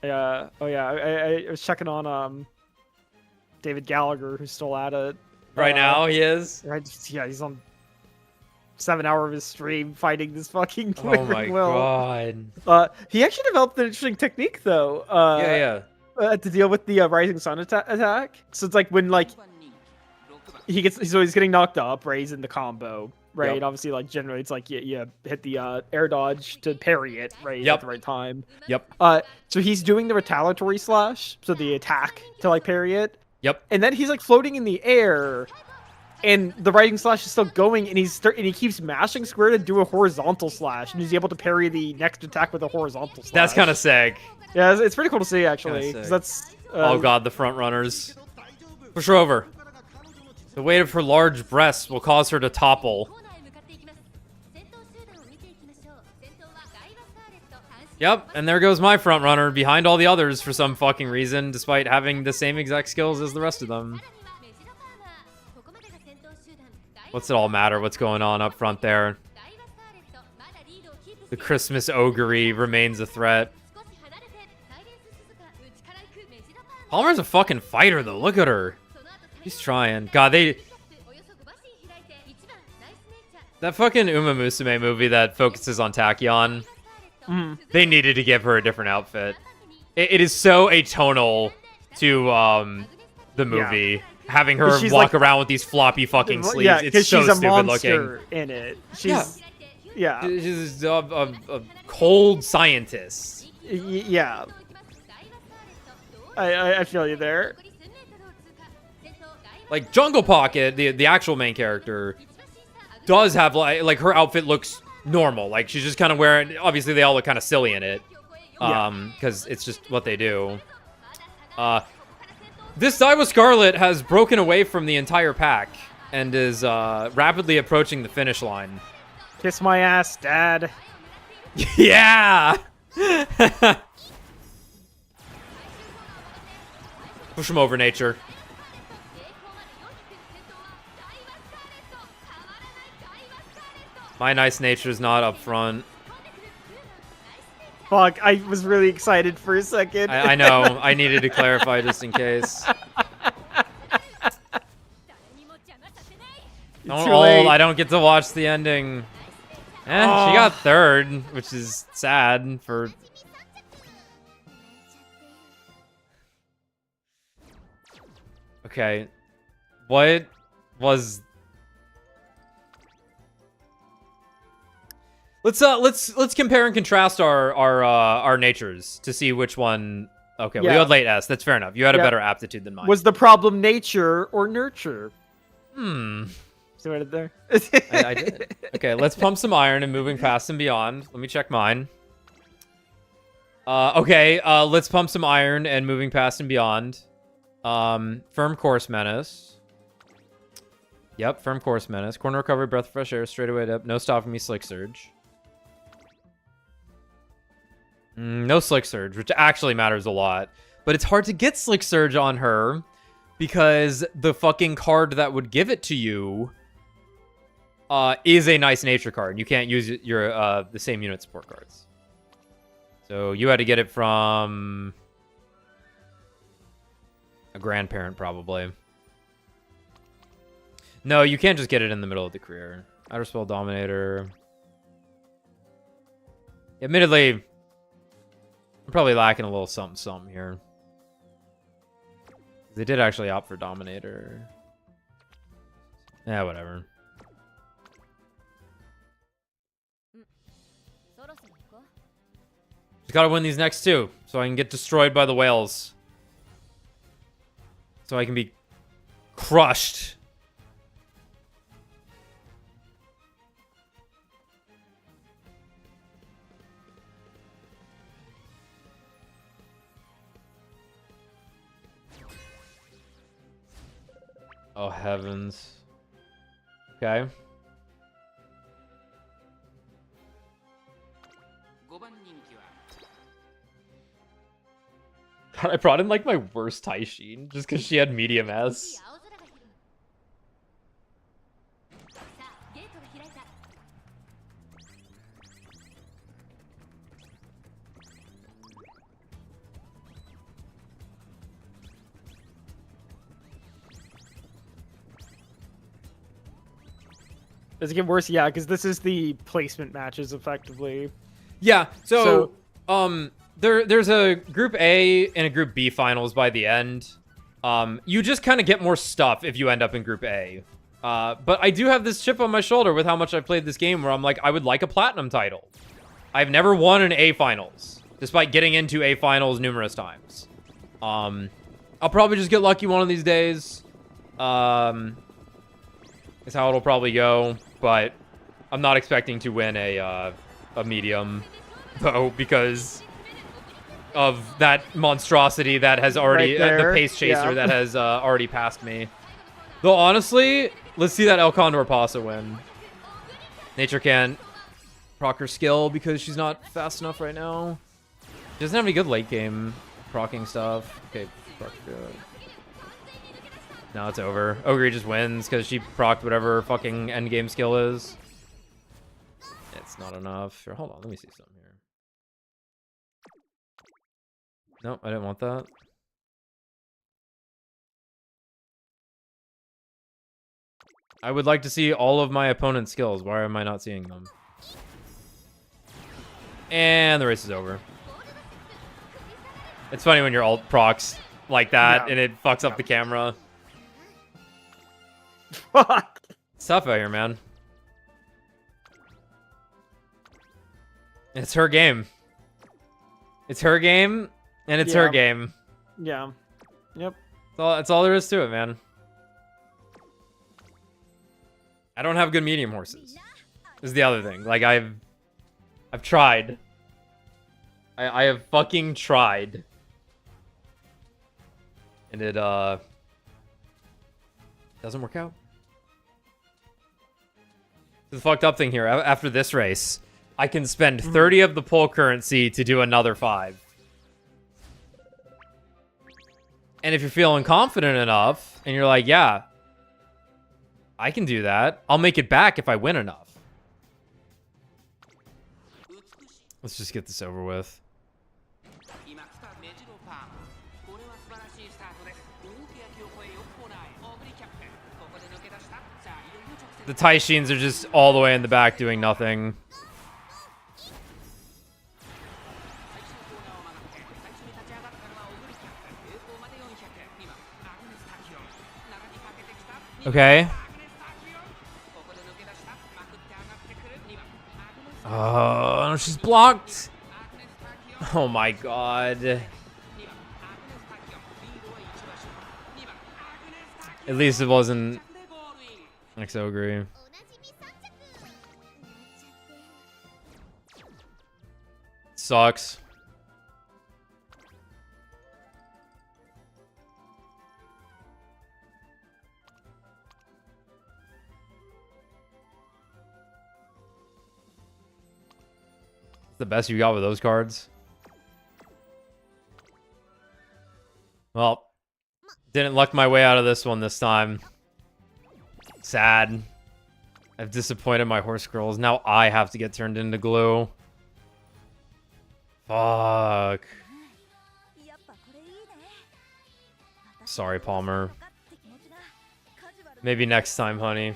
I was checking on David Gallagher, who's still at it. Right now, he is? Right, yeah, he's on 7 hour of his stream fighting this fucking Oh my god. He actually developed an interesting technique, though. To deal with the Rising Sun attack. So it's like when, like, he's getting knocked up, right? He's in the combo. Right, yep. Obviously, like, generally, it's like you hit the air dodge to parry it, right, at the right time. Yep. So he's doing the retaliatory slash, so the attack to, like, parry it. Yep. And then he's, like, floating in the air, and the rising slash is still going, and he keeps mashing square to do a horizontal slash, and he's able to parry the next attack with a horizontal slash. That's kind of sick. Yeah, it's pretty cool to see, actually. 'Cause that's. Oh god, the front runners. Push her over. The weight of her large breasts will cause her to topple. Yep, and there goes my front runner behind all the others for some fucking reason, despite having the same exact skills as the rest of them. What's it all matter? What's going on up front there? The Christmas Ogre remains a threat. Palmer's a fucking fighter, though. Look at her. She's trying. God, that fucking Uma Musume movie that focuses on Tachyon, they needed to give her a different outfit. It is so atonal to the movie. Yeah. Having her walk around with these floppy fucking sleeves. Yeah, it's so she's stupid looking. In it. She's a cold scientist. Yeah. I feel you there. Like Jungle Pocket, the actual main character, does have like her outfit looks normal. Like she's just kind of wearing. Obviously, they all look kind of silly in it, because it's just what they do. This Daiwa Scarlet has broken away from the entire pack and is rapidly approaching the finish line. Kiss my ass, Dad. Yeah. Push him over, Nature. My nice nature's not up front. Fuck, I was really excited for a second. I know. I needed to clarify just in case. I don't get to watch the ending. She got third, which is sad for... Okay. What was... Let's compare and contrast our natures to see which one. Okay, we had late S. That's fair enough. You had a better aptitude than mine. Was the problem nature or nurture? See what I did there? I did. Okay, let's pump some iron and moving past and beyond. Let me check mine. Okay, let's pump some iron and moving past and beyond. Firm course menace. Yep, firm course menace. Corner recovery, breath of fresh air, straight away up. No stopping me, slick surge. No Slick Surge, which actually matters a lot. But it's hard to get Slick Surge on her because the fucking card that would give it to you is a nice nature card. You can't use your the same unit support cards. So you had to get it from a grandparent, probably. No, you can't just get it in the middle of the career. Outer Spell Dominator. Admittedly... I'm probably lacking a little something here. They did actually opt for Dominator. Yeah, whatever. Just gotta win these next two, so I can get destroyed by the whales. So I can be crushed. Oh, heavens. Okay. God, I brought in, like, my worst Taishin just because she had medium S. Does it get worse? Yeah, because this is the placement matches, effectively. Yeah, so there's a Group A and a Group B finals by the end. You just kind of get more stuff if you end up in Group A. But I do have this chip on my shoulder with how much I played this game where I'm like, I would like a Platinum title. I've never won an A finals, despite getting into A finals numerous times. I'll probably just get lucky one of these days. Is how it'll probably go. But I'm not expecting to win a medium, though, because of that monstrosity that has already... the Pace Chaser that has already passed me. Though, honestly, let's see that El Condor Pasa win. Nature can't proc her skill because she's not fast enough right now. She doesn't have any good late game procking stuff. Okay, proc good. Now it's over. Ogre just wins because she procced whatever fucking endgame skill is. It's not enough. Hold on, let me see something here. Nope, I didn't want that. I would like to see all of my opponent's skills. Why am I not seeing them? And the race is over. It's funny when your ult procs like that and it fucks up the camera. Fuck. It's tough out here, man. It's her game. It's her game, and it's her game. Yeah. Yep. That's all there is to it, man. I don't have good medium horses. Is the other thing. Like I've tried. I have fucking tried. And it doesn't work out. The fucked up thing here, after this race, I can spend 30 of the pull currency to do another 5. And if you're feeling confident enough, and you're like, yeah, I can do that, I'll make it back if I win enough. Let's just get this over with. The Taishins are just all the way in the back doing nothing. Okay. Oh, she's blocked. Oh my god. At least it wasn't Ogre. Sucks. The best you got with those cards? Well, didn't luck my way out of this one this time. Sad. I've disappointed my horse girls. Now I have to get turned into glue. Fuck. Sorry, Palmer. Maybe next time, honey.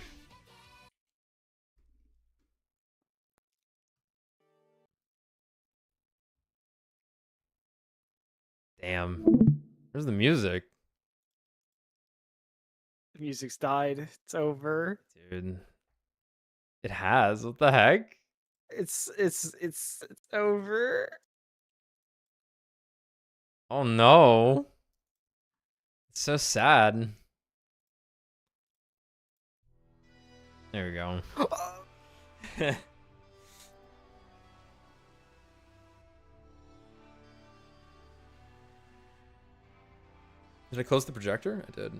Damn. Where's the music? The music's died. It's over. Dude. It has. What the heck? It's over. Oh no. It's so sad. There we go. Did I close the projector? I did.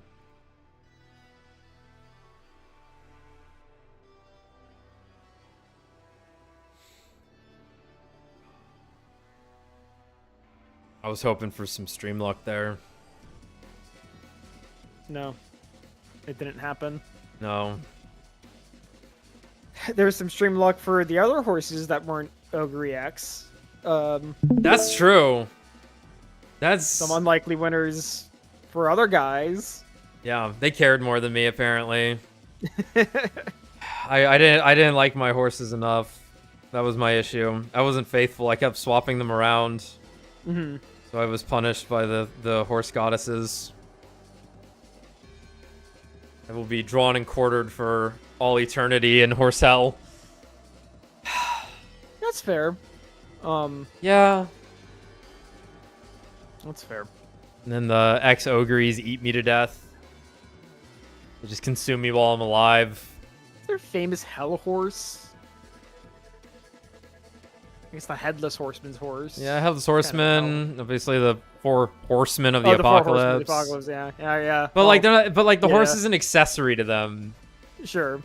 I was hoping for some stream luck there. No. It didn't happen. No. There was some stream luck for the other horses that weren't Ogre X. That's true. That's some unlikely winners for other guys. Yeah, they cared more than me apparently. I didn't like my horses enough. That was my issue. I wasn't faithful. I kept swapping them around. Mm-hmm. So I was punished by the horse goddesses. I will be drawn and quartered for all eternity in horse hell. That's fair. Yeah. That's fair. And then the ex-ogres eat me to death. They just consume me while I'm alive. Is there a famous hell horse? I guess the Headless Horseman's horse. Yeah, Headless Horseman. Obviously the 4 horsemen of the the 4 horsemen apocalypse. of the apocalypse, yeah. Yeah. But like they're not, but like the horse is an accessory to them. Sure.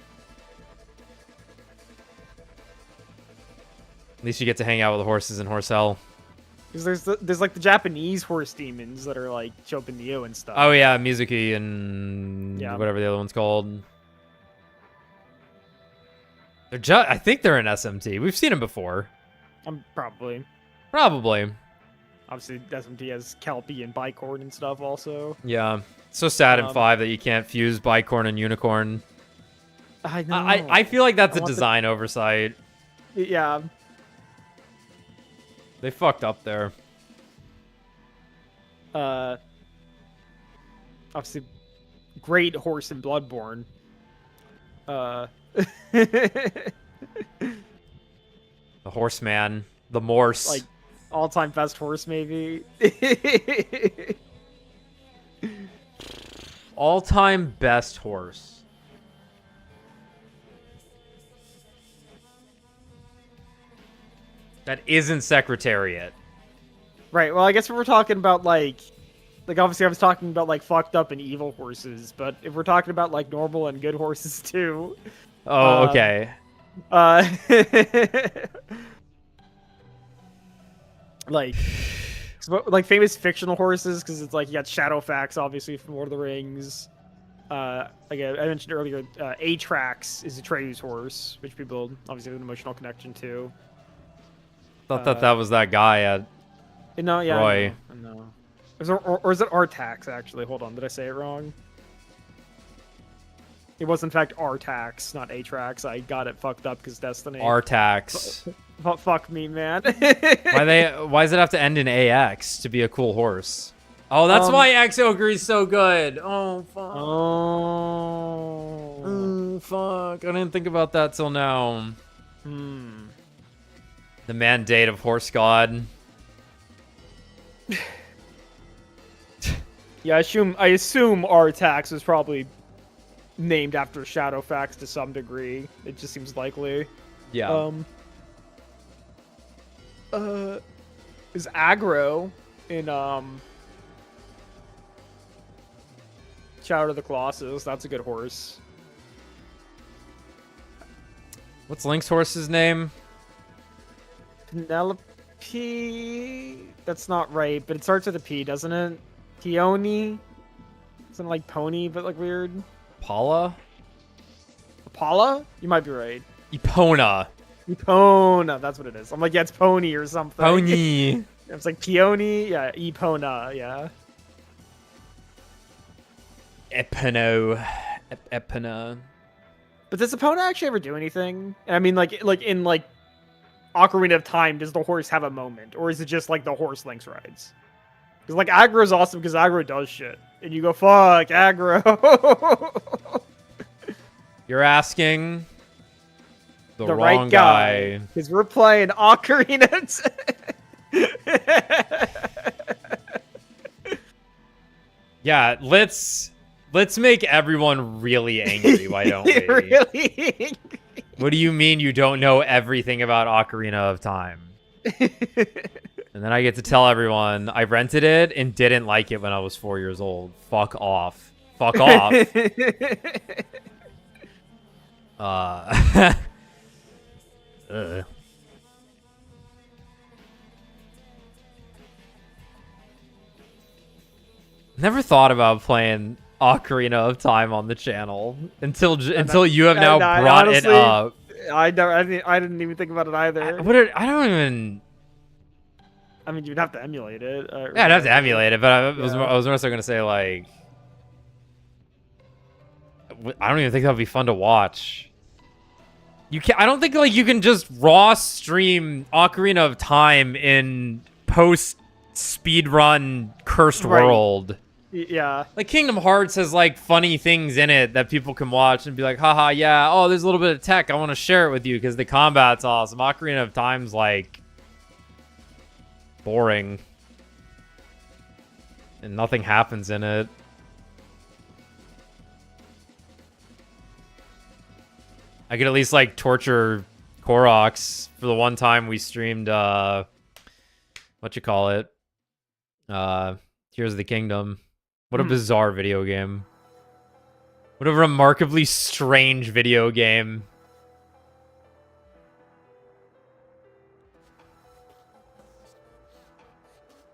At least you get to hang out with the horses in horse hell. Because there's like the Japanese horse demons that are like show up in Neo and stuff. Oh yeah, Mizuki and whatever the other one's called. They're I think they're in SMT. We've seen them before. Probably. Obviously, SMT has Kelpie and Bicorn and stuff also. Yeah. So sad in 5 that you can't fuse Bicorn and Unicorn. I know. I feel like that's a design oversight. Yeah. They fucked up there. Obviously, great horse in Bloodborne. The Horseman. The Morse. Like, all-time best horse, maybe. All-time best horse. That isn't Secretariat. Right. Well, I guess if we're talking about like obviously I was talking about like fucked up and evil horses, but if we're talking about like normal and good horses too. Oh, okay. Uh, like famous fictional horses, because it's like you got Shadowfax, obviously from Lord of the Rings. Like I mentioned earlier, Atrax is Atreyu's horse, which people obviously have an emotional connection to. Thought that was that guy at No, yeah, Roy. I know. Or is it Artax, actually? Hold on, did I say it wrong? It was, in fact, Artax, not Atrax. I got it fucked up because Destiny. Artax. Fuck me, man. Why does it have to end in AX to be a cool horse? Oh, that's why X Ogre is so good. Oh, fuck. Oh. Fuck. I didn't think about that till now. The mandate of Horse God. Yeah, I assume Artax was probably named after Shadowfax to some degree. It just seems likely. Yeah. Is aggro in Shadow of the Colossus. That's a good horse. What's Link's horse's name? Penelope. That's not right, but it starts with a P, doesn't it? Peony. Something like pony, but like weird. Paula? Paula? You might be right. Epona. Epona, that's what it is. I'm like, yeah, it's pony or something. Pony. It's like peony, yeah, Epona, yeah. Epona. But does Epona actually ever do anything? I mean, like in Ocarina of Time, does the horse have a moment, or is it just like the horse Link's rides? Because like Aggro's awesome because Aggro does shit, and you go fuck Aggro. You're asking the wrong right guy, because we're playing Ocarina. Yeah, let's make everyone really angry. Why don't we? Really angry. What do you mean you don't know everything about Ocarina of Time? And then I get to tell everyone I rented it and didn't like it when I was 4 years old. Fuck off. Fuck off. Never thought about playing Ocarina of Time on the channel until you have now brought honestly, it up. I didn't even think about it either. I don't even. I mean, you'd have to emulate it. Yeah, I'd have to emulate it, but I was more so gonna say like, I don't even think that would be fun to watch. I don't think like you can just raw stream Ocarina of Time in post speedrun cursed world. Yeah. Like Kingdom Hearts has like funny things in it that people can watch and be like, haha, yeah, oh, there's a little bit of tech. I want to share it with you because the combat's awesome. Ocarina of Time's like boring. And nothing happens in it. I could at least like torture Koroks for the one time we streamed what you call it? Tears of the Kingdom. What a bizarre video game. What a remarkably strange video game.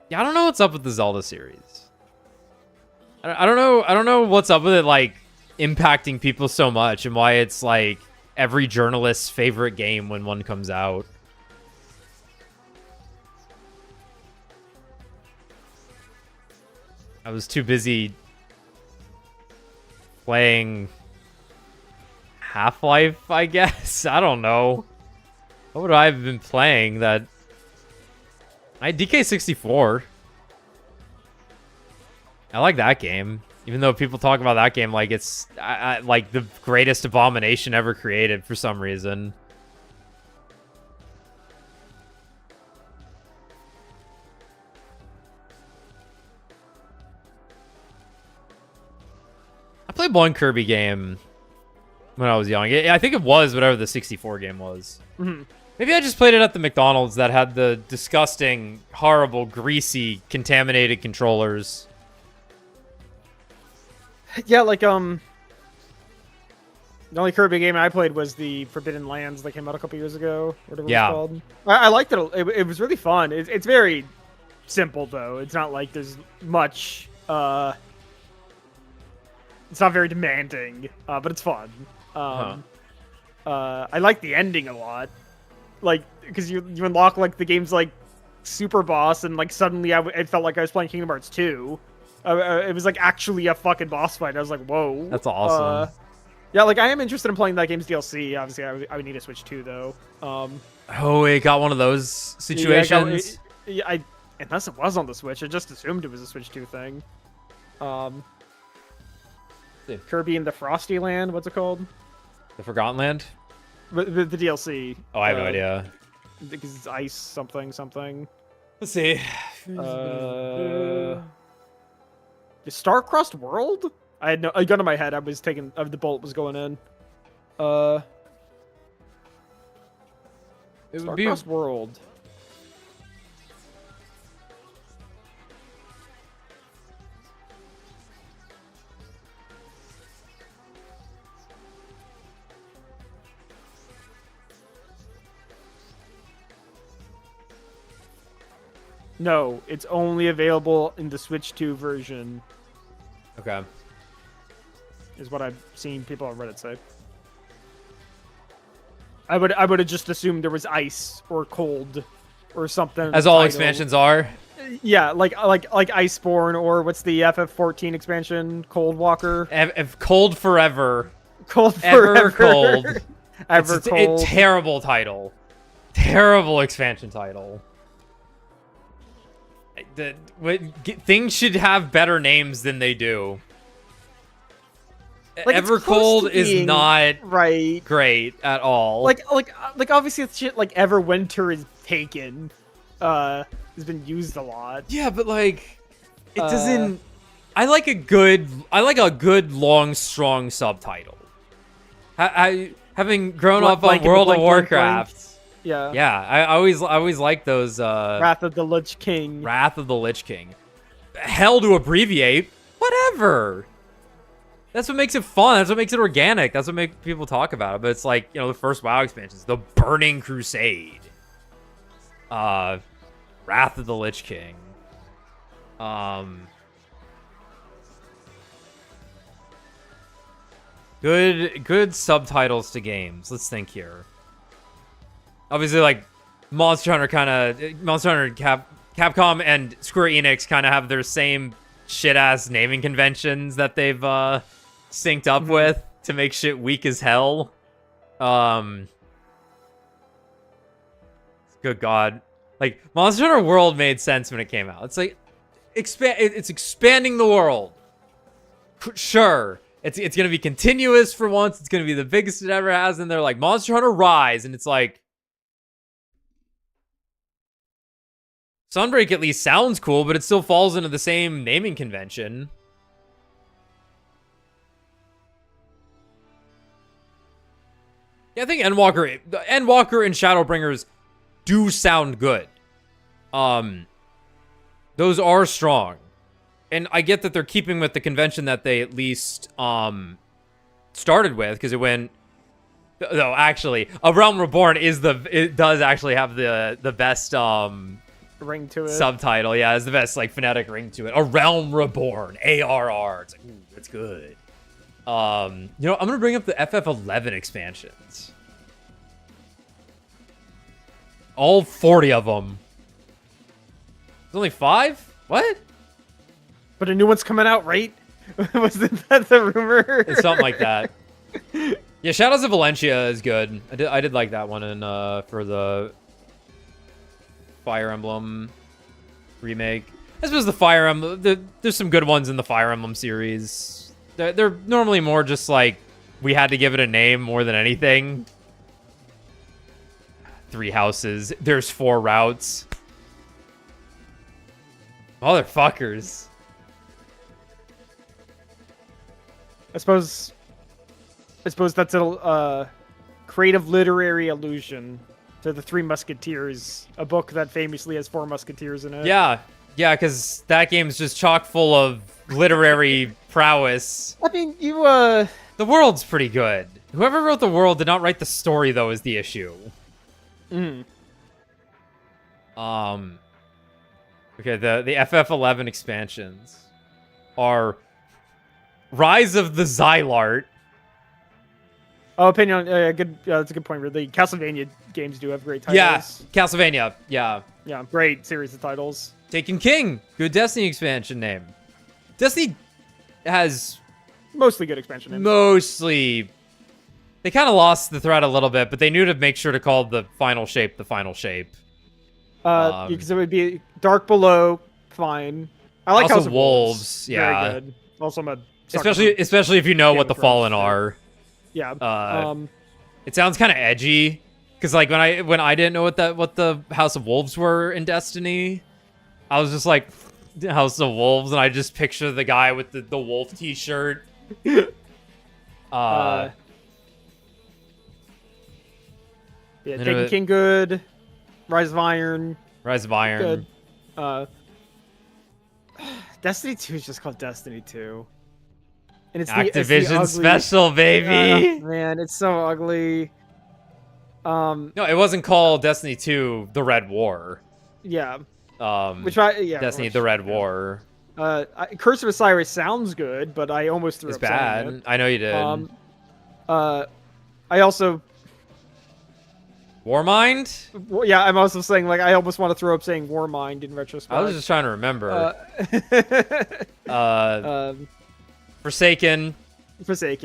Yeah, I don't know what's up with the Zelda series. I don't know what's up with it like impacting people so much and why it's like every journalist's favorite game when one comes out. I was too busy playing Half-Life, I guess. I don't know. What would I have been playing that... I had DK64. I like that game. Even though people talk about that game like it's like the greatest abomination ever created for some reason. played one Kirby game when I was young. I think it was whatever the 64 game was. Mm-hmm. Maybe I just played it at the McDonald's that had the disgusting, horrible, greasy, contaminated controllers. Yeah, like, the only Kirby game I played was the Forbidden Lands that came out a couple years ago, whatever it's called. I liked it. It was really fun. It's very simple, though. It's not like there's much, it's not very demanding, but it's fun. I like the ending a lot. Like, because you unlock, like, the game's, like, super boss, and, like, suddenly it felt like I was playing Kingdom Hearts 2. It was, like, actually a fucking boss fight. I was like, whoa. That's awesome. Yeah, like, I am interested in playing that game's DLC. Obviously, I would need a Switch 2, though. Oh, it got one of those situations? Unless it was on the Switch. I just assumed it was a Switch 2 thing. Kirby in the Frosty Land, what's it called? The Forgotten Land? The DLC. Oh, I have no idea. Because it's ice something. Let's see. The Star-Crossed World? I had a gun in my head. I was taking... the bolt was going in. It would be Star-Crossed World. No, it's only available in the Switch 2 version. Okay. Is what I've seen people on Reddit say. I would have just assumed there was ice or cold or something. As all expansions are. Yeah, like Iceborne, or what's the FF14 expansion? Cold Walker. Cold Forever. Cold Forever. Ever Cold. Ever Cold. Terrible title. Terrible expansion title. Things should have better names than they do. Like, Evercold is not great at all. Like obviously it's shit like Everwinter is taken. Has been used a lot. Yeah, but like it doesn't. I like a good long strong subtitle. Having grown up on World of Warcraft. Yeah. Yeah, I always like those Wrath of the Lich King. Wrath of the Lich King. Hell to abbreviate. Whatever. That's what makes it fun. That's what makes it organic. That's what makes people talk about it. But it's like, the first WoW expansions, the Burning Crusade. Wrath of the Lich King. Good subtitles to games. Let's think here. Obviously, like, Monster Hunter Capcom and Square Enix kind of have their same shit-ass naming conventions that they've synced up with to make shit weak as hell. Good God. Like, Monster Hunter World made sense when it came out. It's like, it's expanding the world. Sure. It's going to be continuous for once. It's going to be the biggest it ever has. And they're like, Monster Hunter Rise. And it's like, Sunbreak at least sounds cool, but it still falls into the same naming convention. Yeah, I think Endwalker and Shadowbringers do sound good. Those are strong. And I get that they're keeping with the convention that they at least started with, because it went... No, actually, A Realm Reborn it does actually have the best ring to it. Subtitle. Yeah, it's the best like phonetic ring to it. A Realm Reborn. ARR. It's like, ooh, that's good. I'm gonna bring up the FF11 expansions. All 40 of them. There's only 5? What? But a new one's coming out, right? Wasn't that the rumor? It's something like that. Yeah, Shadows of Valencia is good. I did like that one for the Fire Emblem remake. I suppose the Fire Emblem, there's some good ones in the Fire Emblem series. They're normally more just like, we had to give it a name more than anything. 3 houses. There's 4 routes. Motherfuckers. I suppose that's a creative literary allusion to the Three Musketeers, a book that famously has 4 musketeers in it. Yeah, because that game's just chock full of literary prowess. I mean, The world's pretty good. Whoever wrote the world did not write the story, though, is the issue. Mm. Okay, the FF11 expansions are Rise of the Xylart. Oh, opinion. Good. That's a good point. The Castlevania games do have great titles. Yeah, Castlevania. Yeah. Yeah, great series of titles. Taken King. Good Destiny expansion name. Destiny has mostly good expansion names. Mostly. They kind of lost the thread a little bit, but they knew to make sure to call the final shape the final shape. Because it would be Dark Below, fine. I like House of Wolves. Yeah. Very good. Also, I'm a especially if you know what the Fallen are. Yeah. It sounds kind of edgy, because like when I didn't know what the House of Wolves were in Destiny, I was just like House of Wolves, and I just picture the guy with the wolf T-shirt. Yeah, Taken King good. Rise of Iron. Good. Destiny 2 is just called Destiny 2. And it's Activision the ugly, special, baby. Man, it's so ugly. No, it wasn't called Destiny 2: The Red War. Yeah. Destiny: The Red War. Curse of Osiris sounds good, but I almost threw up bad. saying it. I know you did. I also Warmind? Yeah, I'm also saying, like, I almost want to throw up saying Warmind in retrospect. I was just trying to remember. Forsaken.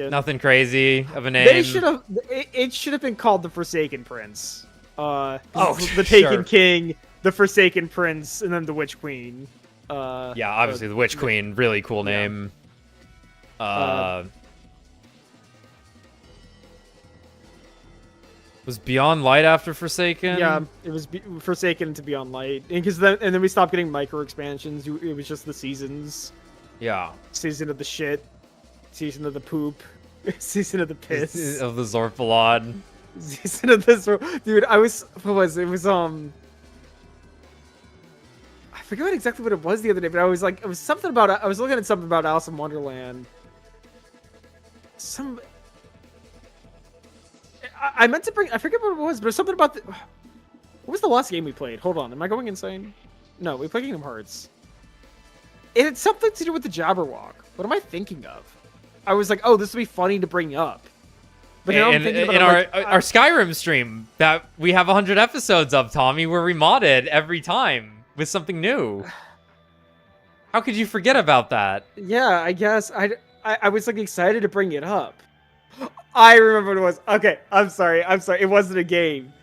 Nothing crazy of a name. They should have. It should have been called the Forsaken Prince. The Taken King, the Forsaken Prince, and then the Witch Queen. Yeah, obviously the Witch Queen, really cool name. Was Beyond Light after Forsaken? Yeah, it was Forsaken to Beyond Light, and then we stopped getting micro expansions. It was just the seasons. Yeah. Season of the shit, season of the poop, season of the piss, of the Zorphalon. Season of this, dude. I forget exactly what it was the other day, but I was like, it was something about. I was looking at something about Alice in Wonderland. I meant to bring. I forget what it was, but it was something about what was the last game we played? Hold on, am I going insane? No, we played Kingdom Hearts. It had something to do with the Jabberwock. What am I thinking of? I was like, oh, this would be funny to bring up. But now I'm thinking about our Skyrim stream that we have 100 episodes of, Tommy, where we modded every time with something new. How could you forget about that? Yeah, I guess I was like excited to bring it up. I remember what it was. Okay, I'm sorry. It wasn't a game.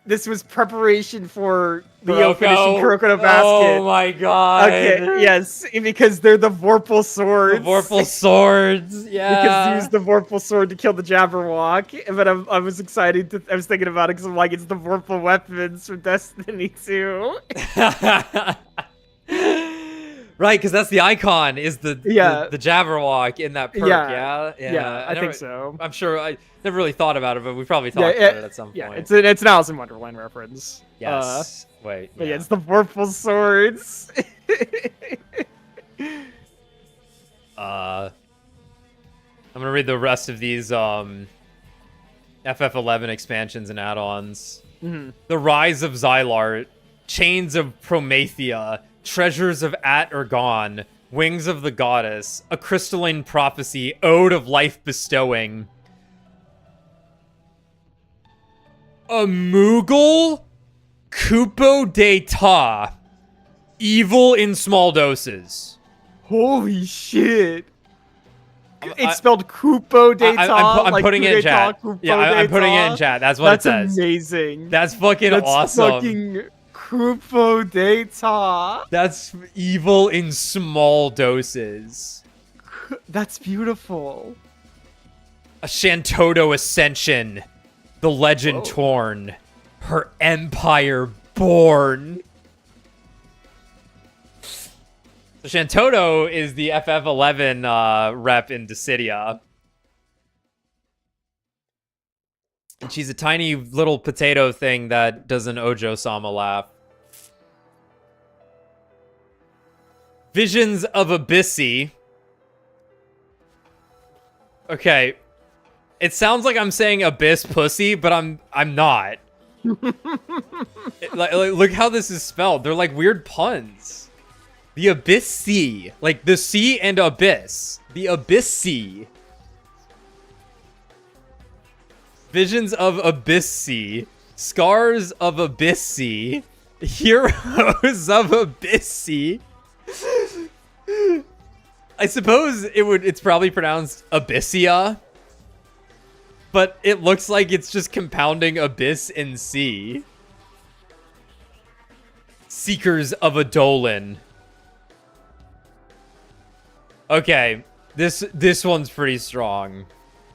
This was preparation for Leo finishing Kuroko no Basket. Oh my god. Okay, yes, because they're the Vorpal swords. The Vorpal swords, yeah. Because he used the Vorpal sword to kill the Jabberwock. But I was excited. I was thinking about it because I'm like, it's the Vorpal weapons from Destiny 2. Right, because that's the icon, is the Jabberwock in that perk, yeah? I think so. I'm sure I never really thought about it, but we probably talked about it at some point. Yeah, it's an Alice in Wonderland reference. Yes. Wait. But yeah, it's the Vorpal swords. I'm gonna read the rest of these FF11 expansions and add-ons. Mm-hmm. The Rise of Xylart, Chains of Promethea, Treasures of At or Gone, Wings of the Goddess, A Crystalline Prophecy, Ode of Life Bestowing, a Moogle, Kupo de Ta, Evil in Small Doses. Holy shit. It's spelled Kupo de Ta. I'm putting it in chat. Yeah, I'm putting it in chat. That's what it says. That's amazing. That's fucking awesome. Fucking Kupo de Ta. That's evil in small doses. That's beautiful. A Shantoto Ascension. The Legend Torn. Her Empire Born. Shantoto is the FF11 rep in Dissidia. And she's a tiny little potato thing that does an Ojo-sama laugh. Visions of Abyssi. Okay. It sounds like I'm saying abyss pussy, but I'm not. Look how this is spelled. They're like weird puns. The Abyssi. Like the sea and abyss. The Abyssi. Visions of Abyssi. Scars of Abyssi. Heroes of Abyssi. I suppose it's probably pronounced Abyssia. But it looks like it's just compounding abyss and sea. Seekers of Adolin. Okay, this one's pretty strong.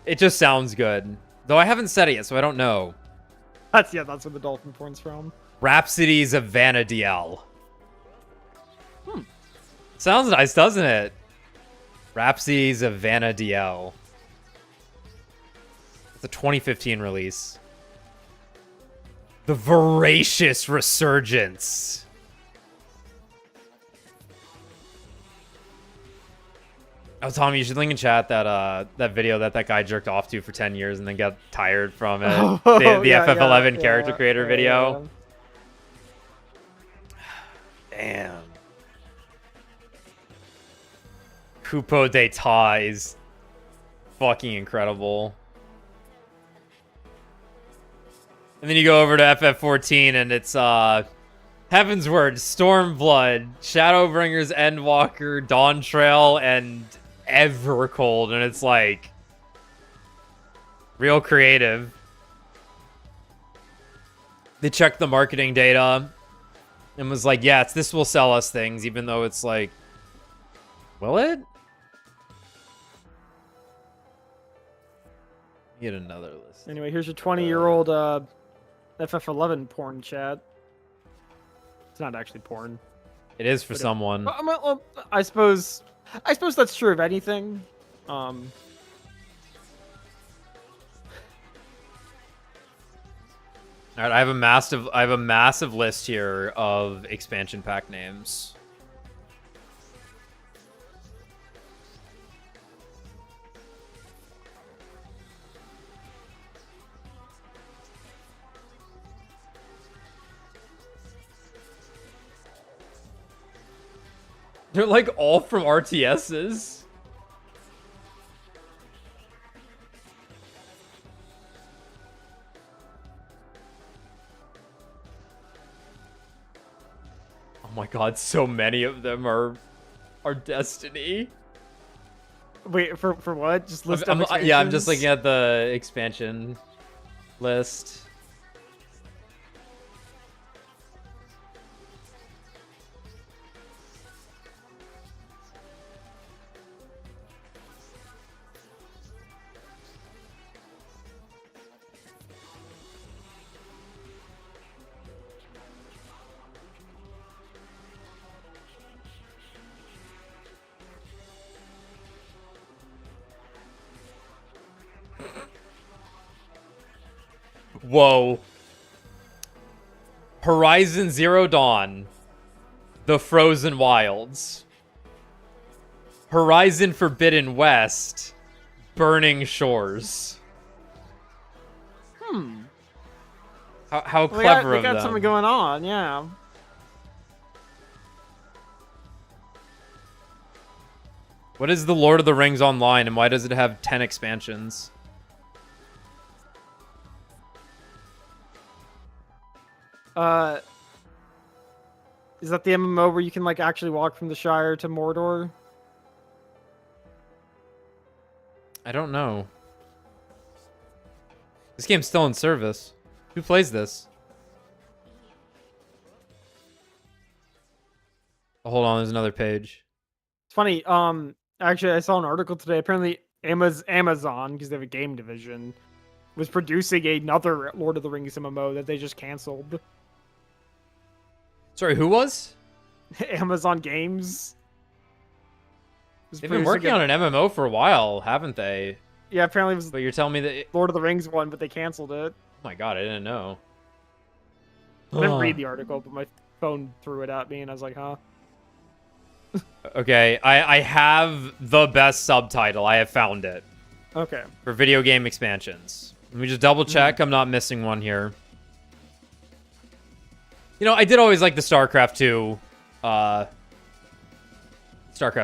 It just sounds good. Though I haven't said it yet, so I don't know. That's where the dolphin porn's from. Rhapsodies of Vanadiel. Sounds nice, doesn't it? Rhapsodies of Vanadiel. It's a 2015 release. The Voracious Resurgence. Oh, Tommy, you should link in chat that that video that guy jerked off to for 10 years and then got tired from it. The FF11 character creator video. Damn. Coupeau d'Etat is fucking incredible. And then you go over to FF14 and it's Heaven's Word, Stormblood, Shadowbringers, Endwalker, Dawn Trail, and Evercold, and it's like real creative. They checked the marketing data and was like, yeah, this will sell us things, even though it's like, will it? Get another list. Anyway, here's your 20-year-old FF11 porn chat. It's not actually porn. It is for someone. Well, I suppose that's true of anything. All right, I have a massive list here of expansion pack names. They're like all from RTSs. Oh my god, so many of them are Destiny. Wait, for what? Just list yeah, I'm just looking at the expansion list. Whoa. Horizon Zero Dawn. The Frozen Wilds. Horizon Forbidden West. Burning Shores. How clever of them. They got something going on, yeah. What is the Lord of the Rings Online, and why does it have 10 expansions? Is that the MMO where you can like actually walk from the Shire to Mordor? I don't know. This game's still in service. Who plays this? Oh, hold on, there's another page. It's funny. Actually, I saw an article today. Apparently, Amazon, because they have a game division, was producing another Lord of the Rings MMO that they just canceled. Sorry, who was? Amazon Games. They've been working on an MMO for a while, haven't they? Yeah, apparently it was. But you're telling me that Lord of the Rings one, but they canceled it. Oh my god, I didn't know. I didn't read the article, but my phone threw it at me, and I was like, huh? Okay, I have the best subtitle. I have found it. Okay. For video game expansions. Let me just double check. I'm not missing one here. You know, I did always like the StarCraft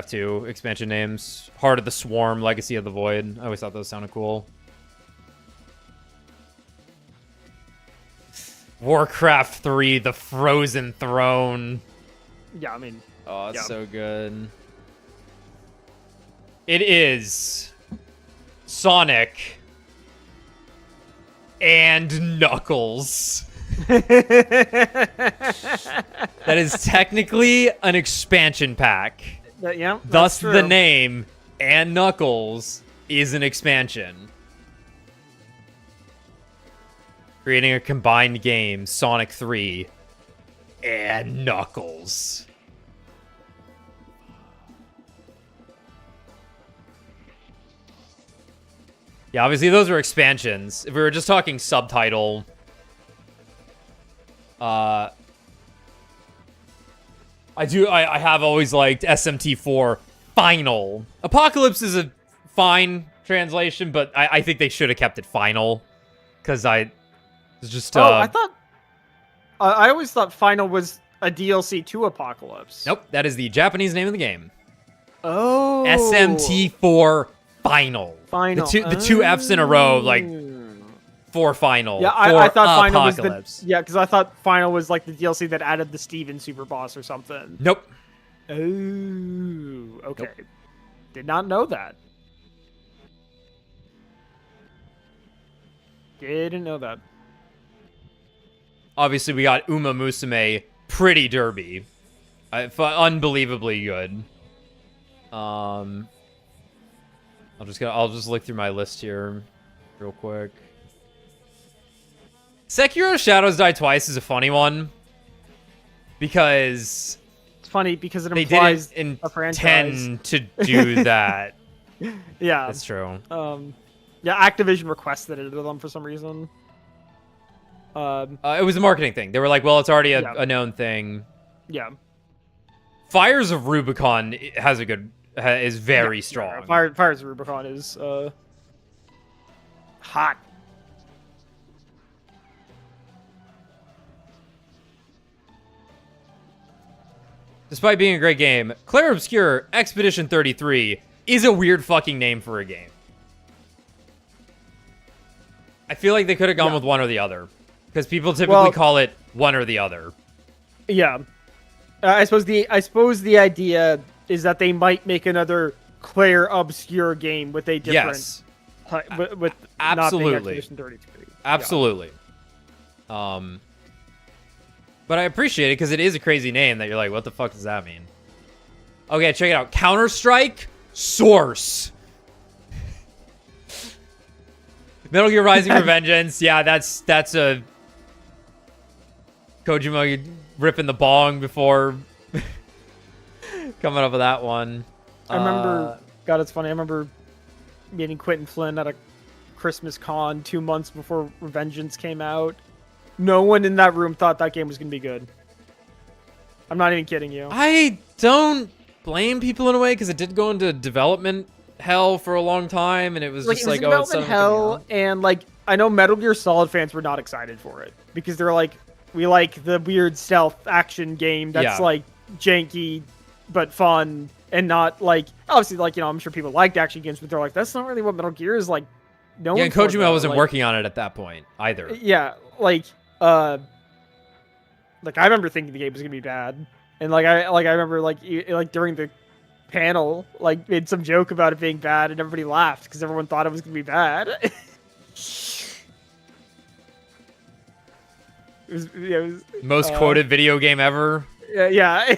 2 expansion names. Heart of the Swarm, Legacy of the Void. I always thought those sounded cool. Warcraft 3, The Frozen Throne. Yeah, I mean... Oh, it's so good. It is Sonic and Knuckles. That is technically an expansion pack. Yeah, thus true. The name and Knuckles is an expansion. Creating a combined game, Sonic 3 and Knuckles. Yeah, obviously those are expansions. If we were just talking subtitle, I have always liked SMT4 Final. Apocalypse is a fine translation, but I think they should have kept it Final. Because it's just... I thought... I always thought Final was a DLC to Apocalypse. Nope, that is the Japanese name of the game. Oh. SMT4 Final. Final. The two F's in a row, like... For Final. Yeah, I thought Final was Apocalypse. yeah, because I thought Final was like the DLC that added the Steven super boss or something. Nope. Oh, okay. Nope. Did not know that. Didn't know that. Obviously, we got Uma Musume Pretty Derby. Unbelievably good. I'll just look through my list here real quick. Sekiro Shadows Die Twice is a funny one because it's funny because it they implies didn't a franchise. intend to do that. Yeah, that's true. Yeah, Activision requested it of them for some reason. It was a marketing thing. They were like, "Well, it's already a known thing." Yeah. Fires of Rubicon is very strong. Yeah, Fires of Rubicon is hot. Despite being a great game, Clair Obscur Expedition 33 is a weird fucking name for a game. I feel like they could have gone with one or the other. Because people typically call it one or the other. Yeah. I suppose the idea is that they might make another Clair Obscur game with a different... Yes. With absolutely. Not being Expedition 33. Absolutely. Yeah. But I appreciate it because it is a crazy name that you're like, what the fuck does that mean? Okay, check it out. Counter-Strike Source. Metal Gear Rising Revengeance. Yeah, that's a Kojima ripping the bong before coming up with that one. I remember, God, it's funny. I remember meeting Quentin Flynn at a Christmas con 2 months before Revengeance came out. No one in that room thought that game was going to be good. I'm not even kidding you. I don't blame people in a way because it did go into development hell for a long time, and it was just like, oh, it's something hell. And like, I know Metal Gear Solid fans were not excited for it because they're like, we like the weird stealth action game that's like janky but fun and not like, obviously, like, you know, I'm sure people liked action games, but they're like, that's not really what Metal Gear is like. No, and Kojima wasn't working on it at that point either. Yeah, like I remember thinking the game was gonna be bad, and I remember like during the panel, like made some joke about it being bad, and everybody laughed because everyone thought it was gonna be bad. it was most quoted video game ever. Yeah.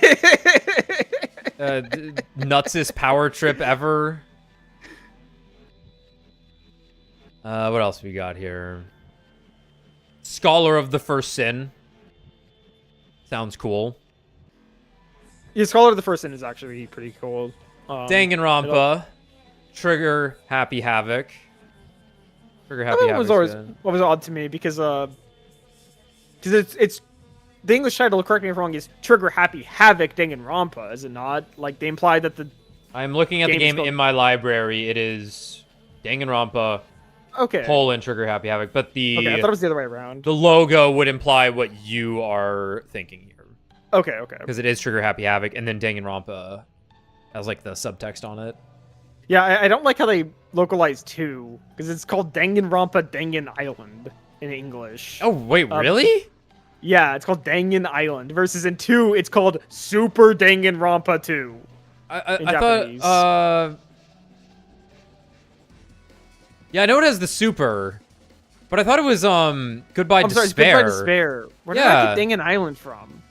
Nutsest power trip ever. What else we got here? Scholar of the First Sin. Sounds cool. Yeah, Scholar of the First Sin is actually pretty cool. Danganronpa, Trigger, Happy Havoc. Trigger, Happy Havoc was always what was odd to me because it's the English title. Correct me if I'm wrong. Is Trigger, Happy Havoc, Danganronpa? Is it not? Like they imply that the. I'm looking at the game in my library. It is Danganronpa. Okay. Trigger, Happy Havoc, but the I thought it was the other way around. The logo would imply what you are thinking here. Okay. Because it is Trigger, Happy Havoc, and then Danganronpa has like the subtext on it. Yeah, I don't like how they localize 2 because it's called Danganronpa Dangan Island in English. Oh wait, really? Yeah, it's called Dangan Island versus in 2 it's called Super Danganronpa 2. I thought. Yeah, I know it has the super, but I thought it was Goodbye Despair. Sorry, Goodbye Despair. Where did I get Dangan Island from?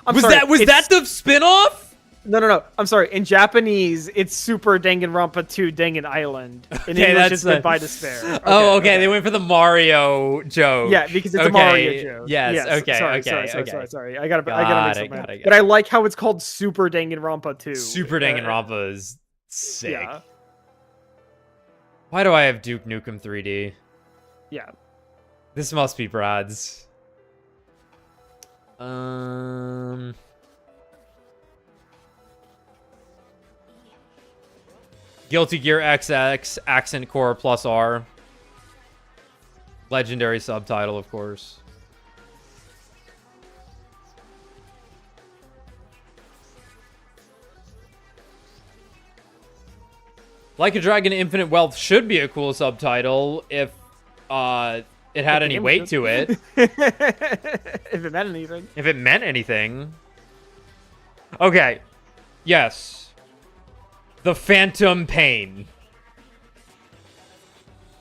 Was that the spin-off? No. I'm sorry. In Japanese, it's Super Danganronpa 2 Dangan Island. In English, it's Goodbye Despair. Okay. They went for the Mario joke. Yeah, because it's a Mario joke. Yes. Sorry. I gotta make something. But I like how it's called Super Danganronpa 2. Super Danganronpa is sick. Yeah. Why do I have Duke Nukem 3D? Yeah. This must be Brad's. Guilty Gear XX, Accent Core plus R. Legendary subtitle, of course. Like a Dragon Infinite Wealth should be a cool subtitle if it had any weight to it. If it meant anything. If it meant anything. Okay. Yes. The Phantom Pain.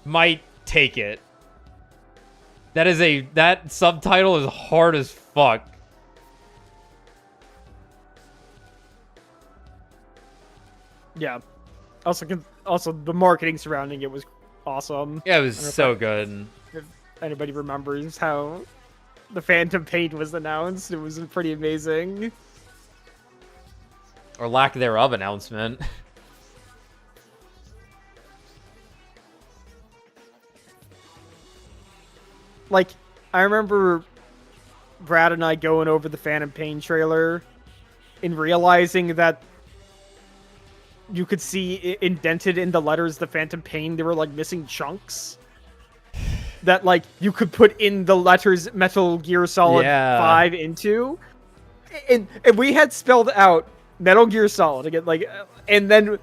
Might take it. That subtitle is hard as fuck. Yeah. Also, the marketing surrounding it was awesome. Yeah, it was so good. If anybody remembers how the Phantom Pain was announced, it was pretty amazing. Or lack thereof announcement. Like, I remember Brad and I going over the Phantom Pain trailer and realizing that you could see indented in the letters the Phantom Pain, there were like missing chunks that like you could put in the letters Metal Gear Solid 5 into. And we had spelled out Metal Gear Solid again, like, and then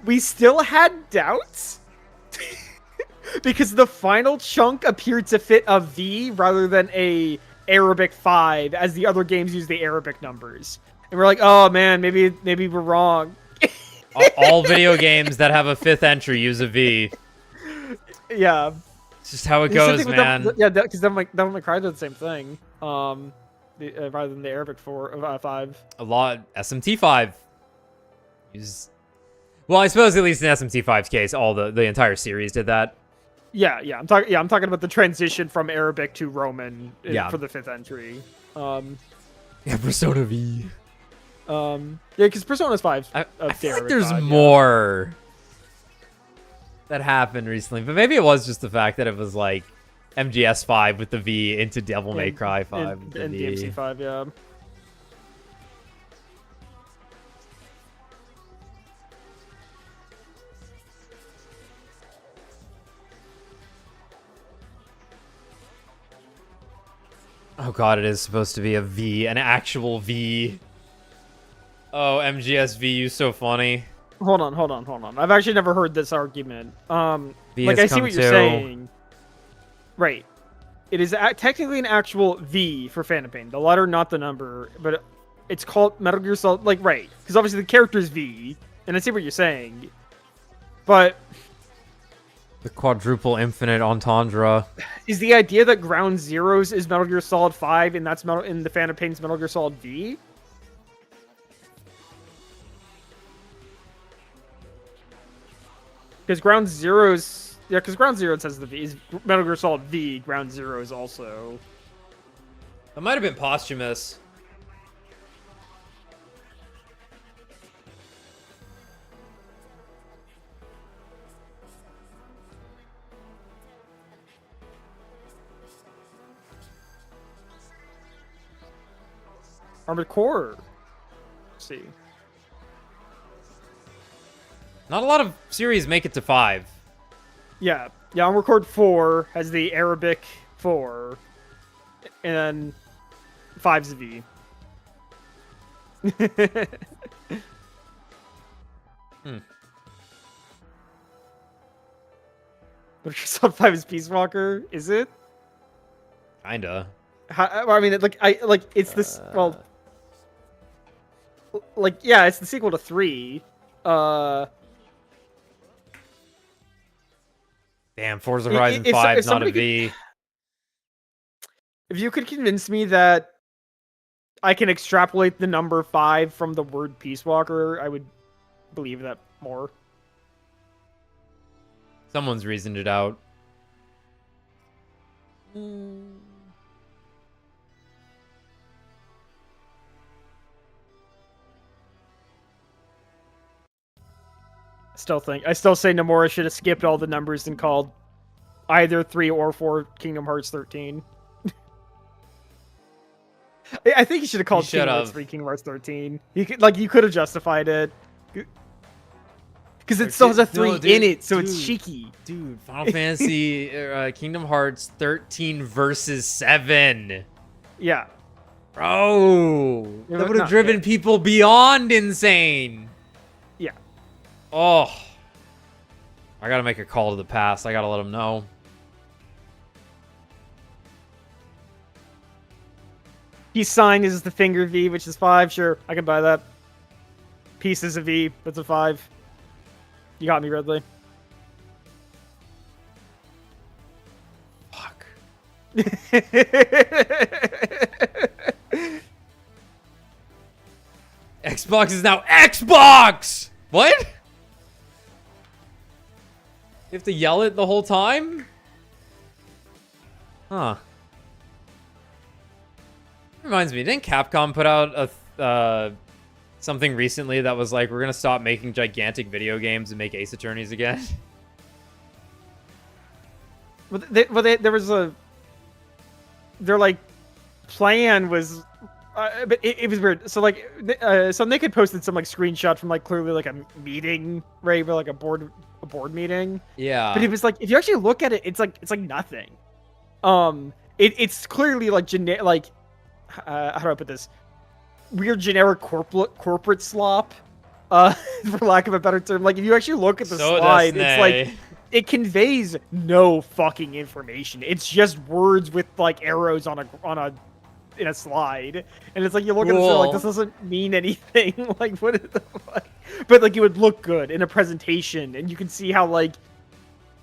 we still had doubts because the final chunk appeared to fit a V rather than a Arabic 5, as the other games use the Arabic numbers. And we're like, oh man, maybe we're wrong. All video games that have a 5th entry use a V. Yeah. It's just how it goes, man. Because Devil May Cry did the same thing. Rather than the Arabic 5. A lot. SMT 5. Well, I suppose at least in SMT 5's case, the entire series did that. Yeah. I'm talking about the transition from Arabic to Roman for the 5th entry. Yeah, Persona V. Yeah, because Persona's 5. I feel like there's more that happened recently, but maybe it was just the fact that it was like MGS 5 with the V into Devil May Cry 5 and DMC 5, yeah. Oh god, it is supposed to be a V, an actual V. Oh, MGSV, you so funny. Hold on. I've actually never heard this argument. V like, I see what you're saying. Right. It is technically an actual V for Phantom Pain. The letter, not the number. But it's called Metal Gear Solid. Like, right. Because obviously the character is V. And I see what you're saying. But the quadruple infinite entendre. Is the idea that Ground Zeroes is Metal Gear Solid 5 and that's in the Phantom Pain's Metal Gear Solid V? Because Ground Zeroes... Yeah, because Ground Zero says the V is Metal Gear Solid V, Ground Zeroes also. That might have been posthumous. Armored Core. Let's see. Not a lot of series make it to 5. Yeah. Yeah, Armored Core 4 has the Arabic 4. And then 5's V. Microsoft 5 is Peace Walker, is it? Kinda. I mean, it's this. Well, yeah, it's the sequel to 3. Damn, Forza Horizon 5 is not a V. If you could convince me that I can extrapolate the number 5 from the word Peace Walker, I would believe that more. Someone's reasoned it out. I still say Nomura should have skipped all the numbers and called either 3 or 4 Kingdom Hearts 13. I think he should have called Kingdom Hearts 3 Kingdom Hearts 13. You could have justified it. Because it still has a 3 in it, so it's cheeky. Dude, Final Fantasy Kingdom Hearts 13 versus 7. Yeah. Bro, that would have driven people beyond insane. Yeah. Oh. I gotta make a call to the past. I gotta let them know. Peace sign is the finger V, which is 5. Sure, I can buy that. Peace is a V, that's a 5. You got me, Ridley. Fuck. Xbox is now Xbox! What? You have to yell it the whole time? Huh. Reminds me, didn't Capcom put out a something recently that was like, we're gonna stop making gigantic video games and make Ace Attorneys again? There was their like plan was, but it was weird. So like, so Nick had posted some like screenshot from like clearly like a meeting, right? But like a board meeting. Yeah. But it was like, if you actually look at it, it's like nothing. It's clearly like like. How do I put this? Weird generic corporate slop, for lack of a better term. Like if you actually look at the slide, it's like it conveys no fucking information. It's just words with like arrows in a slide, and it's like you look at it like this doesn't mean anything. Like what is the fuck? But like it would look good in a presentation, and you can see how like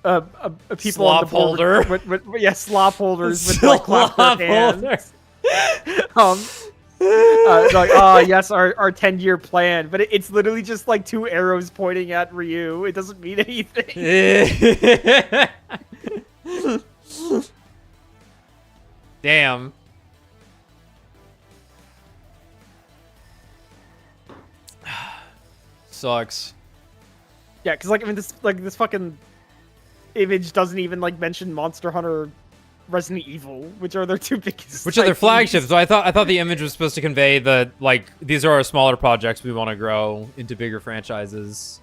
people slop on the board holder, yeah, slop holders with like clap their hands. Like, oh yes, our 10-year plan, but it's literally just like 2 arrows pointing at Ryu. It doesn't mean anything. Damn. Sucks. Yeah, because like I mean this fucking image doesn't even like mention Monster Hunter, Resident Evil, which are their 2 biggest. Which are their flagships. So I thought the image was supposed to convey that like these are our smaller projects we want to grow into bigger franchises.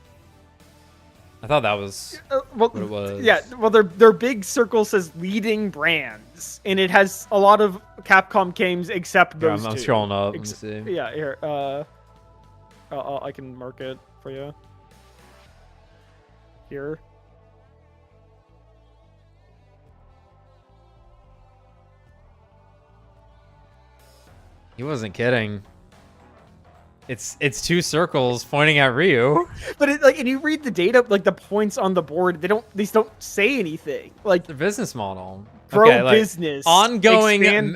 I thought that was what it was. Yeah, well their big circle says leading brands, and it has a lot of Capcom games except those 2. I'm scrolling up. Let me see. Yeah, here. I can mark it for you. Here. He wasn't kidding. It's 2 circles pointing at Ryu. But it, like, and you read the data, like the points on the board, these don't say anything. Like the business model, business, ongoing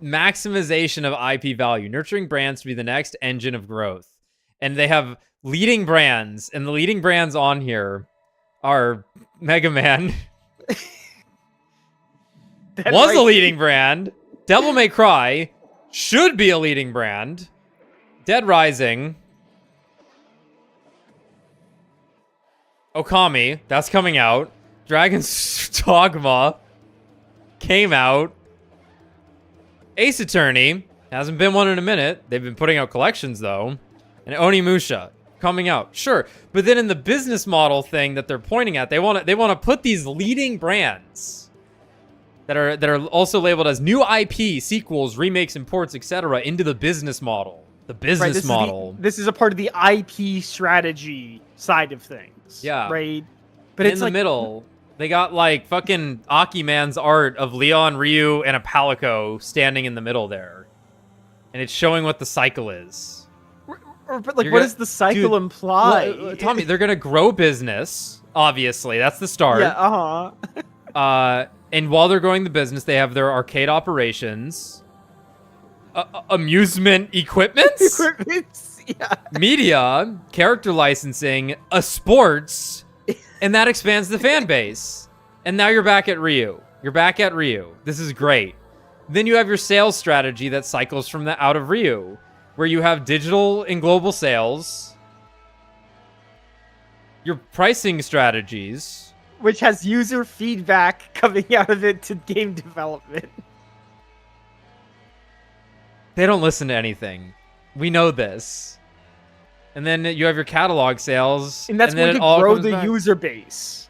maximization of IP value, nurturing brands to be the next engine of growth. And they have leading brands, and the leading brands on here are Mega Man. Was a leading brand. Devil May Cry should be a leading brand. Dead Rising. Okami, that's coming out. Dragon's Dogma came out. Ace Attorney Hasn't been one in a minute. They've been putting out collections though. And Onimusha coming out, sure. But then in the business model thing that they're pointing at, they want to put these leading brands that are also labeled as new IP, sequels, remakes, imports, etc. into the business model. The business model. This is a part of the IP strategy side of things. Yeah. Right. But it's in the middle. They got like fucking Akiman's art of Leon, Ryu, and a Palico standing in the middle there. And it's showing what the cycle is. But like, what does the cycle imply? Well, Tommy, they're gonna grow business. Obviously, that's the start. Yeah. And while they're growing the business, they have their arcade operations, amusement equipments, yeah. media, character licensing, sports, and that expands the fan base. And now you're back at Ryu. You're back at Ryu. This is great. Then you have your sales strategy that cycles from the out of Ryu, where you have digital and global sales, your pricing strategies, which has user feedback coming out of it to game development. They don't listen to anything. We know this. And then you have your catalog sales, and that's going to grow the user base,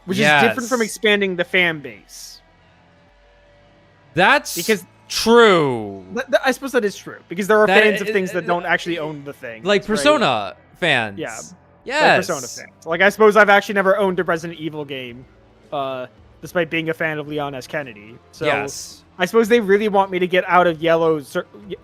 which is different from expanding the fan base. That's true. I suppose that is true, because there are fans of things that don't actually own the thing. Like Persona fans. Yeah. Yes. Like Persona fans. Like, I suppose I've actually never owned a Resident Evil game, despite being a fan of Leon S. Kennedy. So yes. I suppose they really want me to get out of Yellow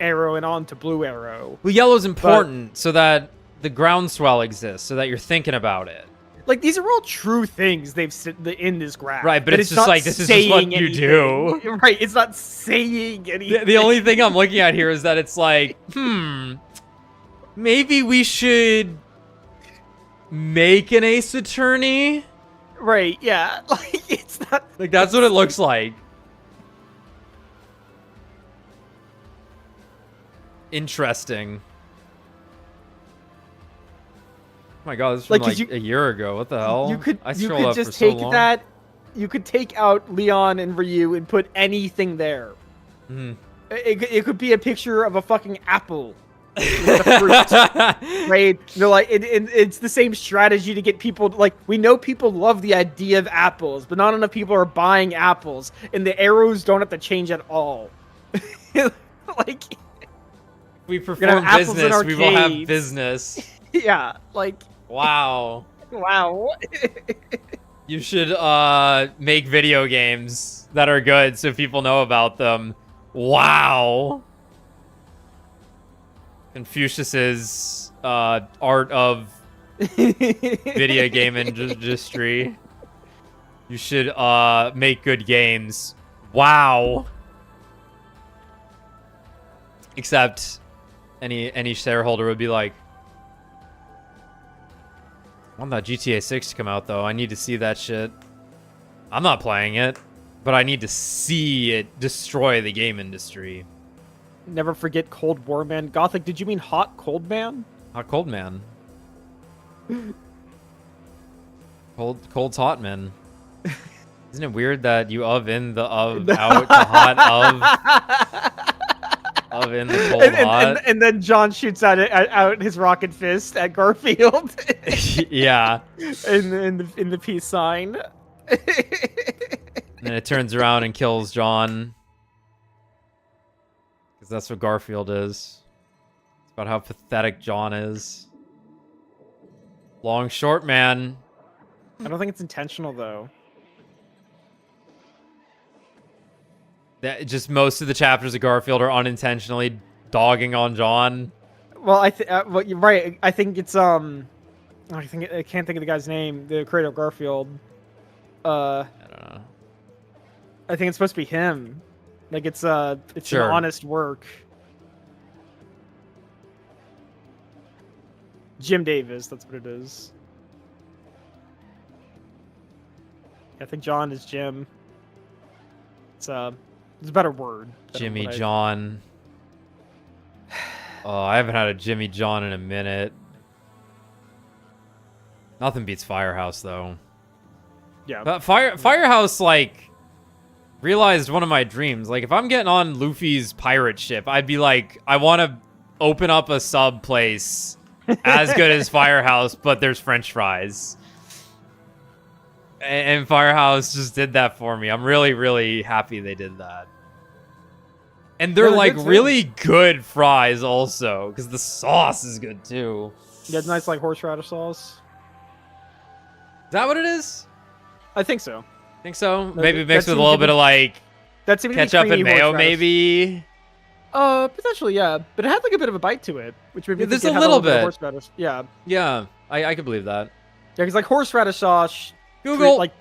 Arrow and onto Blue Arrow. Well, Yellow's important so that the groundswell exists, so that you're thinking about it. Like, these are all true things they've said in this graph. Right, but it's just like, this is just what you do. Right, it's not saying anything. The only thing I'm looking at here is that it's like, maybe we should make an Ace Attorney? Right, yeah. Like, it's not... Like, that's what it looks like. Interesting. Oh my god, this is from like a year ago. What the hell? You could just take that. You could take out Leon and Ryu and put anything there. Mm-hmm. It could be a picture of a fucking apple. With the fruit, right? They're like, it's the same strategy to get people. Like, we know people love the idea of apples, but not enough people are buying apples, and the arrows don't have to change at all. Like, we perform business, we will have business. Yeah, like... Wow. Wow. You should make video games that are good so people know about them. Wow. Confucius's art of video game industry. You should make good games. Wow. Except any shareholder would be like, I want that GTA 6 to come out, though. I need to see that shit. I'm not playing it, but I need to see it destroy the game industry. Never forget Cold War Man. Gothic, did you mean Hot Cold Man? Hot Cold Man. Cold's hot, man. Isn't it weird that you in the out to hot of in the cold hot? And then John shoots out his rocket fist at Garfield. Yeah. In the peace sign. And then it turns around and kills John. Because that's what Garfield is. It's about how pathetic John is. Long short, man. I don't think it's intentional, though. That just most of the chapters of Garfield are unintentionally dogging on John. Well, well, you're right. I think it's I can't think of the guy's name. The creator of Garfield. I don't know. I think it's supposed to be him. Like it's sure. An honest work. Jim Davis, that's what it is. I think John is Jim. It's a better word. Jimmy John. Oh, I haven't had a Jimmy John in a minute. Nothing beats Firehouse, though. Yeah. But Firehouse, like, realized one of my dreams. Like, if I'm getting on Luffy's pirate ship, I'd be like, I want to open up a sub place as good as Firehouse, but there's French fries. And Firehouse just did that for me. I'm really, really happy they did that. And they're like really good fries also, because the sauce is good too. You got nice like horseradish sauce. Is that what it is? I think so. Think so? Maybe mixed with a little bit of like ketchup and mayo, maybe. Potentially, yeah. But it had like a bit of a bite to it, which maybe there's a little bit. Horseradish. Yeah. Yeah, I could believe that. Yeah, because like horseradish sauce. Google. Like,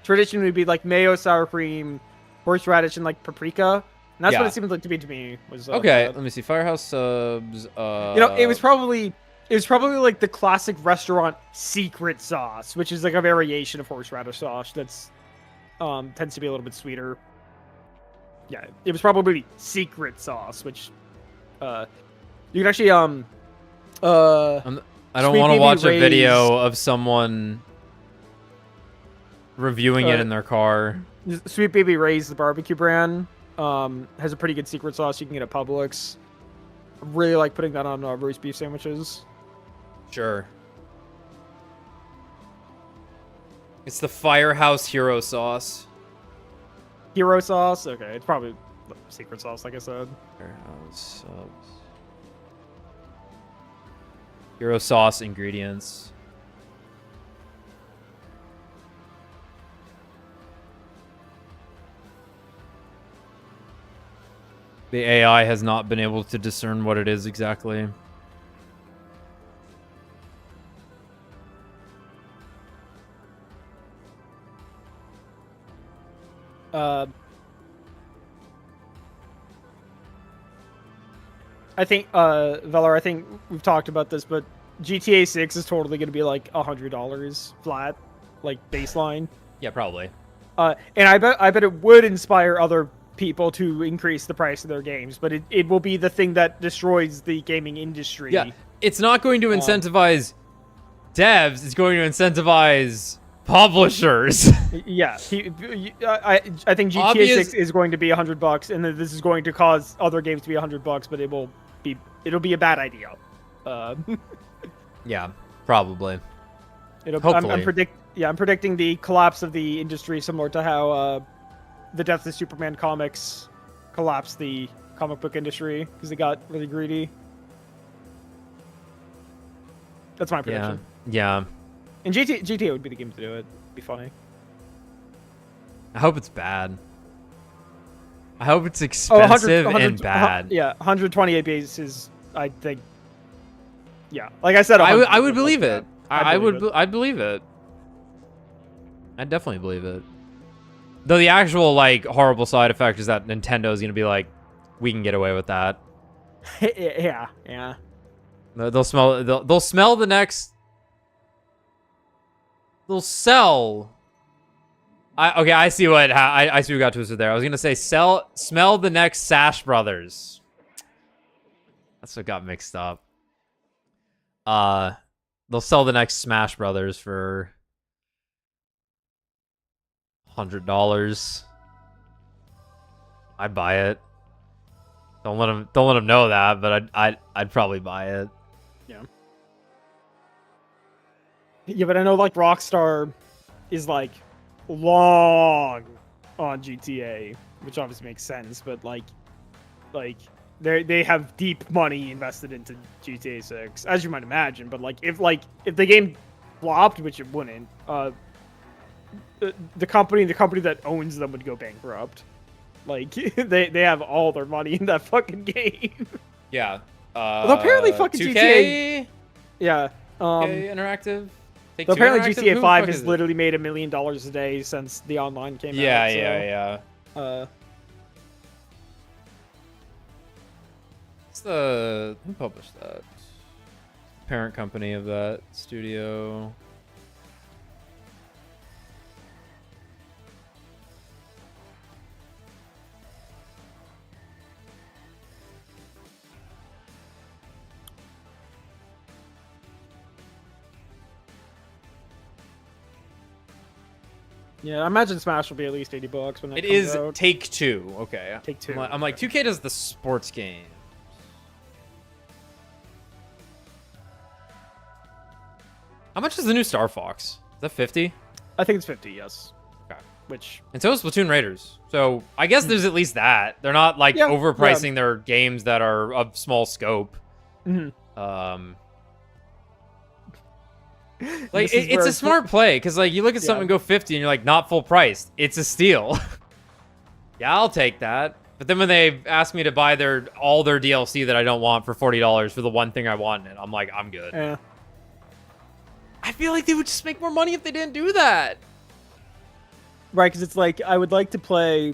tradition would be like mayo, sour cream, horseradish, and like paprika. And that's what it seemed like to me. Was okay. Let me see. Firehouse subs. You know, it was probably like the classic restaurant secret sauce, which is like a variation of horseradish sauce that's tends to be a little bit sweeter. Yeah, it was probably secret sauce, which you can actually I don't want to watch a video of someone reviewing it in their car. Sweet Baby Ray's, the barbecue brand, has a pretty good secret sauce you can get at Publix. I really like putting that on roast beef sandwiches. Sure. It's the Firehouse Hero Sauce. Hero sauce? Okay, it's probably secret sauce, like I said. Firehouse subs. Hero Sauce ingredients. The AI has not been able to discern what it is exactly. I think, Velar, I think we've talked about this, but GTA 6 is totally going to be like $100 flat, like baseline. Yeah, probably. And I bet it would inspire other people to increase the price of their games, but it will be the thing that destroys the gaming industry. Yeah, it's not going to incentivize devs, it's going to incentivize publishers. Yeah, I think GTA 6 is going to be $100, and then this is going to cause other games to be $100, but it'll be a bad idea. Yeah, probably. Hopefully. I'm predicting the collapse of the industry, similar to how the Death of Superman comics collapsed the comic book industry because they got really greedy. That's my prediction. Yeah. And GTA would be the game to do it. It'd be funny. I hope it's bad. I hope it's expensive and bad. 128 base is, I think. Yeah, like I said, I would believe it. I'd believe it. I'd definitely believe it. Though the actual like horrible side effect is that Nintendo is gonna be like, we can get away with that. Yeah. They'll smell the next. They'll sell. I see what I see what got twisted there. I was gonna say smell the next Sash Brothers. That's what got mixed up. They'll sell the next Smash Brothers for $100. I'd buy it. Don't let them know that, but I'd probably buy it. Yeah, but I know like Rockstar is like long on GTA, which obviously makes sense, but like they have deep money invested into GTA 6, as you might imagine. But like if the game flopped, which it wouldn't, the company that owns them would go bankrupt. Like they have all their money in that fucking game. Yeah. Although apparently fucking 2K? GTA. Yeah. 2K Interactive. So apparently GTA 5 has literally made $1 million a day since the online came out. Yeah. Who published that? Parent company of that studio. Yeah, I imagine Smash will be at least $80 when It comes is out. Take-Two. Okay. Take-Two. I'm like 2K does the sports game. How much is the new Star Fox? Is that 50? I think it's 50. Yes. Okay. Which. And so is Splatoon Raiders. So I guess there's at least that. They're not like overpricing their games that are of small scope. Like it's a smart play because like you look at something and go 50 and you're like not full price. It's a steal. Yeah, I'll take that. But then when they ask me to buy all their DLC that I don't want for $40 for the one thing I want, and I'm like, I'm good. Yeah. I feel like they would just make more money if they didn't do that. Right, because it's like I would like to play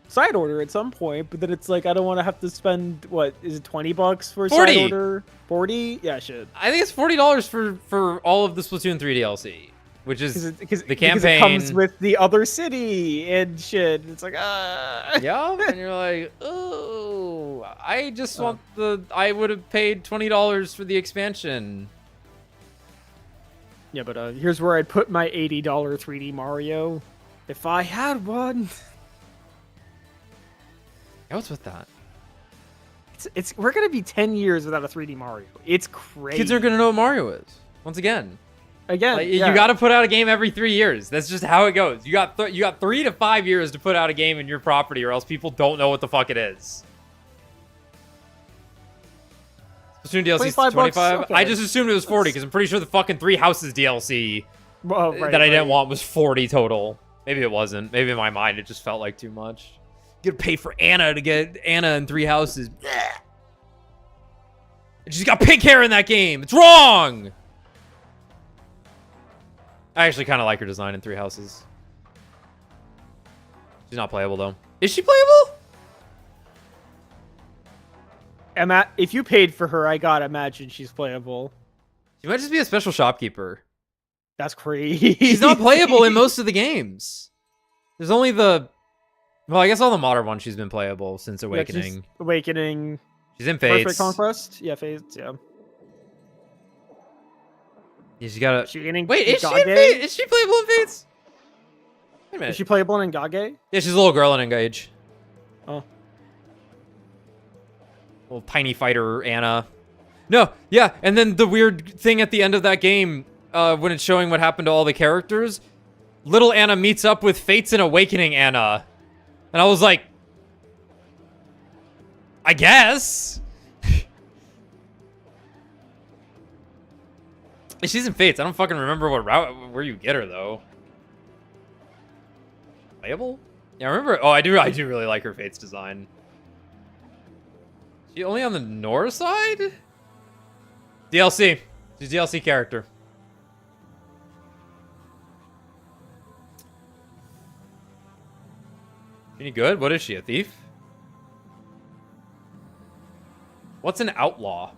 side order at some point, but then it's like I don't want to have to spend what is it $20 for 40. side order? 40? Yeah, shit. I think it's $40 for all of the Splatoon 3 DLC, which is the campaign. Because it comes with the other city and shit. It's like yeah, and you're like, oh, I just want I would have paid $20 for the expansion. Yeah, but here's where I'd put my $80 3D Mario if I had one. Yeah, what's with that? We're gonna be 10 years without a 3D Mario. It's crazy. Kids aren't gonna know what Mario is. Once again, like, you got to put out a game every 3 years. That's just how it goes. You got 3 to 5 years to put out a game in your property, or else people don't know what the fuck it is. Splatoon DLC is 25. Okay. I just assumed it was 40 because I'm pretty sure the fucking Three Houses DLC that I didn't want was 40 total. Maybe it wasn't. Maybe in my mind it just felt like too much. You gotta pay for Anna to get Anna in Three Houses. She's got pink hair in that game. It's wrong. I actually kind of like her design in Three Houses. She's not playable though. Is she playable? Emma, if you paid for her, I gotta imagine she's playable. She might just be a special shopkeeper. That's crazy. She's not playable in most of the games. There's only well, I guess all the modern ones she's been playable since Awakening. Yeah, Awakening. She's in Fates. Perfect Conquest. Yeah, Fates. Yeah. Yeah, she got Wait, is she in Fates? Is she playable in Fates? Wait a minute. Is she playable in Engage? Yeah, she's a little girl in Engage. Oh. Little tiny fighter Anna. No, yeah, and then the weird thing at the end of that game, when it's showing what happened to all the characters, little Anna meets up with Fates and Awakening Anna. And I was like, I guess. She's in Fates. I don't fucking remember where you get her though. Playable? Yeah, I remember. Oh, I do really like her Fates design. She only on the north side? DLC. She's a DLC character. Any good? What is she, a thief? What's an outlaw?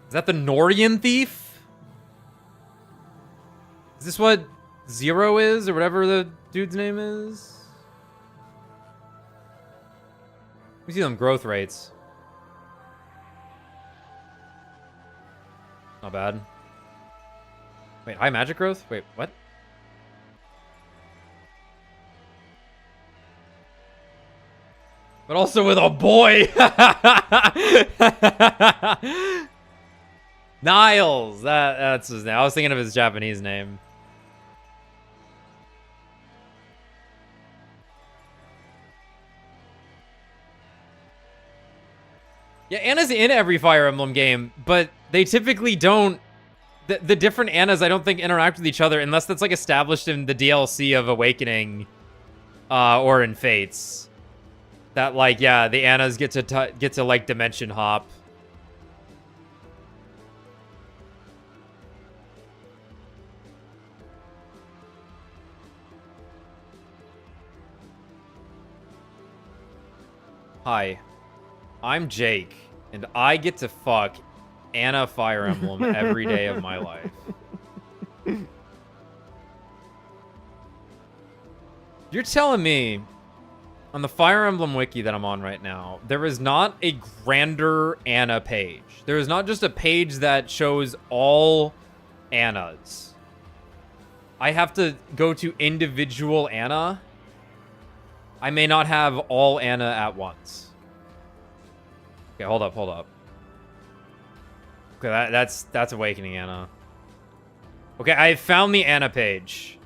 Is that the Norian thief? Is this what Zero is, or whatever the dude's name is? We see them growth rates. Not bad. Wait, high magic growth? Wait, what? But also with a boy. Niles. That's his name. I was thinking of his Japanese name. Yeah, Anna's in every Fire Emblem game, but they typically don't. The different Annas, I don't think, interact with each other unless that's like established in the DLC of Awakening, or in Fates. That like, yeah, the Annas get to like dimension hop. Hi, I'm Jake, and I get to fuck Anna Fire Emblem every day of my life. You're telling me on the Fire Emblem wiki that I'm on right now, there is not a grander Anna page. There is not just a page that shows all Annas. I have to go to individual Anna. I may not have all Anna at once. Okay, hold up. Okay, that's Awakening Anna. Okay, I found the Anna page.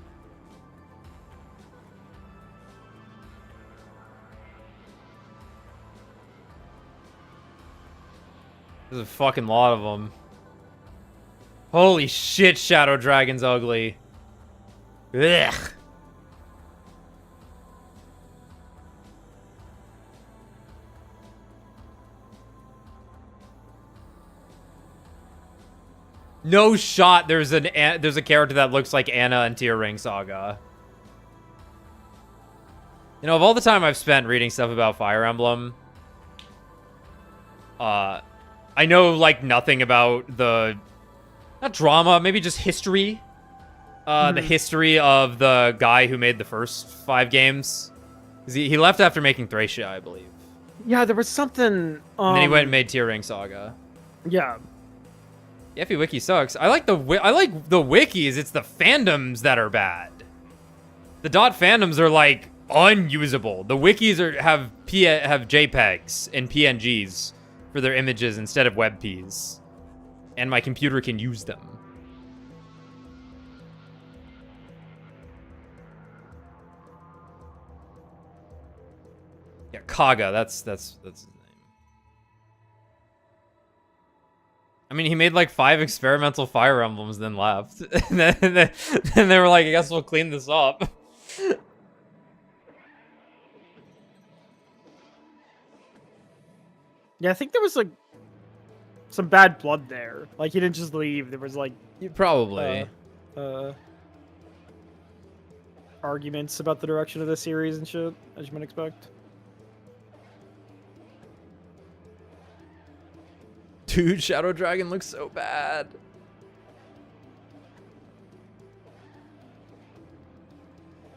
There's a fucking lot of them. Holy shit, Shadow Dragon's ugly. Ugh. No shot there's a character that looks like Anna in Tear Ring Saga. You know, of all the time I've spent reading stuff about Fire Emblem, I know, like, nothing about the... Not drama, maybe just history. The history of the guy who made the first 5 games. He left after making Thracia, I believe. Yeah, there was something... And then he went and made Tear Ring Saga. Yeah. The FE Wiki sucks. I like the wikis. It's the fandoms that are bad. The dot fandoms are, like, unusable. The wikis have JPEGs and PNGs for their images instead of WebPs. And my computer can use them. Yeah, Kaga, that's his name. I mean, he made like 5 experimental Fire Emblems, then left. and then they were like, I guess we'll clean this up. Yeah, I think there was like some bad blood there. Like he didn't just leave. There was like probably arguments about the direction of the series and shit, as you might expect. Dude, Shadow Dragon looks so bad.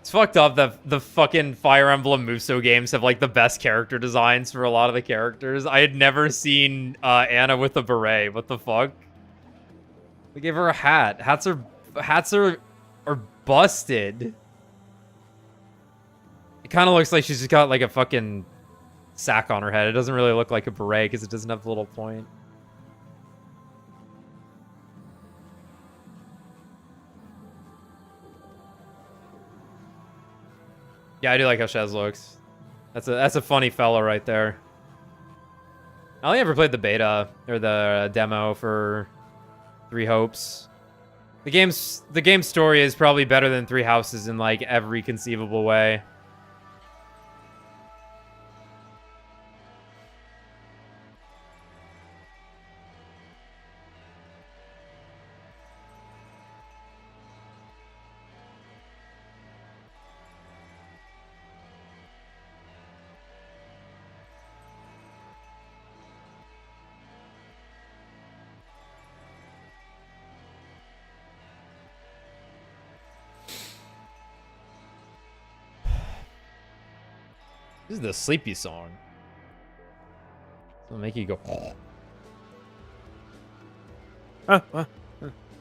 It's fucked up that the fucking Fire Emblem Muso games have like the best character designs for a lot of the characters. I had never seen Anna with a beret. What the fuck? They gave her a hat. Hats are busted. It kind of looks like she's just got like a fucking sack on her head. It doesn't really look like a beret because it doesn't have the little point. Yeah, I do like how Shez looks. That's a funny fella right there. I only ever played the beta or the demo for Three Hopes. The game's story is probably better than Three Houses in like every conceivable way. This is the sleepy song. It'll make you go.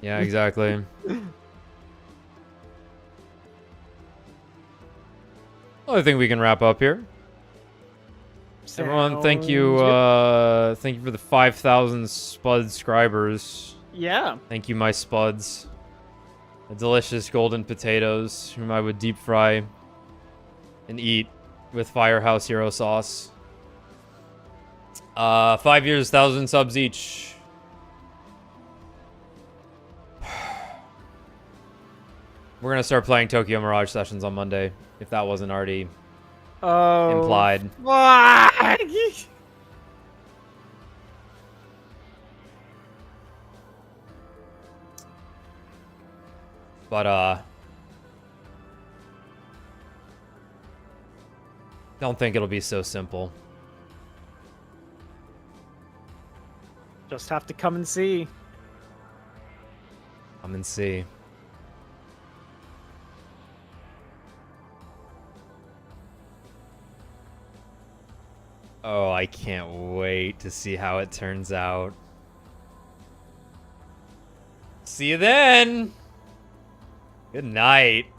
Yeah, exactly. Well, I think we can wrap up here. Everyone, thank you. Thank you for the 5,000 Spud subscribers. Yeah. Thank you, my Spuds. The delicious golden potatoes, whom I would deep fry and eat with Firehouse Hero sauce. 5 years, 1,000 subs each. We're gonna start playing Tokyo Mirage Sessions on Monday, if that wasn't already implied. Fuck! But don't think it'll be so simple. Just have to come and see. Come and see. Oh, I can't wait to see how it turns out. See you then! Good night.